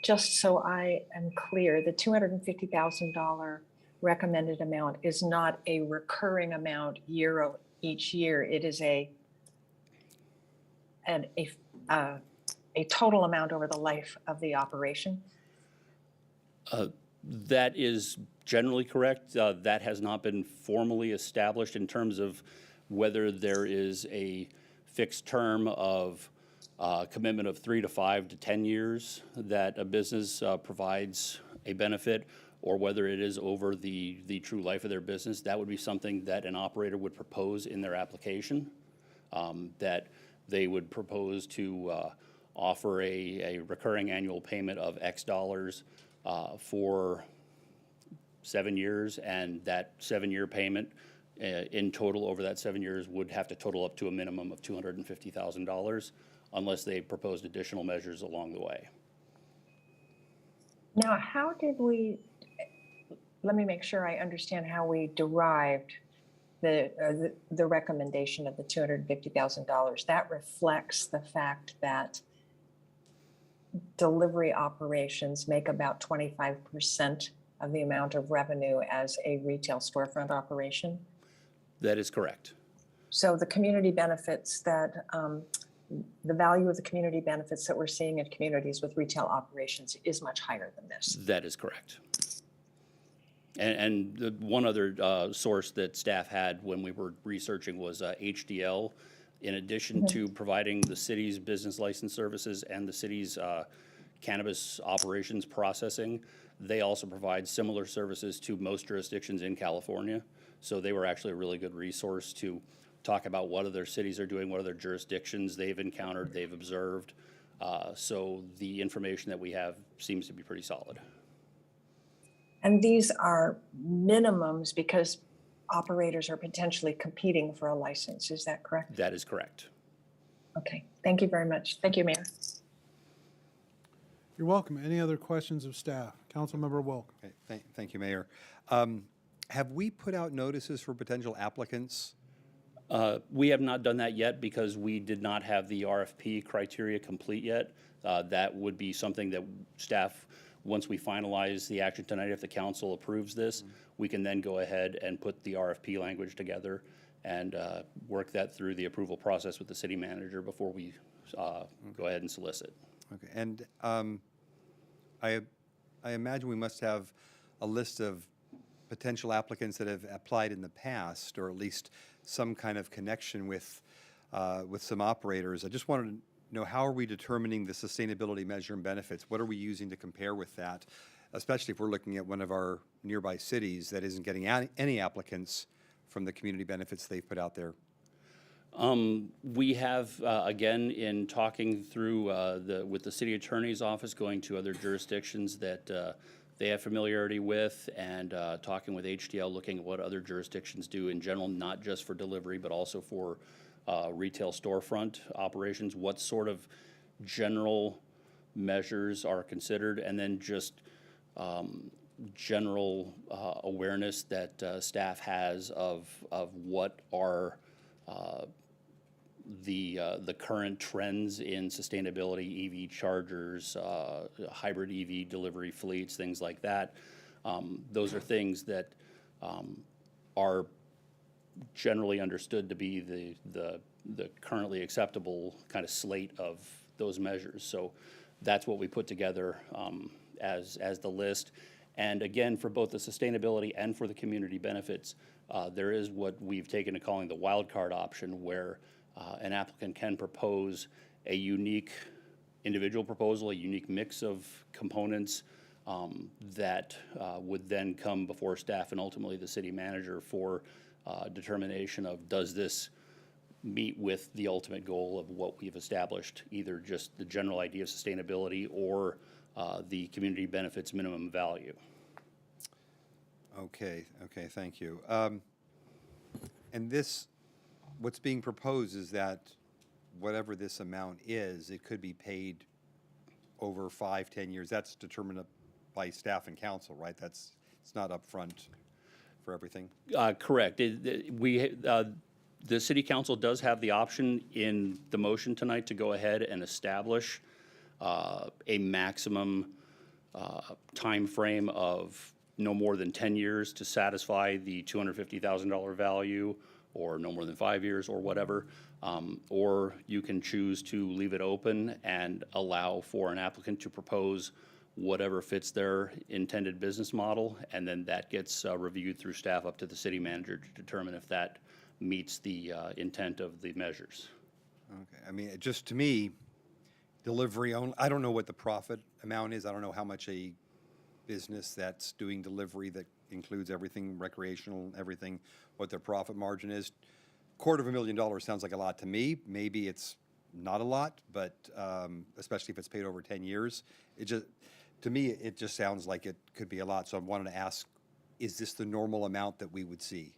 just so I am clear, the $250,000 recommended amount is not a recurring amount each year. It is a total amount over the life of the operation. That is generally correct. That has not been formally established in terms of whether there is a fixed term of commitment of 3 to 5 to 10 years that a business provides a benefit, or whether it is over the true life of their business. That would be something that an operator would propose in their application, that they would propose to offer a recurring annual payment of X dollars for 7 years, and that 7-year payment in total over that 7 years would have to total up to a minimum of $250,000 unless they proposed additional measures along the way. Now, how did we, let me make sure I understand how we derived the recommendation of the $250,000. That reflects the fact that delivery operations make about 25% of the amount of revenue as a retail storefront operation. That is correct. So the community benefits that, the value of the community benefits that we're seeing in communities with retail operations is much higher than this. That is correct. And the one other source that staff had when we were researching was HDL. In addition to providing the city's business license services and the city's cannabis operations processing, they also provide similar services to most jurisdictions in California. So they were actually a really good resource to talk about what other cities are doing, what other jurisdictions they've encountered, they've observed. So the information that we have seems to be pretty solid. And these are minimums because operators are potentially competing for a license. Is that correct? That is correct. Okay, thank you very much. Thank you, Mayor. You're welcome. Any other questions of staff? Councilmember Wilk. Okay, thank you, Mayor. Have we put out notices for potential applicants? We have not done that yet because we did not have the RFP criteria complete yet. That would be something that staff, once we finalize the action tonight, if the council approves this, we can then go ahead and put the RFP language together and work that through the approval process with the city manager before we go ahead and solicit. Okay, and I imagine we must have a list of potential applicants that have applied in the past, or at least some kind of connection with some operators. I just wanted to know, how are we determining the sustainability measure and benefits? What are we using to compare with that, especially if we're looking at one of our nearby cities that isn't getting any applicants from the community benefits they've put out there? We have, again, in talking through with the city attorney's office, going to other jurisdictions that they have familiarity with, and talking with HDL, looking at what other jurisdictions do in general, not just for delivery, but also for retail storefront operations, what sort of general measures are considered, and then just general awareness that staff has of what are the current trends in sustainability, EV chargers, hybrid EV delivery fleets, things like that. Those are things that are generally understood to be the currently acceptable kind of slate of those measures. So that's what we put together as the list. And again, for both the sustainability and for the community benefits, there is what we've taken to calling the wild card option, where an applicant can propose a unique individual proposal, a unique mix of components that would then come before staff and ultimately the city manager for determination of, does this meet with the ultimate goal of what we've established, either just the general idea of sustainability or the community benefits minimum value. Okay, thank you. And this, what's being proposed is that whatever this amount is, it could be paid over 5-10 years. That's determined by staff and council, right? It's not upfront for everything? Correct. The city council does have the option in the motion tonight to go ahead and establish a maximum time frame of no more than 10 years to satisfy the $250,000 value, or no more than 5 years, or whatever. Or you can choose to leave it open and allow for an applicant to propose whatever fits their intended business model, and then that gets reviewed through staff up to the city manager to determine if that meets the intent of the measures. Okay, I mean, just to me, delivery only, I don't know what the profit amount is. I don't know how much a business that's doing delivery that includes everything, recreational, everything, what their profit margin is. $250,000 sounds like a lot to me. Maybe it's not a lot, but especially if it's paid over 10 years. To me, it just sounds like it could be a lot. So I wanted to ask, is this the normal amount that we would see?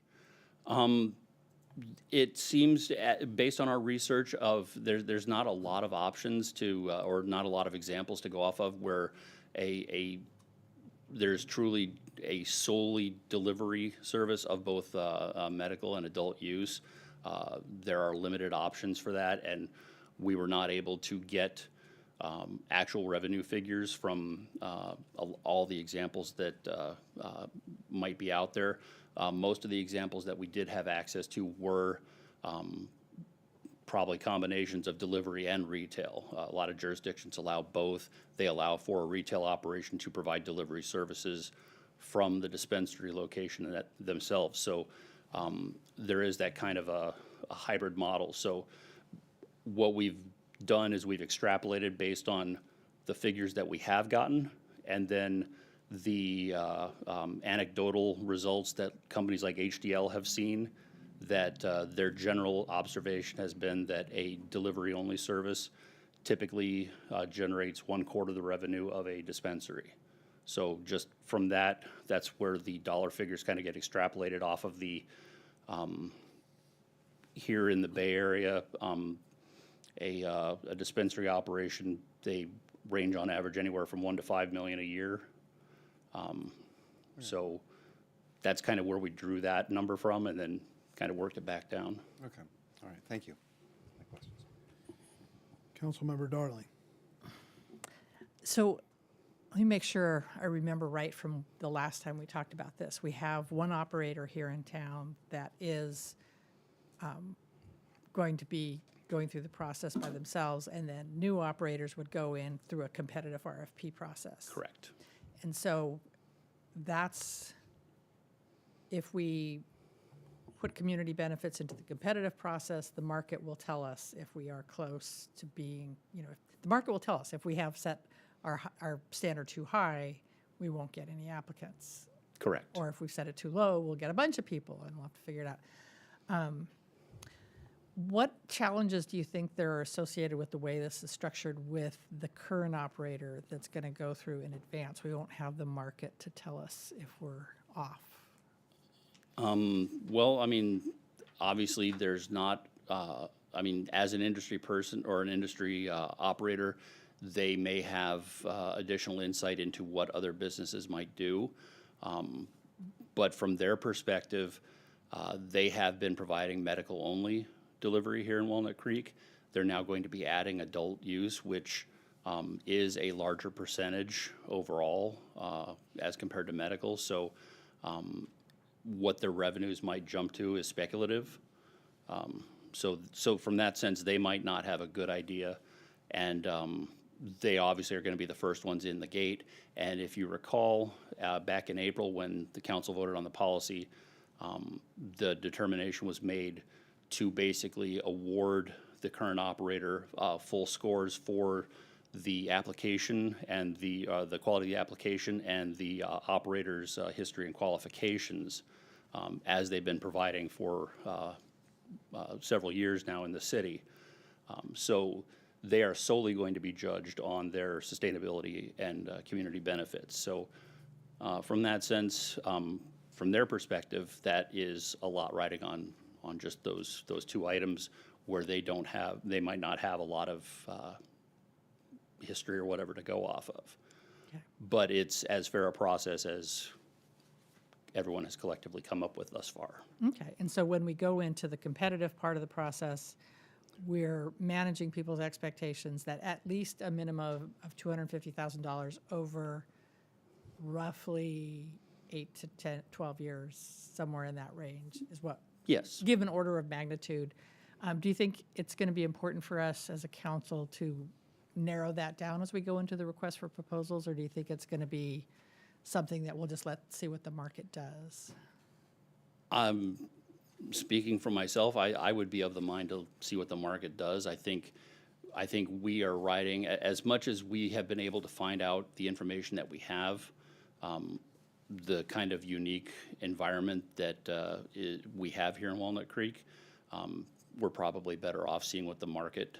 It seems, based on our research, there's not a lot of options to, or not a lot of examples to go off of where there's truly a solely delivery service of both medical and adult use. There are limited options for that, and we were not able to get actual revenue figures from all the examples that might be out there. Most of the examples that we did have access to were probably combinations of delivery and retail. A lot of jurisdictions allow both. They allow for a retail operation to provide delivery services from the dispensary location themselves. So there is that kind of a hybrid model. So what we've done is we've extrapolated based on the figures that we have gotten, and then the anecdotal results that companies like HDL have seen, that their general observation has been that a delivery-only service typically generates 1/4 the revenue of a dispensary. So just from that, that's where the dollar figures kind of get extrapolated off of the, here in the Bay Area, a dispensary operation, they range on average anywhere from $1 to $5 million a year. So that's kind of where we drew that number from, and then kind of worked it back down. Okay, all right, thank you. My questions. Councilmember Darling. So let me make sure I remember right from the last time we talked about this. We have one operator here in town that is going to be going through the process by themselves, and then new operators would go in through a competitive RFP process. Correct. And so that's, if we put community benefits into the competitive process, the market will tell us if we are close to being, the market will tell us if we have set our standard too high, we won't get any applicants. Correct. Or if we've set it too low, we'll get a bunch of people, and we'll have to figure it out. What challenges do you think there are associated with the way this is structured with the current operator that's going to go through in advance? We won't have the market to tell us if we're off. Well, I mean, obviously, there's not, I mean, as an industry person or an industry operator, they may have additional insight into what other businesses might do. But from their perspective, they have been providing medical-only delivery here in Walnut Creek. They're now going to be adding adult use, which is a larger percentage overall as compared to medical. So what their revenues might jump to is speculative. So from that sense, they might not have a good idea. And they obviously are going to be the first ones in the gate. And if you recall, back in April when the council voted on the policy, the determination was made to basically award the current operator full scores for the application and the quality of the application and the operator's history and qualifications as they've been providing for several years now in the city. So they are solely going to be judged on their sustainability and community benefits. So from that sense, from their perspective, that is a lot riding on just those two items where they might not have a lot of history or whatever to go off of. Okay. But it's as fair a process as everyone has collectively come up with thus far. Okay, and so when we go into the competitive part of the process, we're managing people's expectations that at least a minimum of $250,000 over roughly 8 to 10, 12 years, somewhere in that range is what? Yes. Give an order of magnitude. Do you think it's going to be important for us as a council to narrow that down as we go into the request for proposals, or do you think it's going to be something that we'll just see what the market does? Speaking for myself, I would be of the mind to see what the market does. I think we are riding, as much as we have been able to find out the information that we have, the kind of unique environment that we have here in Walnut Creek, we're probably better off seeing what the market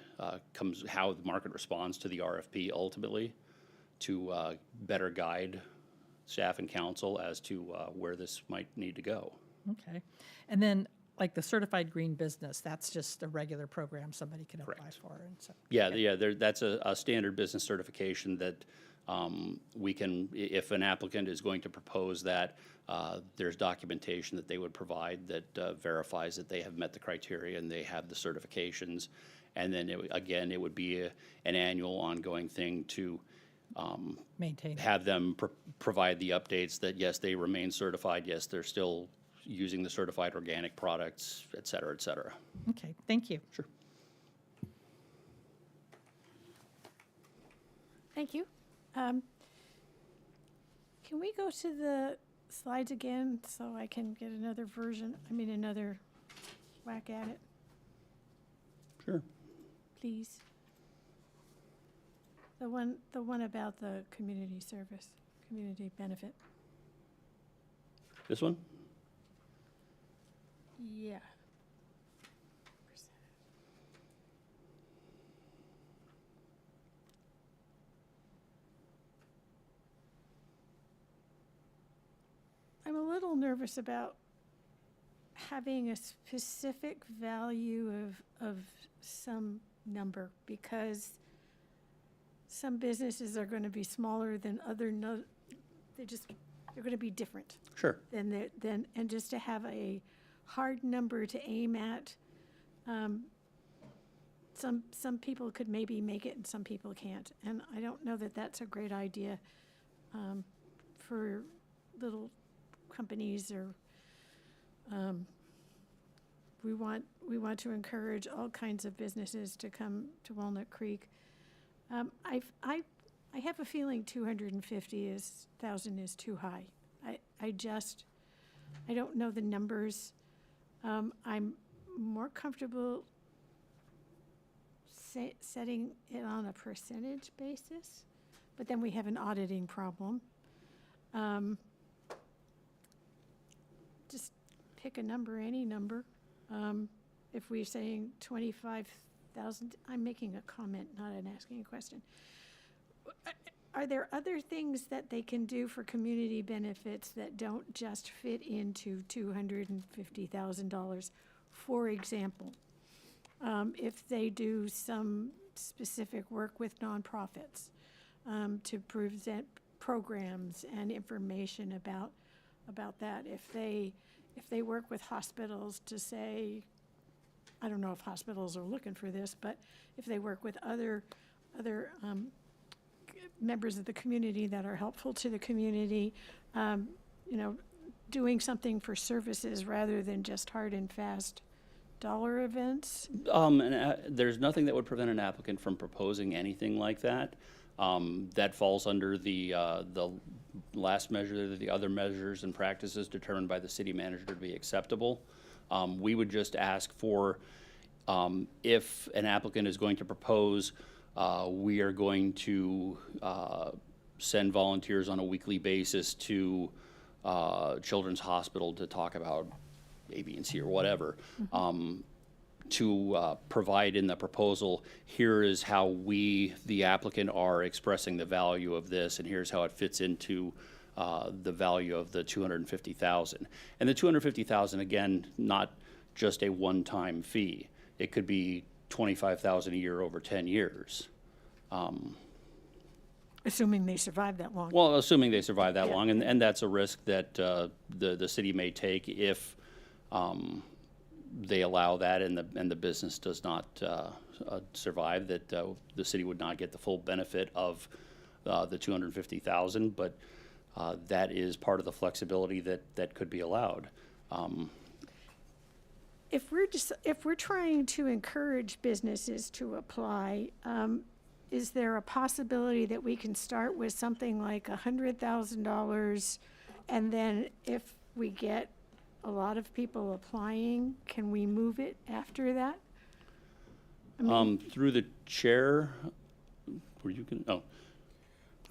how the market responds to the RFP ultimately to better guide staff and council as to where this might need to go. Okay. And then, like the certified green business, that's just a regular program somebody can apply for. And so, Yeah, that's a standard business certification that we can, if an applicant is going to propose that, there's documentation that they would provide that verifies that they have met the criteria and they have the certifications. And then, it would be an annual ongoing thing to maintain, have them provide the updates that, yes, they remain certified, yes, they're still using the certified organic products, et cetera, et cetera. Okay, thank you. Sure. Thank you. Can we go to the slides again so I can get another whack at it? Sure. Please. The one about the community service, community benefit. This one? Yeah. I'm a little nervous about having a specific value of some number, because some businesses are going to be smaller than they're going to be different. Sure. And just to have a hard number to aim at, some people could maybe make it and some people can't. And I don't know that that's a great idea for little companies, or we want to encourage all kinds of businesses to come to Walnut Creek. I have a feeling 250,000 is too high. I don't know the numbers. I'm more comfortable setting it on a percentage basis, but then we have an auditing problem. Just pick a number, any number. if we're saying 25,000, I'm making a comment, not an asking a question. Are there other things that they can do for community benefits that don't just fit into $250,000? For example, if they do some specific work with nonprofits to present programs and information about that. If they work with hospitals to say, I don't know if hospitals are looking for this, but if they work with other members of the community that are helpful to the community, doing something for services rather than just hard and fast dollar events? There's nothing that would prevent an applicant from proposing anything like that. That falls under the last measure, the other measures and practices determined by the city manager to be acceptable. We would just ask for, if an applicant is going to propose, we are going to send volunteers on a weekly basis to Children's Hospital to talk about A, B, and C or whatever. To provide in the proposal, here is how we, the applicant, are expressing the value of this, and here's how it fits into the value of the $250,000. And the $250,000, again, not just a one-time fee. It could be $25,000 a year over 10 years. Assuming they survive that long. Well, assuming they survive that long, and that's a risk that the city may take if they allow that and the business does not survive, that the city would not get the full benefit of the $250,000, but that is part of the flexibility that could be allowed. If we're trying to encourage businesses to apply, is there a possibility that we can start with something like $100,000, and then if we get a lot of people applying, can we move it after that? Through the chair, where you can,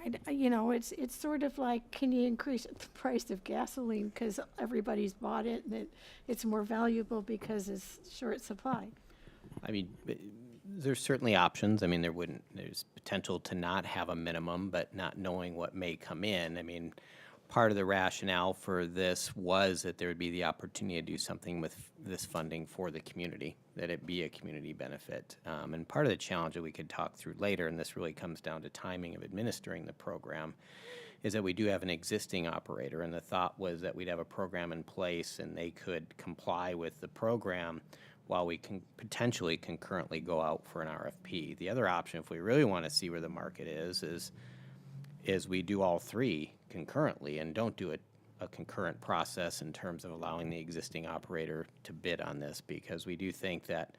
It's sort of like, can you increase the price of gasoline because everybody's bought it and it's more valuable because it's short supply? I mean, there's certainly options. I mean, there's potential to not have a minimum, but not knowing what may come in. I mean, part of the rationale for this was that there would be the opportunity to do something with this funding for the community, that it be a community benefit. And part of the challenge that we could talk through later, and this really comes down to timing of administering the program, is that we do have an existing operator, and the thought was that we'd have a program in place and they could comply with the program while we can potentially concurrently go out for an RFP. The other option, if we really want to see where the market is we do all three concurrently and don't do a concurrent process in terms of allowing the existing operator to bid on this, because we do think that,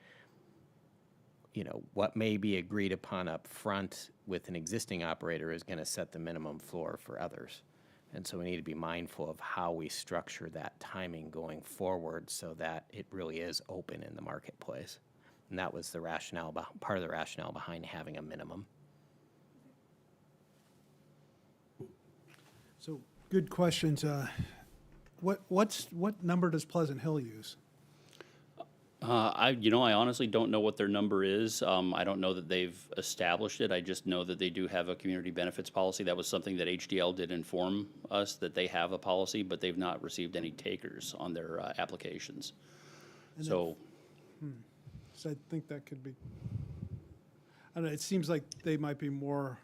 what may be agreed upon up front with an existing operator is going to set the minimum floor for others. And so we need to be mindful of how we structure that timing going forward so that it really is open in the marketplace. And that was the rationale, part of the rationale behind having a minimum. So, good questions. What number does Pleasant Hill use? I honestly don't know what their number is. I don't know that they've established it. I just know that they do have a community benefits policy. That was something that HDL did inform us, that they have a policy, but they've not received any takers on their applications. And So So I think that could be, I don't know, it seems like they might be more,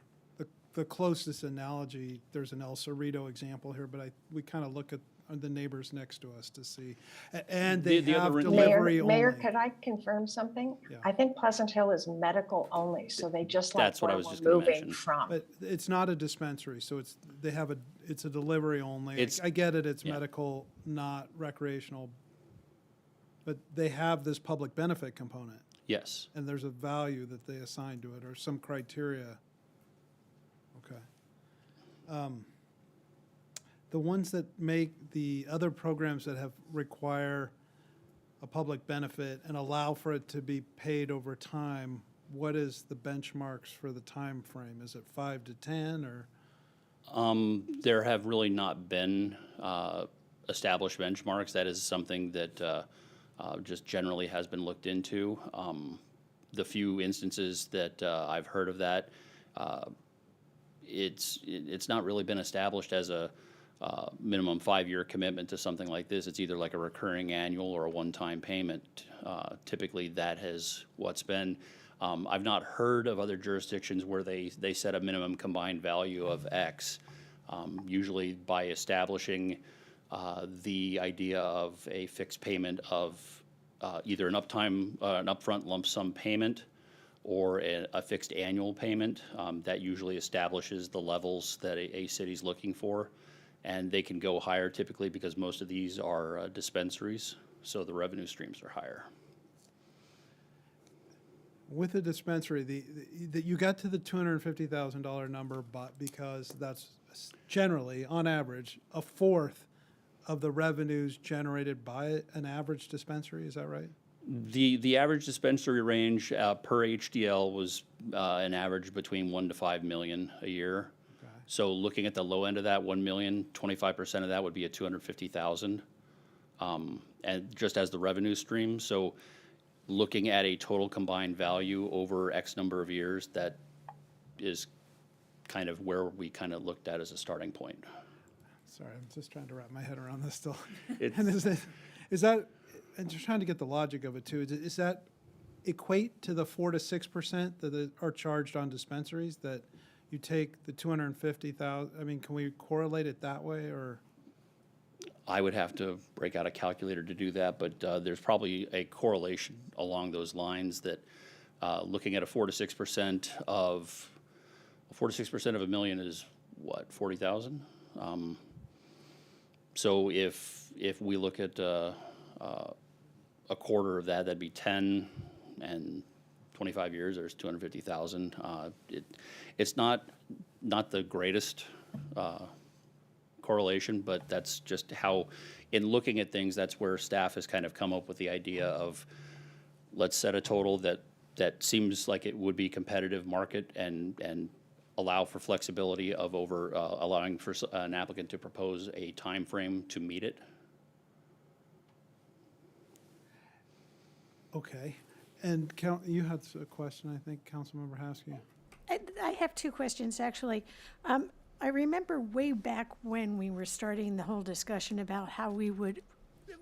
the closest analogy, there's an El Cerrito example here, but we kind of look at the neighbors next to us to see. And they have delivery only. Mayor, could I confirm something? Yeah. I think Pleasant Hill is medical only, so they just like That's what I where was we're just gonna moving mention. from. But it's not a dispensary, so it's a delivery only. I get it, it's medical, not recreational. But they have this public benefit component. yes. And there's a value that they assign to it, or some criteria. Okay. The ones that make the other programs that require a public benefit and allow for it to be paid over time, what is the benchmarks for the time frame? Is it 5 to 10 or? There have really not been established benchmarks. That is something that just generally has been looked into. The few instances that I've heard of that, it's not really been established as a minimum 5-year commitment to something like this. It's either like a recurring annual or a one-time payment. Typically, that has what's been. I've not heard of other jurisdictions where they set a minimum combined value of X. Usually by establishing the idea of a fixed payment of either an upfront lump sum payment or a fixed annual payment, that usually establishes the levels that a city's looking for. And they can go higher typically because most of these are dispensaries, so the revenue streams are higher. With the dispensary, you got to the $250,000 number, but because that's generally, on average, a fourth of the revenues generated by an average dispensary, is that right? The average dispensary range per HDL was an average between 1 to 5 million a year. So looking at the low end of that, 1 million, 25% of that would be at 250,000, and just as the revenue stream. So looking at a total combined value over X number of years, that is kind of where we kind of looked at as a starting point. Sorry, I'm just trying to wrap my head around this still. It's- And is that, and just trying to get the logic of it too, is that equate to the 4 to 6% that are charged on dispensaries, that you take the 250,000, I mean, can we correlate it that way, or? I would have to break out a calculator to do that, but there's probably a correlation along those lines that looking at a 4 to 6% of $1 million is what, 40,000? So if we look at a quarter of that, that'd be 10, and 25 years, there's 250,000. It's not the greatest correlation, but that's just how, in looking at things, that's where staff has kind of come up with the idea of, let's set a total that seems like it would be competitive market and allow for flexibility of allowing for an applicant to propose a time frame to meet it. Okay. And you had a question, I think, Councilmember Haskell. I have two questions, actually. I remember way back when we were starting the whole discussion about how we would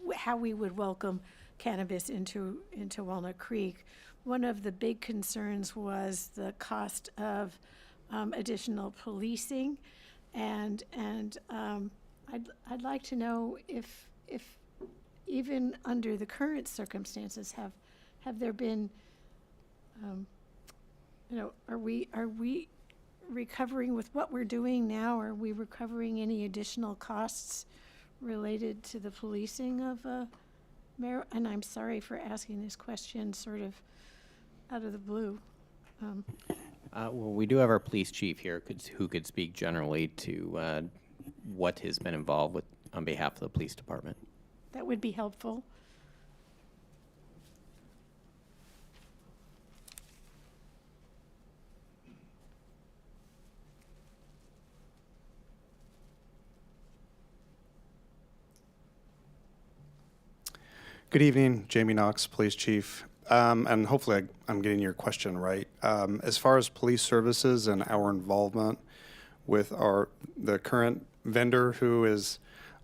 welcome cannabis into Walnut Creek. One of the big concerns was the cost of additional policing, and I'd like to know if even under the current circumstances, have there been, are we recovering with what we're doing now? Are we recovering any additional costs related to the policing of marijuana? And I'm sorry for asking this question sort of out of the blue. Well, we do have our police chief here who could speak generally to what has been involved with on behalf of the police department. That would be helpful. Good evening, Jamie Knox, Police Chief. And hopefully I'm getting your question right. As far as police services and our involvement with the current vendor who is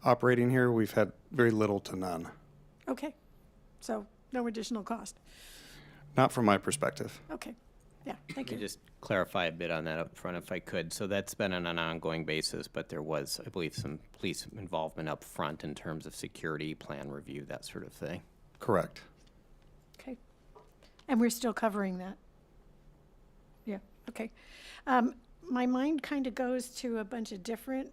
operating here, we've had very little to none. Okay, so no additional cost. Not from my perspective. Okay, yeah, thank Let you. me just clarify a bit on that up front if I could. So that's been on an ongoing basis, but there was, I believe, some police involvement up front in terms of security, plan review, that sort of thing. Correct. Okay, and we're still covering that? Yeah, okay. My mind kind of goes to a bunch of different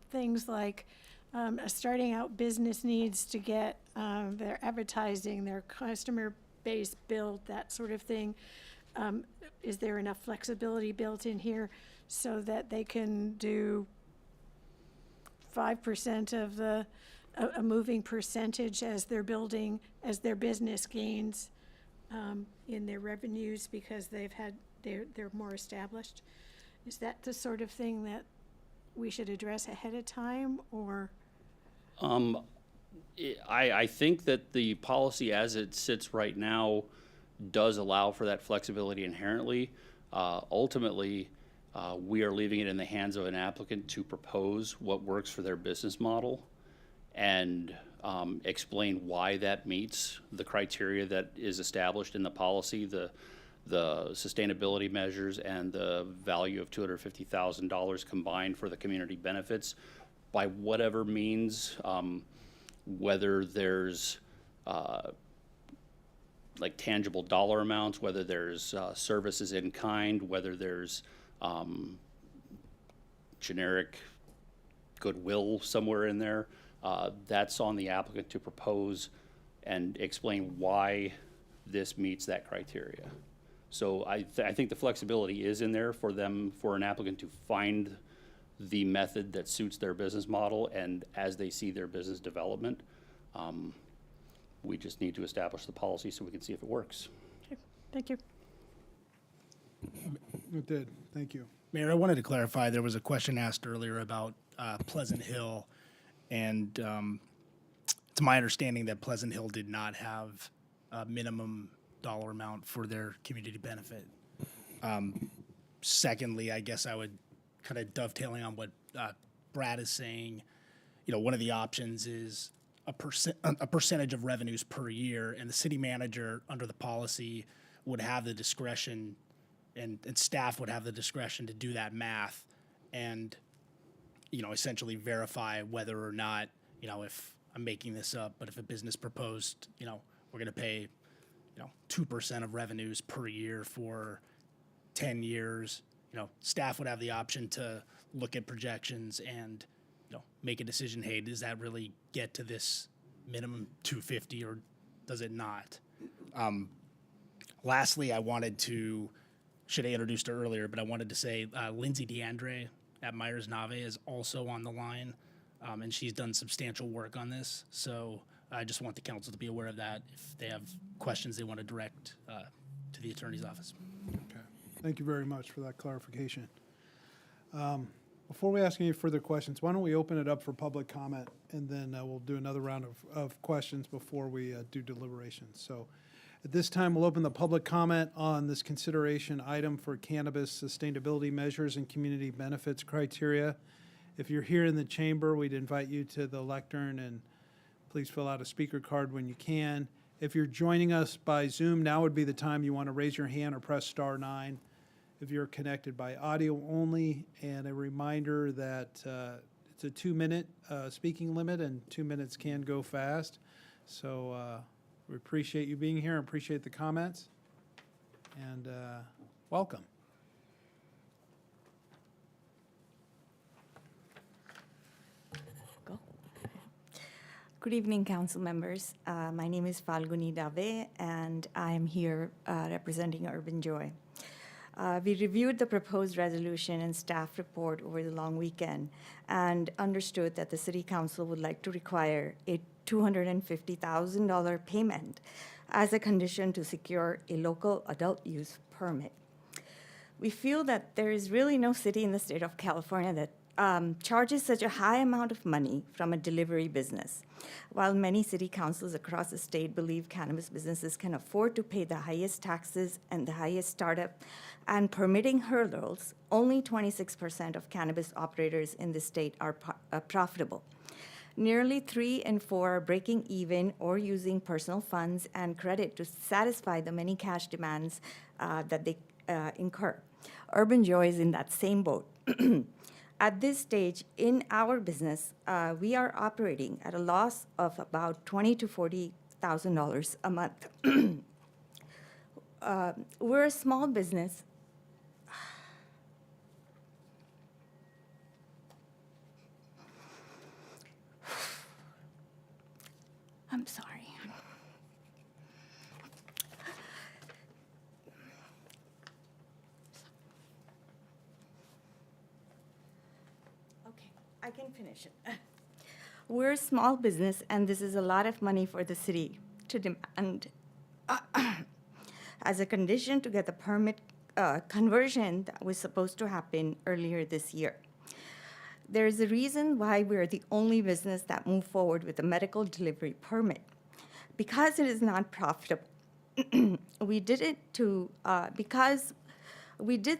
things like a starting out business needs to get their advertising, their customer base built, that sort of thing. Is there enough flexibility built in here so that they can do 5% of a moving percentage as they're building, as their business gains in their revenues because they're more established? Is that the sort of thing that we should address ahead of time, or? I think that the policy as it sits right now does allow for that flexibility inherently. Ultimately, we are leaving it in the hands of an applicant to propose what works for their business model and explain why that meets the criteria that is established in the policy, the sustainability measures and the value of $250,000 combined for the community benefits by whatever means, whether there's like tangible dollar amounts, whether there's services in kind, whether there's generic goodwill somewhere in there. That's on the applicant to propose and explain why this meets that criteria. So I think the flexibility is in there for them, for an applicant to find the method that suits their business model, and as they see their business development, we just need to establish the policy so we can see if it works. Okay, thank you. It did. Thank you. Mayor, I wanted to clarify, there was a question asked earlier about Pleasant Hill, and it's my understanding that Pleasant Hill did not have a minimum dollar amount for their community benefit. Secondly, I guess I would kind of dovetailing on what Brad is saying, you know, one of the options is a percentage of revenues per year, and the city manager under the policy would have the discretion and staff would have the discretion to do that math and, you know, essentially verify whether or not, you know, if I'm making this up, but if a business proposed, you know, we're going to pay, you know, 2% of revenues per year for 10 years, you know, staff would have the option to look at projections and, you know, make a decision, hey, does that really get to this minimum 250 or does it not? Lastly, I wanted to, should have introduced her earlier, but I wanted to say Lindsay DeAndre at Myers Nave is also on the line, and she's done substantial work on this. So I just want the council to be aware of that if they have questions they want to direct to the attorney's office. Okay. Thank you very much for that clarification. Before we ask any further questions, why don't we open it up for public comment, and then we'll do another round of questions before we do deliberations. So at this time, we'll open the public comment on this consideration item for cannabis sustainability measures and community benefits criteria. If you're here in the chamber, we'd invite you to the lectern, and please fill out a speaker card when you can. If you're joining us by Zoom, now would be the time you want to raise your hand or press *9 if you're connected by audio only. And a reminder that it's a 2-minute speaking limit, and 2 minutes can go fast. So we appreciate you being here and appreciate the comments. And welcome. Good evening, council members. My name is Falguni Dave, and I am here representing Urban Joy. We reviewed the proposed resolution and staff report over the long weekend and understood that the City Council would like to require a $250,000 payment as a condition to secure a local adult use permit. We feel that there is really no city in the state of California that charges such a high amount of money from a delivery business. While many city councils across the state believe cannabis businesses can afford to pay the highest taxes and the highest startup and permitting hurdles, only 26% of cannabis operators in the state are profitable. Nearly 3 in 4 are breaking even or using personal funds and credit to satisfy the many cash demands that they incur. Urban Joy is in that same boat. At this stage in our business, we are operating at a loss of about $20,000 to $40,000 a month. We're a small business. I'm sorry. I can finish it. We're a small business, and this is a lot of money for the city to demand as a condition to get the permit conversion that was supposed to happen earlier this year. There is a reason why we're the only business that moved forward with a medical delivery permit. Because it is not profitable, we did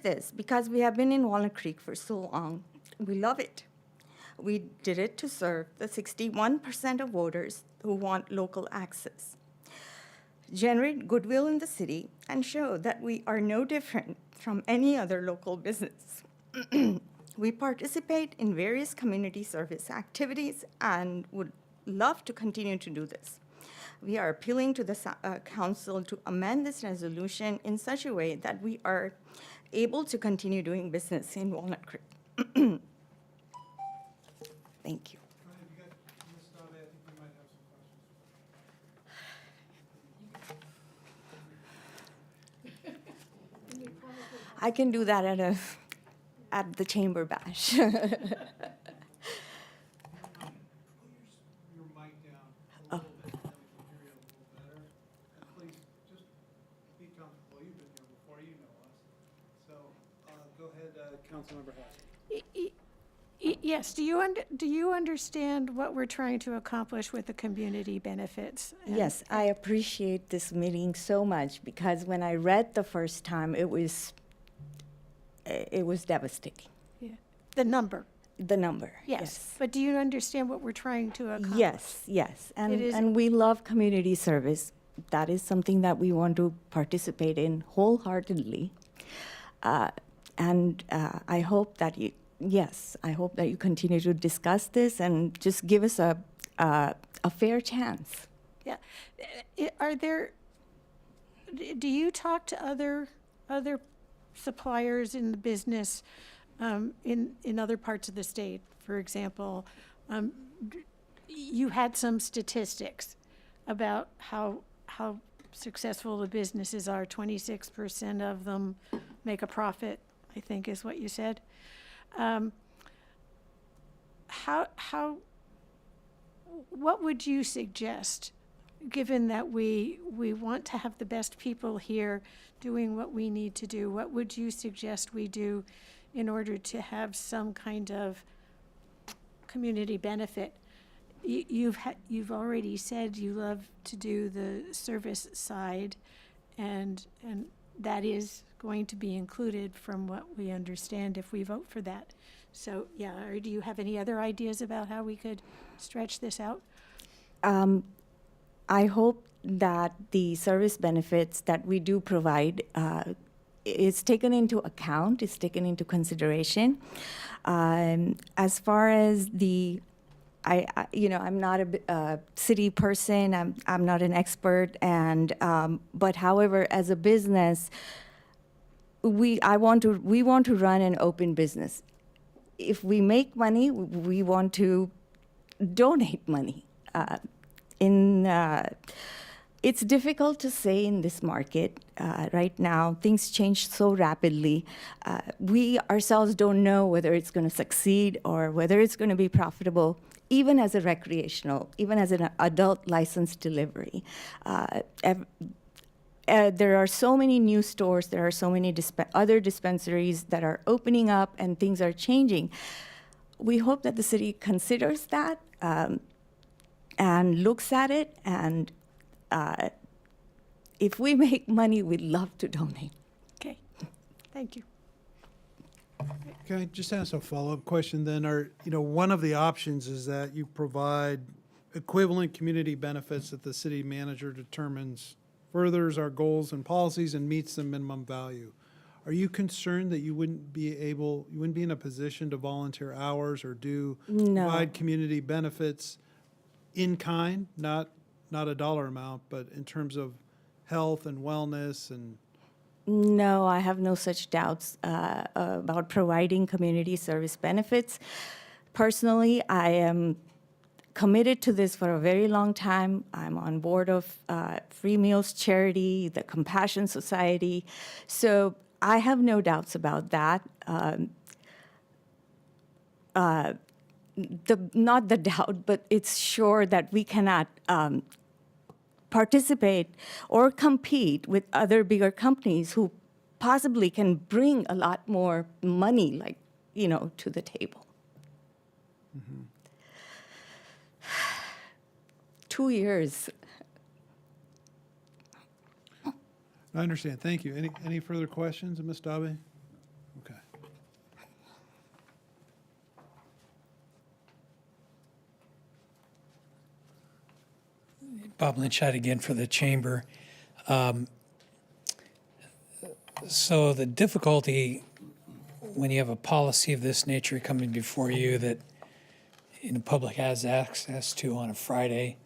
this because we have been in Walnut Creek for so long. We love it. We did it to serve the 61% of voters who want local access, generate goodwill in the city, and show that we are no different from any other local business. We participate in various community service activities and would love to continue to do this. We are appealing to the council to amend this resolution in such a way that we are able to continue doing business in Walnut Creek. Thank you. I can do that at the chamber bash. Your mic down a little bit, then we can hear you a little better. And please, just be comfortable. You've been here before, you know us. So, go ahead, Councilmember Hess. Yes, do you understand what we're trying to accomplish with the community benefits? Yes, I appreciate this meeting so much because when I read the first time, it was devastating. Yeah. The number. The number. Yes. But do you understand what we're trying to accomplish? Yes. It is- And we love community service. That is something that we want to participate in wholeheartedly. I hope that you, I hope that you continue to discuss this and just give us a fair chance. Yeah. Do you talk to other suppliers in the business in other parts of the state? For example, you had some statistics about how successful the businesses are. 26% of them make a profit, I think is what you said. What would you suggest, given that we want to have the best people here doing what we need to do? What would you suggest we do in order to have some kind of community benefit? You've already said you love to do the service side, and that is going to be included from what we understand if we vote for that. So, yeah, or do you have any other ideas about how we could stretch this out? I hope that the service benefits that we do provide is taken into account, is taken into consideration. As far as I'm not a city person. I'm not an expert, but however, as a business, we want to run an open business. If we make money, we want to donate money. It's difficult to say in this market right now. Things change so rapidly. We ourselves don't know whether it's going to succeed or whether it's going to be profitable, even as a recreational, even as an adult licensed delivery. There are so many new stores, there are so many other dispensaries that are opening up and things are changing. We hope that the city considers that and looks at it, and if we make money, we'd love to donate. Okay, thank you. Okay, just ask a follow-up question then. One of the options is that you provide equivalent community benefits that the city manager determines furthers our goals and policies and meets the minimum value. Are you concerned that you wouldn't be in a position to volunteer hours or provide community benefits in kind, not a dollar amount, but in terms of health and wellness and? No, I have no such doubts about providing community service benefits. Personally, I am committed to this for a very long time. I'm on board of Free Meals Charity, the Compassion Society, so I have no doubts about that. Not the doubt, but it's sure that we cannot participate or compete with other bigger companies who possibly can bring a lot more money, to the table. 2 years. I understand. Thank you. Any further questions of Ms. Dave? Okay. Bob Lynchide again for the chamber. So the difficulty when you have a policy of this nature coming before you that the public has access to on a Friday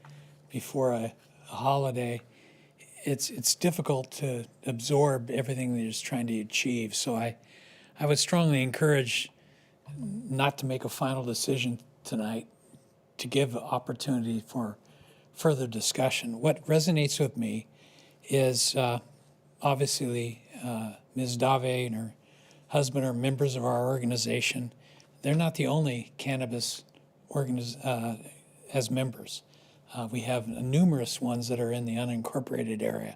before a holiday, it's difficult to absorb everything that you're trying to achieve. So I would strongly encourage not to make a final decision tonight, to give opportunity for further discussion. What resonates with me is obviously Ms. Dave and her husband are members of our organization. They're not the only cannabis as members. We have numerous ones that are in the unincorporated area,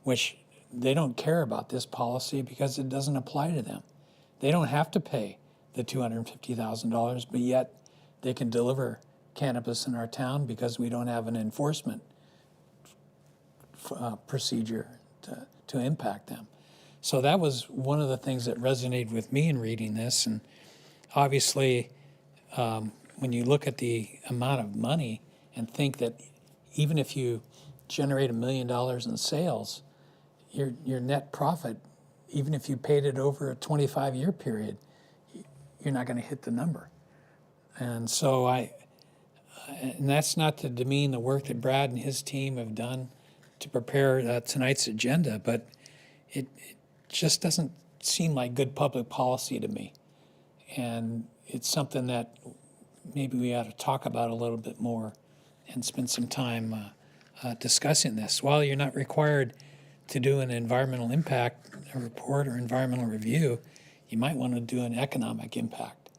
which they don't care about this policy because it doesn't apply to them. They don't have to pay the $250,000, but yet they can deliver cannabis in our town because we don't have an enforcement procedure to impact them. So that was one of the things that resonated with me in reading this. And obviously, when you look at the amount of money and think that even if you generate $1 million in sales, your net profit, even if you paid it over a 25-year period, you're not going to hit the number. And so and that's not to demean the work that Brad and his team have done to prepare tonight's agenda, but it just doesn't seem like good public policy to me. And it's something that maybe we ought to talk about a little bit more and spend some time discussing this. While you're not required to do an environmental impact report or environmental review, you might want to do an economic impact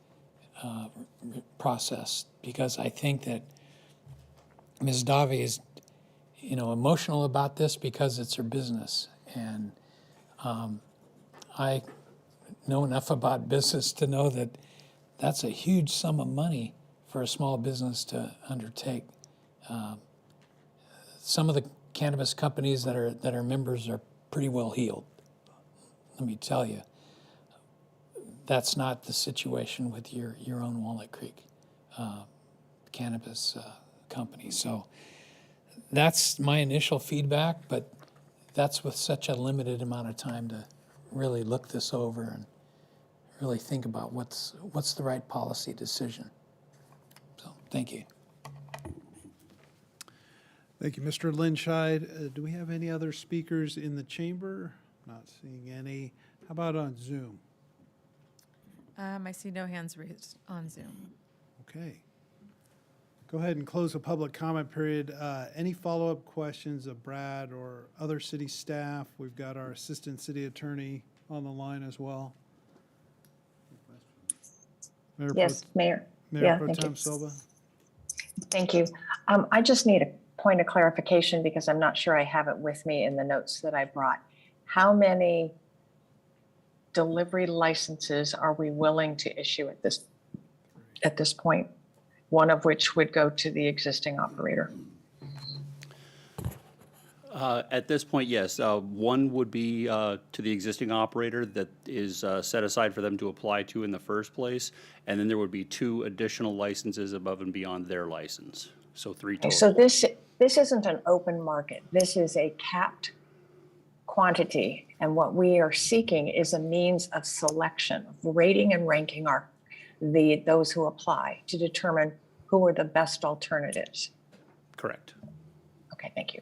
process, because I think that Ms. Dave is, emotional about this because it's her business. And I know enough about business to know that that's a huge sum of money for a small business to undertake. Some of the cannabis companies that are members are pretty well heeled. Let me tell you, that's not the situation with your own Walnut Creek cannabis company. So that's my initial feedback, but that's with such a limited amount of time to really look this over and really think about what's the right policy decision. So thank you. Thank you, Mr. Lynchide. Do we have any other speakers in the chamber? Not seeing any. How about on Zoom? I see no hands raised on Zoom. Okay. Go ahead and close the public comment period. Any follow-up questions of Brad or other city staff? We've got our assistant city attorney on the line as well. Yes, Mayor. Mayor Yeah, Pro thank Tem you. Silva. Thank you. I just need a point of clarification because I'm not sure I have it with me in the notes that I brought. How many delivery licenses are we willing to issue at this point? One of which would go to the existing operator. At this point, yes. One would be to the existing operator that is set aside for them to apply to in the first place. And then there would be 2 additional licenses above and beyond their license. So 3 total. So this isn't an open market. This is a capped quantity. And what we are seeking is a means of selection, of rating and ranking those who apply to determine who are the best alternatives. Correct. Okay, thank you.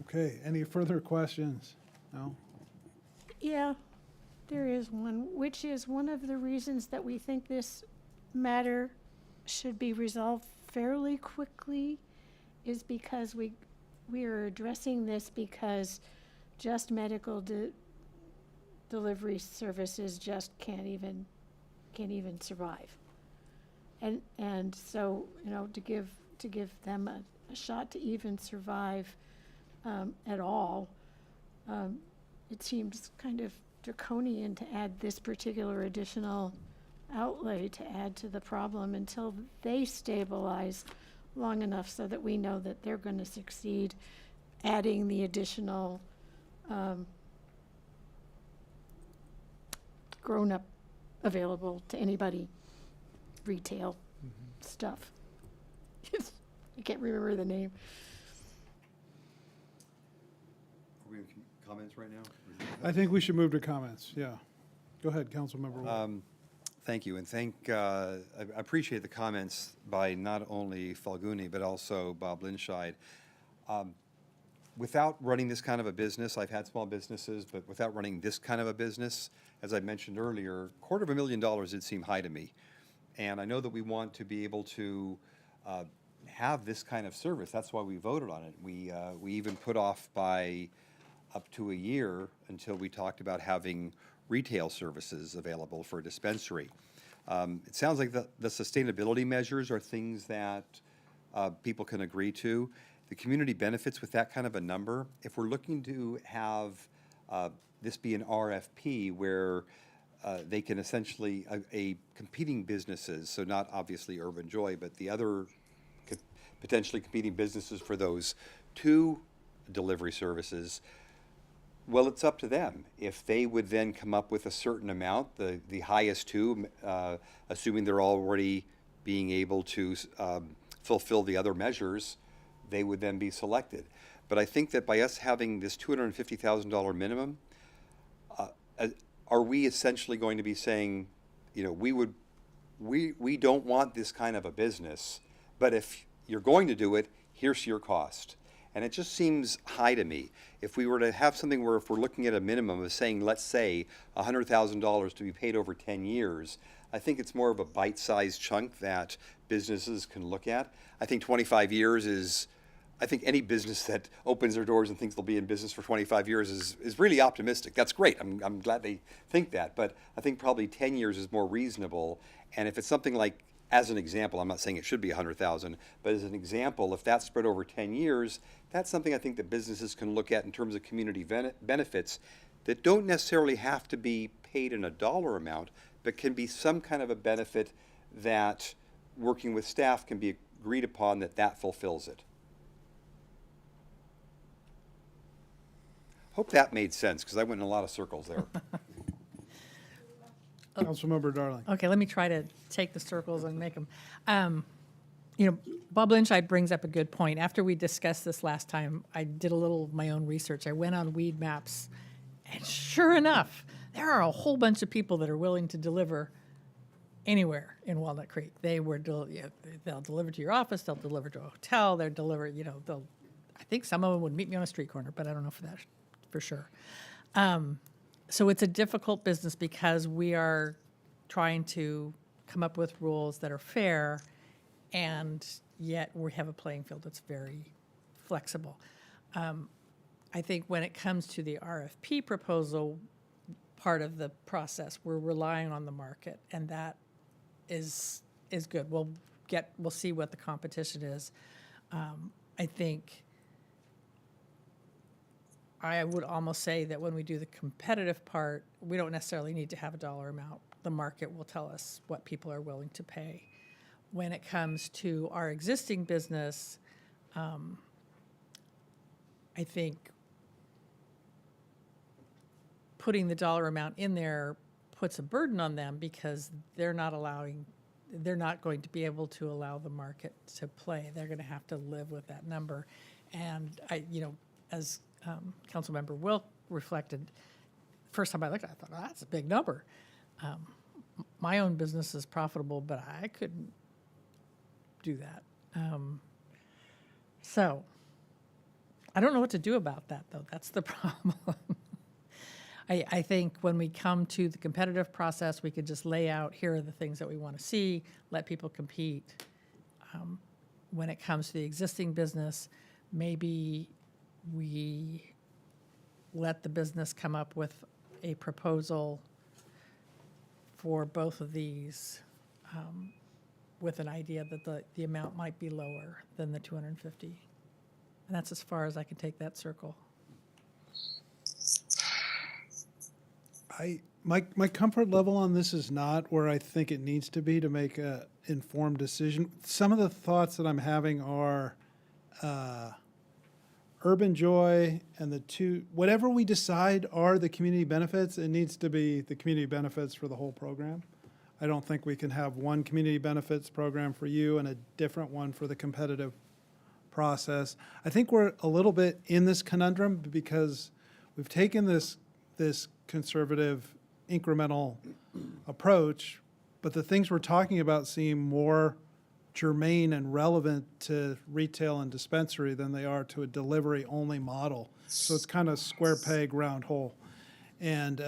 Okay, any further questions? No? Yeah, there is one, which is one of the reasons that we think this matter should be resolved fairly quickly is because we are addressing this because just medical delivery services just can't even survive. And so, to give them a shot to even survive at all, it seems kind of draconian to add this particular additional outlay to add to the problem until they stabilize long enough so that we know that they're going to succeed, adding the additional grown-up available to anybody retail stuff. I can't remember the name. Are we in comments right now? I think we should move to comments, yeah. Go ahead, Councilmember Wall. Thank you, and I appreciate the comments by not only Falguni, but also Bob Linscheid. Without running this kind of a business, I've had small businesses, but without running this kind of a business, as I mentioned earlier, $250,000 did seem high to me. And I know that we want to be able to have this kind of service. That's why we voted on it. We even put off by up to a year until we talked about having retail services available for a dispensary. It sounds like the sustainability measures are things that people can agree to. The community benefits with that kind of a number. If we're looking to have this be an RFP where they can essentially, a competing businesses, so not obviously Urban Joy, but the other potentially competing businesses for those two delivery services, well, it's up to them. If they would then come up with a certain amount, the highest two, assuming they're already being able to fulfill the other measures, they would then be selected. But I think that by us having this $250,000 minimum, are we essentially going to be saying, you know, we don't want this kind of a business, but if you're going to do it, here's your cost. And it just seems high to me. If we were to have something where if we're looking at a minimum of saying, let's say $100,000 to be paid over 10 years, I think it's more of a bite-sized chunk that businesses can look at. I think 25 years is, I think any business that opens their doors and thinks they'll be in business for 25 years is really optimistic. That's great. I'm glad they think that. But I think probably 10 years is more reasonable. And if it's something like, as an example, I'm not saying it should be 100,000, but as an example, if that's spread over 10 years, that's something I think that businesses can look at in terms of community benefits that don't necessarily have to be paid in a dollar amount, but can be some kind of a benefit that working with staff can be agreed upon that fulfills it. Hope that made sense, because I went in a lot of circles there. Councilmember Darling. Okay, let me try to take the circles and make them. Bob Linscheid brings up a good point. After we discussed this last time, I did a little of my own research. I went on Weed Maps, and sure enough, there are a whole bunch of people that are willing to deliver anywhere in Walnut Creek. They'll deliver to your office, they'll deliver to a hotel, they'll deliver, I think some of them would meet me on a street corner, but I don't know for sure. So it's a difficult business because we are trying to come up with rules that are fair, and yet we have a playing field that's very flexible. I think when it comes to the RFP proposal part of the process, we're relying on the market, and that is good. We'll see what the competition is. I think I would almost say that when we do the competitive part, we don't necessarily need to have a dollar amount. The market will tell us what people are willing to pay. When it comes to our existing business, I think putting the dollar amount in there puts a burden on them because they're not going to be able to allow the market to play. They're going to have to live with that number. And as Councilmember Wilk reflected, first time I looked at it, I thought, that's a big number. My own business is profitable, but I couldn't do that. So I don't know what to do about that, though. That's the problem. I think when we come to the competitive process, we could just lay out, here are the things that we want to see, let people compete. When it comes to the existing business, maybe we let the business come up with a proposal for both of these with an idea that the amount might be lower than the 250. And that's as far as I can take that circle. My comfort level on this is not where I think it needs to be to make a informed decision. Some of the thoughts that I'm having are Urban Joy and the two, whatever we decide are the community benefits, it needs to be the community benefits for the whole program. I don't think we can have one community benefits program for you and a different one for the competitive process. I think we're a little bit in this conundrum because we've taken this conservative incremental approach, but the things we're talking about seem more germane and relevant to retail and dispensary than they are to a delivery-only model. So it's kind of square peg, round hole. And,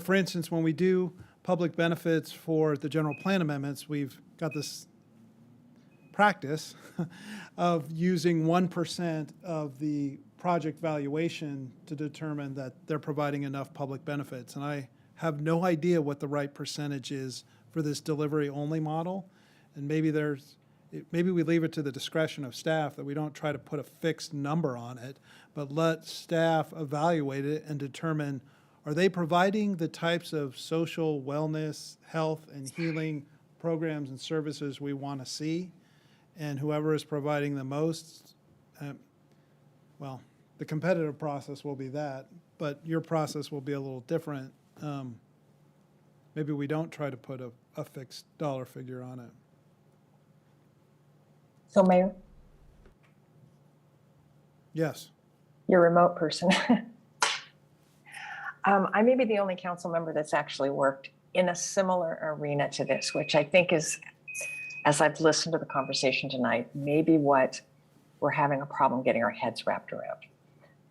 for instance, when we do public benefits for the general plan amendments, we've got this practice of using 1% of the project valuation to determine that they're providing enough public benefits. And I have no idea what the right percentage is for this delivery-only model. And maybe we leave it to the discretion of staff that we don't try to put a fixed number on it, but let staff evaluate it and determine, are they providing the types of social wellness, health, and healing programs and services we want to see? And whoever is providing the most, the competitive process will be that, but your process will be a little different. Maybe we don't try to put a fixed dollar figure on it. So Mayor, Yes. you're a remote person. I may be the only council member that's actually worked in a similar arena to this, which I think is, as I've listened to the conversation tonight, maybe what we're having a problem getting our heads wrapped around.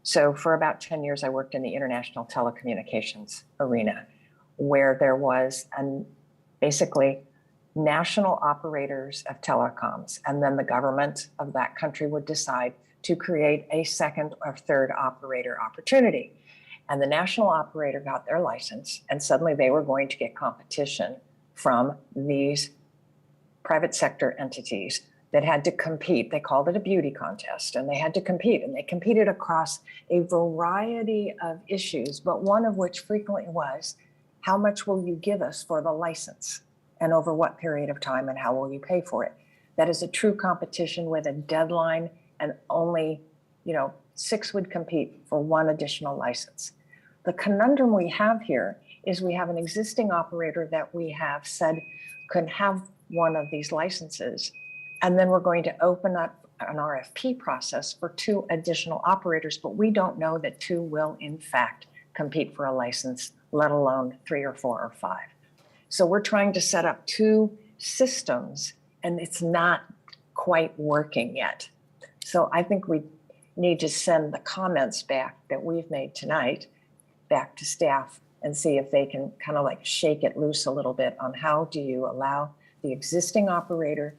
So for about 10 years, I worked in the international telecommunications arena, where there was basically national operators of telecoms, and then the government of that country would decide to create a second or third operator opportunity. And the national operator got their license, and suddenly they were going to get competition from these private sector entities that had to compete. They called it a beauty contest, and they had to compete, and they competed across a variety of issues, but one of which frequently was, how much will you give us for the license? And over what period of time, and how will you pay for it? That is a true competition with a deadline, and only 6 would compete for 1 additional license. The conundrum we have here is we have an existing operator that we have said could have one of these licenses, and then we're going to open up an RFP process for 2 additional operators, but we don't know that 2 will in fact compete for a license, let alone 3 or 4 or 5. So we're trying to set up 2 systems, and it's not quite working yet. So I think we need to send the comments back that we've made tonight back to staff and see if they can kind of like shake it loose a little bit on how do you allow the existing operator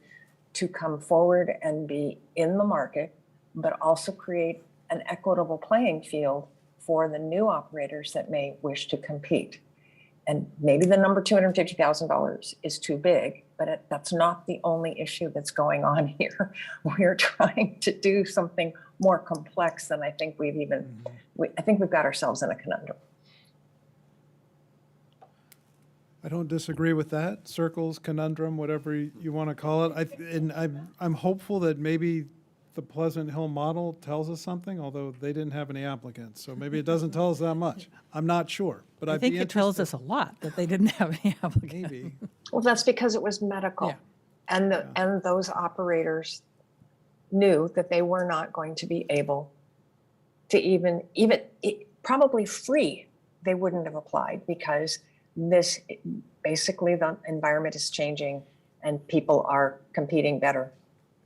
to come forward and be in the market, but also create an equitable playing field for the new operators that may wish to compete. And maybe the number $250,000 is too big, but that's not the only issue that's going on here. We're trying to do something more complex than I think I think we've got ourselves in a conundrum. I don't disagree with that. Circles, conundrum, whatever you want to call it. I'm hopeful that maybe the Pleasant Hill model tells us something, although they didn't have any applicants. So maybe it doesn't tell us that much. I'm not sure, but I think it tells us a lot that they didn't have any applicants. Maybe. Well, that's because it was medical. Yeah. And those operators knew that they were not going to be able to even probably free, they wouldn't have applied, because basically the environment is changing and people are competing better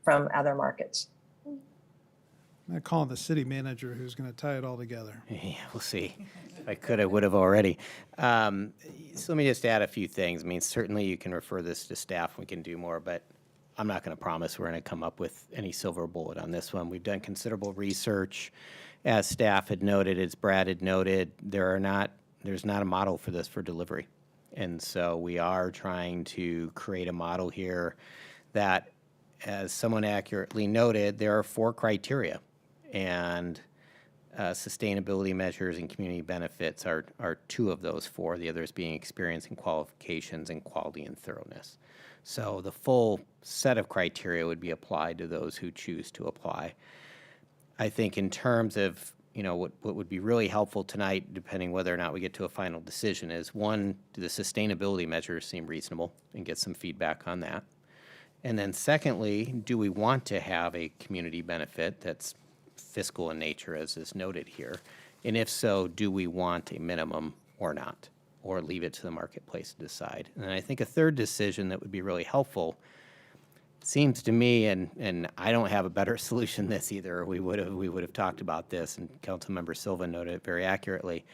from other markets. I'm calling the city manager who's going to tie it all together. Yeah, we'll see. If I could, I would have already. So let me just add a few things. I mean, certainly you can refer this to staff. We can do more, but I'm not going to promise we're going to come up with any silver bullet on this one. We've done considerable research. As staff had noted, as Brad had noted, there's not a model for this for delivery. And so we are trying to create a model here that, as someone accurately noted, there are 4 criteria. And Sustainability measures and community benefits are two of those four, the others being experience and qualifications and quality and thoroughness. So the full set of criteria would be applied to those who choose to apply. I think in terms of, what would be really helpful tonight, depending whether or not we get to a final decision, is one, do the sustainability measures seem reasonable, and get some feedback on that? And then secondly, do we want to have a community benefit that's fiscal in nature, as is noted here? And if so, do we want a minimum or not, or leave it to the marketplace to decide? And I think a third decision that would be really helpful seems to me, and I don't have a better solution than this either. We would have talked about this, and Councilmember Silva noted it very accurately.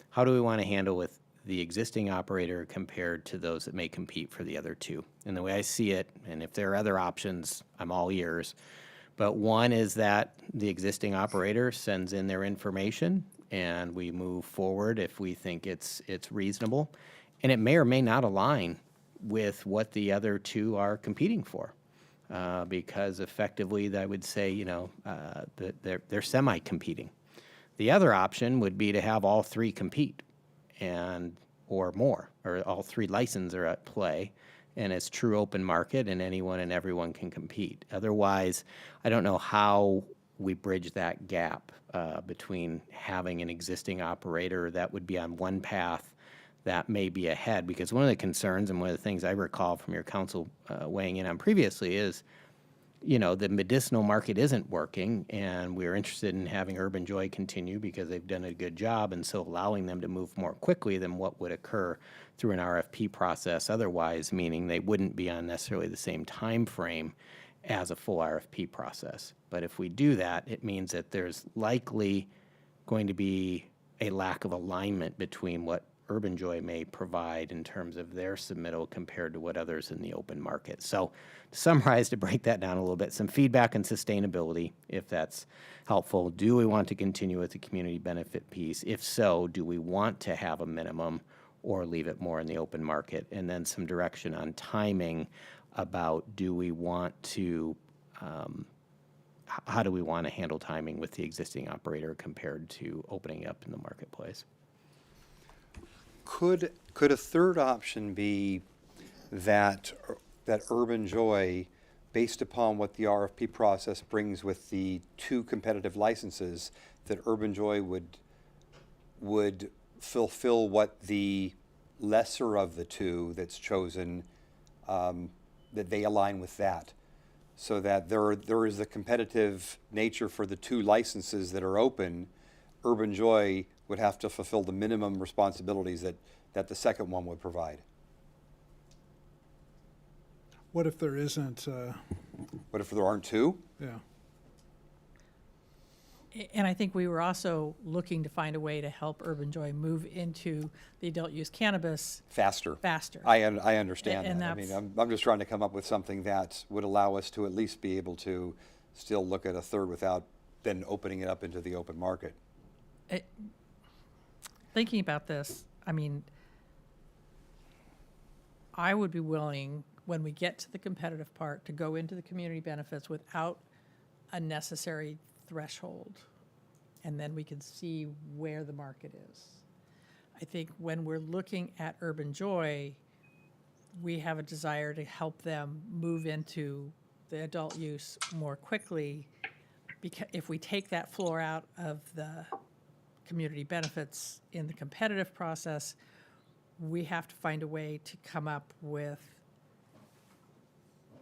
How do we want to handle with the existing operator compared to those that may compete for the other two? And the way I see it, and if there are other options, I'm all ears. But one is that the existing operator sends in their information and we move forward if we think it's reasonable. And it may or may not align with what the other two are competing for. Because effectively, I would say, they're semi-competing. The other option would be to have all three compete or more, or all three licenses are at play, and it's true open market and anyone and everyone can compete. Otherwise, I don't know how we bridge that gap between having an existing operator that would be on one path that may be ahead. Because one of the concerns and one of the things I recall from your council weighing in on previously is, the medicinal market isn't working, and we're interested in having Urban Joy continue because they've done a good job, and so allowing them to move more quickly than what would occur through an RFP process otherwise, meaning they wouldn't be on necessarily the same time frame as a full RFP process. But if we do that, it means that there's likely going to be a lack of alignment between what Urban Joy may provide in terms of their submittal compared to what others in the open market. So to summarize, to break that down a little bit, some feedback on sustainability, if that's helpful. Do we want to continue with the community benefit piece? If so, do we want to have a minimum or leave it more in the open market? And then some direction on timing about do we want to, how do we want to handle timing with the existing operator compared to opening up in the marketplace? Could a third option be that Urban Joy, based upon what the RFP process brings with the two competitive licenses, that Urban Joy would fulfill what the lesser of the two that's chosen, that they align with that, so that there is a competitive nature for the two licenses that are open. Urban Joy would have to fulfill the minimum responsibilities that the second one would provide. What if there isn't? What if there aren't two? Yeah. And I think we were also looking to find a way to help Urban Joy move into the adult use cannabis Faster. I understand and that. I mean, that's- I'm just trying to come up with something that would allow us to at least be able to still look at a third without then opening it up into the open market. Thinking about this, I mean, I would be willing, when we get to the competitive part, to go into the community benefits without a necessary threshold, and then we can see where the market is. I think when we're looking at Urban Joy, we have a desire to help them move into the adult use more quickly, because if we take that floor out of the community benefits in the competitive process, we have to find a way to come up with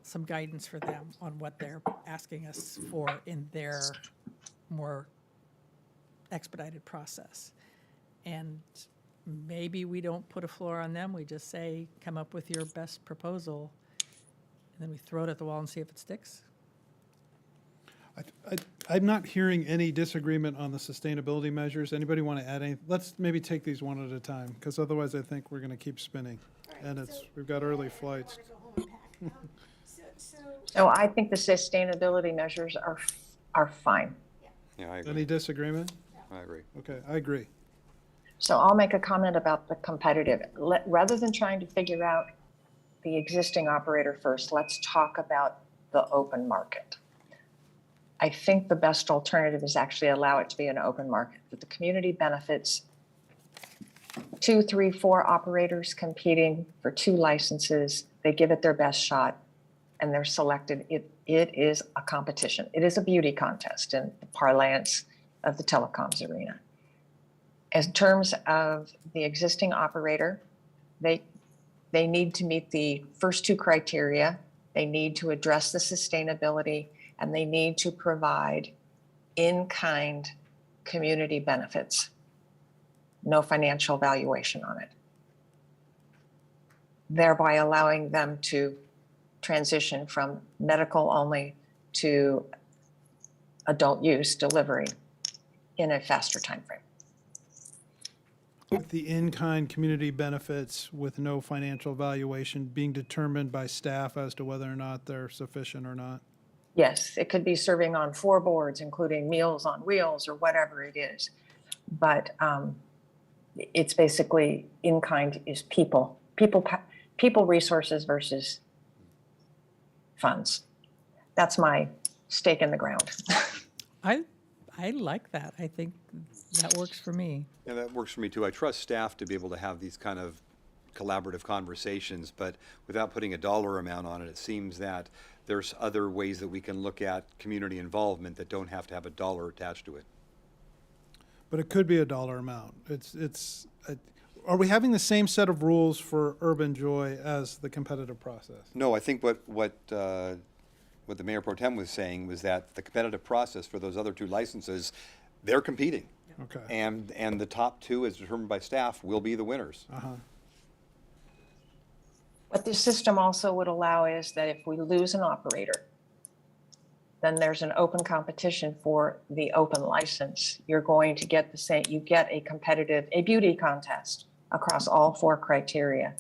some guidance for them on what they're asking us for in their more expedited process. And maybe we don't put a floor on them, we just say, come up with your best proposal, and then we throw it at the wall and see if it sticks. I'm not hearing any disagreement on the sustainability measures. Anybody want to add any? Let's maybe take these one at a time, because otherwise I think we're going to keep spinning. And we've got early flights. So I think the sustainability measures are fine. Yeah, I agree. Any disagreement? I agree. Okay, I agree. So I'll make a comment about the competitive. Rather than trying to figure out the existing operator first, let's talk about the open market. I think the best alternative is actually allow it to be an open market, that the community benefits 2, 3, 4 operators competing for 2 licenses. They give it their best shot and they're selected. It is a competition. It is a beauty contest in the parlance of the telecoms arena. In terms of the existing operator, they need to meet the first 2 criteria. They need to address the sustainability, and they need to provide in-kind community benefits. No financial valuation on it, thereby allowing them to transition from medical only to adult use delivery in a faster timeframe. The in-kind community benefits with no financial valuation being determined by staff as to whether or not they're sufficient or not. Yes, it could be serving on 4 boards, including Meals on Wheels or whatever it is. But it's basically in-kind is people resources versus funds. That's my stake in the ground. I like that. I think that works for me. Yeah, that works for me too. I trust staff to be able to have these kind of collaborative conversations, but without putting a dollar amount on it, it seems that there's other ways that we can look at community involvement that don't have to have a dollar attached to it. But it could be a dollar amount. Are we having the same set of rules for Urban Joy as the competitive process? No, I think what the Mayor Pro Tem was saying was that the competitive process for those other 2 licenses, they're competing. Okay. And the top 2, as determined by staff, will be the winners. What this system also would allow is that if we lose an operator, then there's an open competition for the open license. You're going to get the same, you get a beauty contest across all 4 criteria.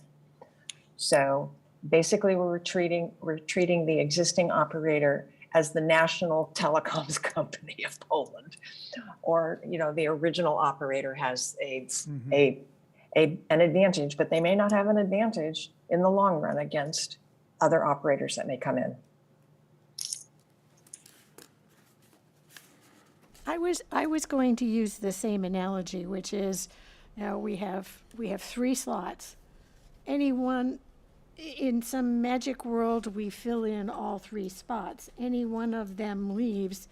So basically we're treating the existing operator as the national telecoms company of Poland, or the original operator has an advantage, but they may not have an advantage in the long run against other operators that may come in. I was going to use the same analogy, which is, we have 3 slots. Anyone in some magic world, we fill in all 3 spots. Any one of them leaves,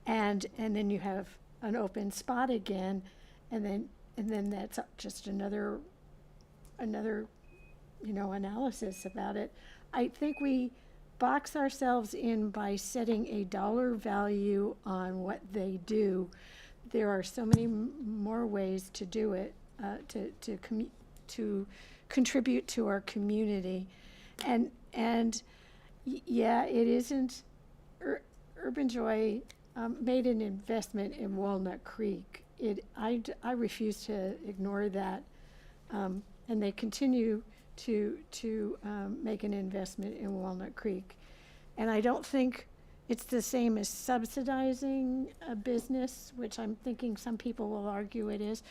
and then you have an open spot again, and then that's just another analysis about it. I think we box ourselves in by setting a dollar value on what they do. There are so many more ways to do it, to contribute to our community, and yeah, it isn't. Urban Joy made an investment in Walnut Creek. I refuse to ignore that, and they continue to make an investment in Walnut Creek. And I don't think it's the same as subsidizing a business, which I'm thinking some people will argue it is.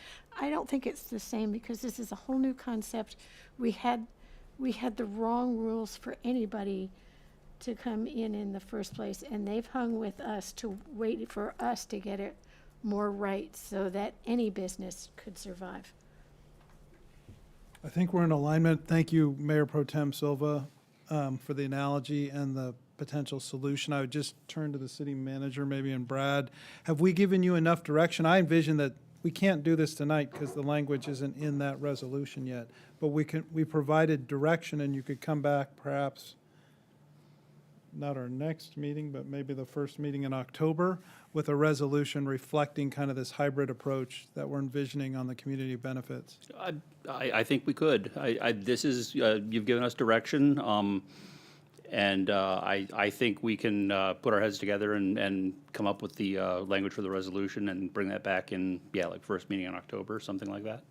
I don't think it's the same, because this is a whole new concept. We had the wrong rules for anybody to come in the first place, and they've hung with us to wait for us to get it more right so that any business could survive. I think we're in alignment. Thank you, Mayor Pro Tem Silva, for the analogy and the potential solution. I would just turn to the city manager, maybe, and Brad. Have we given you enough direction? I envision that we can't do this tonight because the language isn't in that resolution yet, but we provided direction, and you could come back perhaps not our next meeting, but maybe the first meeting in October with a resolution reflecting kind of this hybrid approach that we're envisioning on the community benefits. I think we could. This is, you've given us direction, and I think we can put our heads together and come up with the language for the resolution and bring that back in, like first meeting in October, something like that.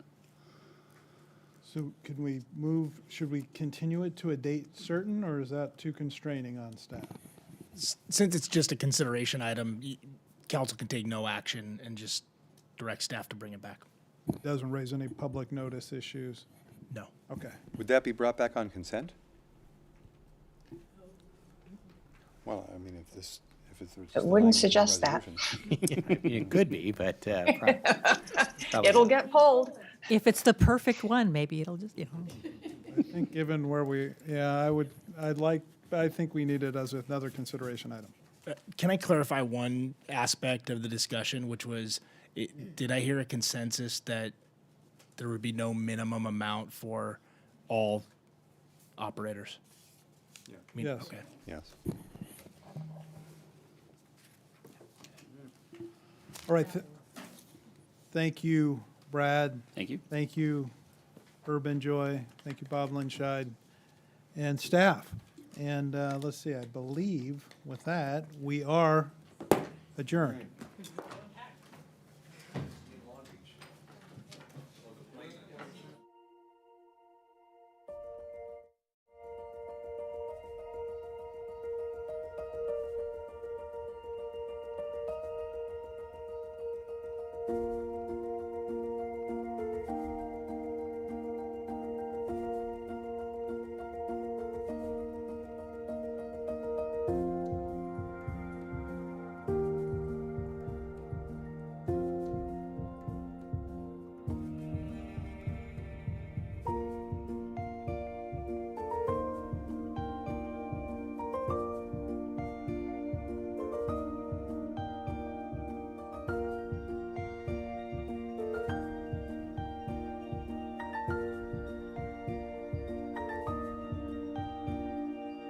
So can we move, should we continue it to a date certain, or is that too constraining on staff? Since it's just a consideration item, council can take no action and just direct staff to bring it back. Doesn't raise any public notice issues? No. Okay. Would that be brought back on consent? Well, I mean, if I wouldn't suggest that. It could be, but probably It'll get pulled. If it's the perfect one, maybe it'll just, you know. I think given where we, yeah, I think we need it as another consideration item. Can I clarify one aspect of the discussion, which was, did I hear a consensus that there would be no minimum amount for all operators? Yes. Okay. Yes. All right. Thank you, Brad. Thank you. Thank you, Urban Joy. Thank you, Bob Linscheid, and staff. And let's see, I believe with that, we are adjourned.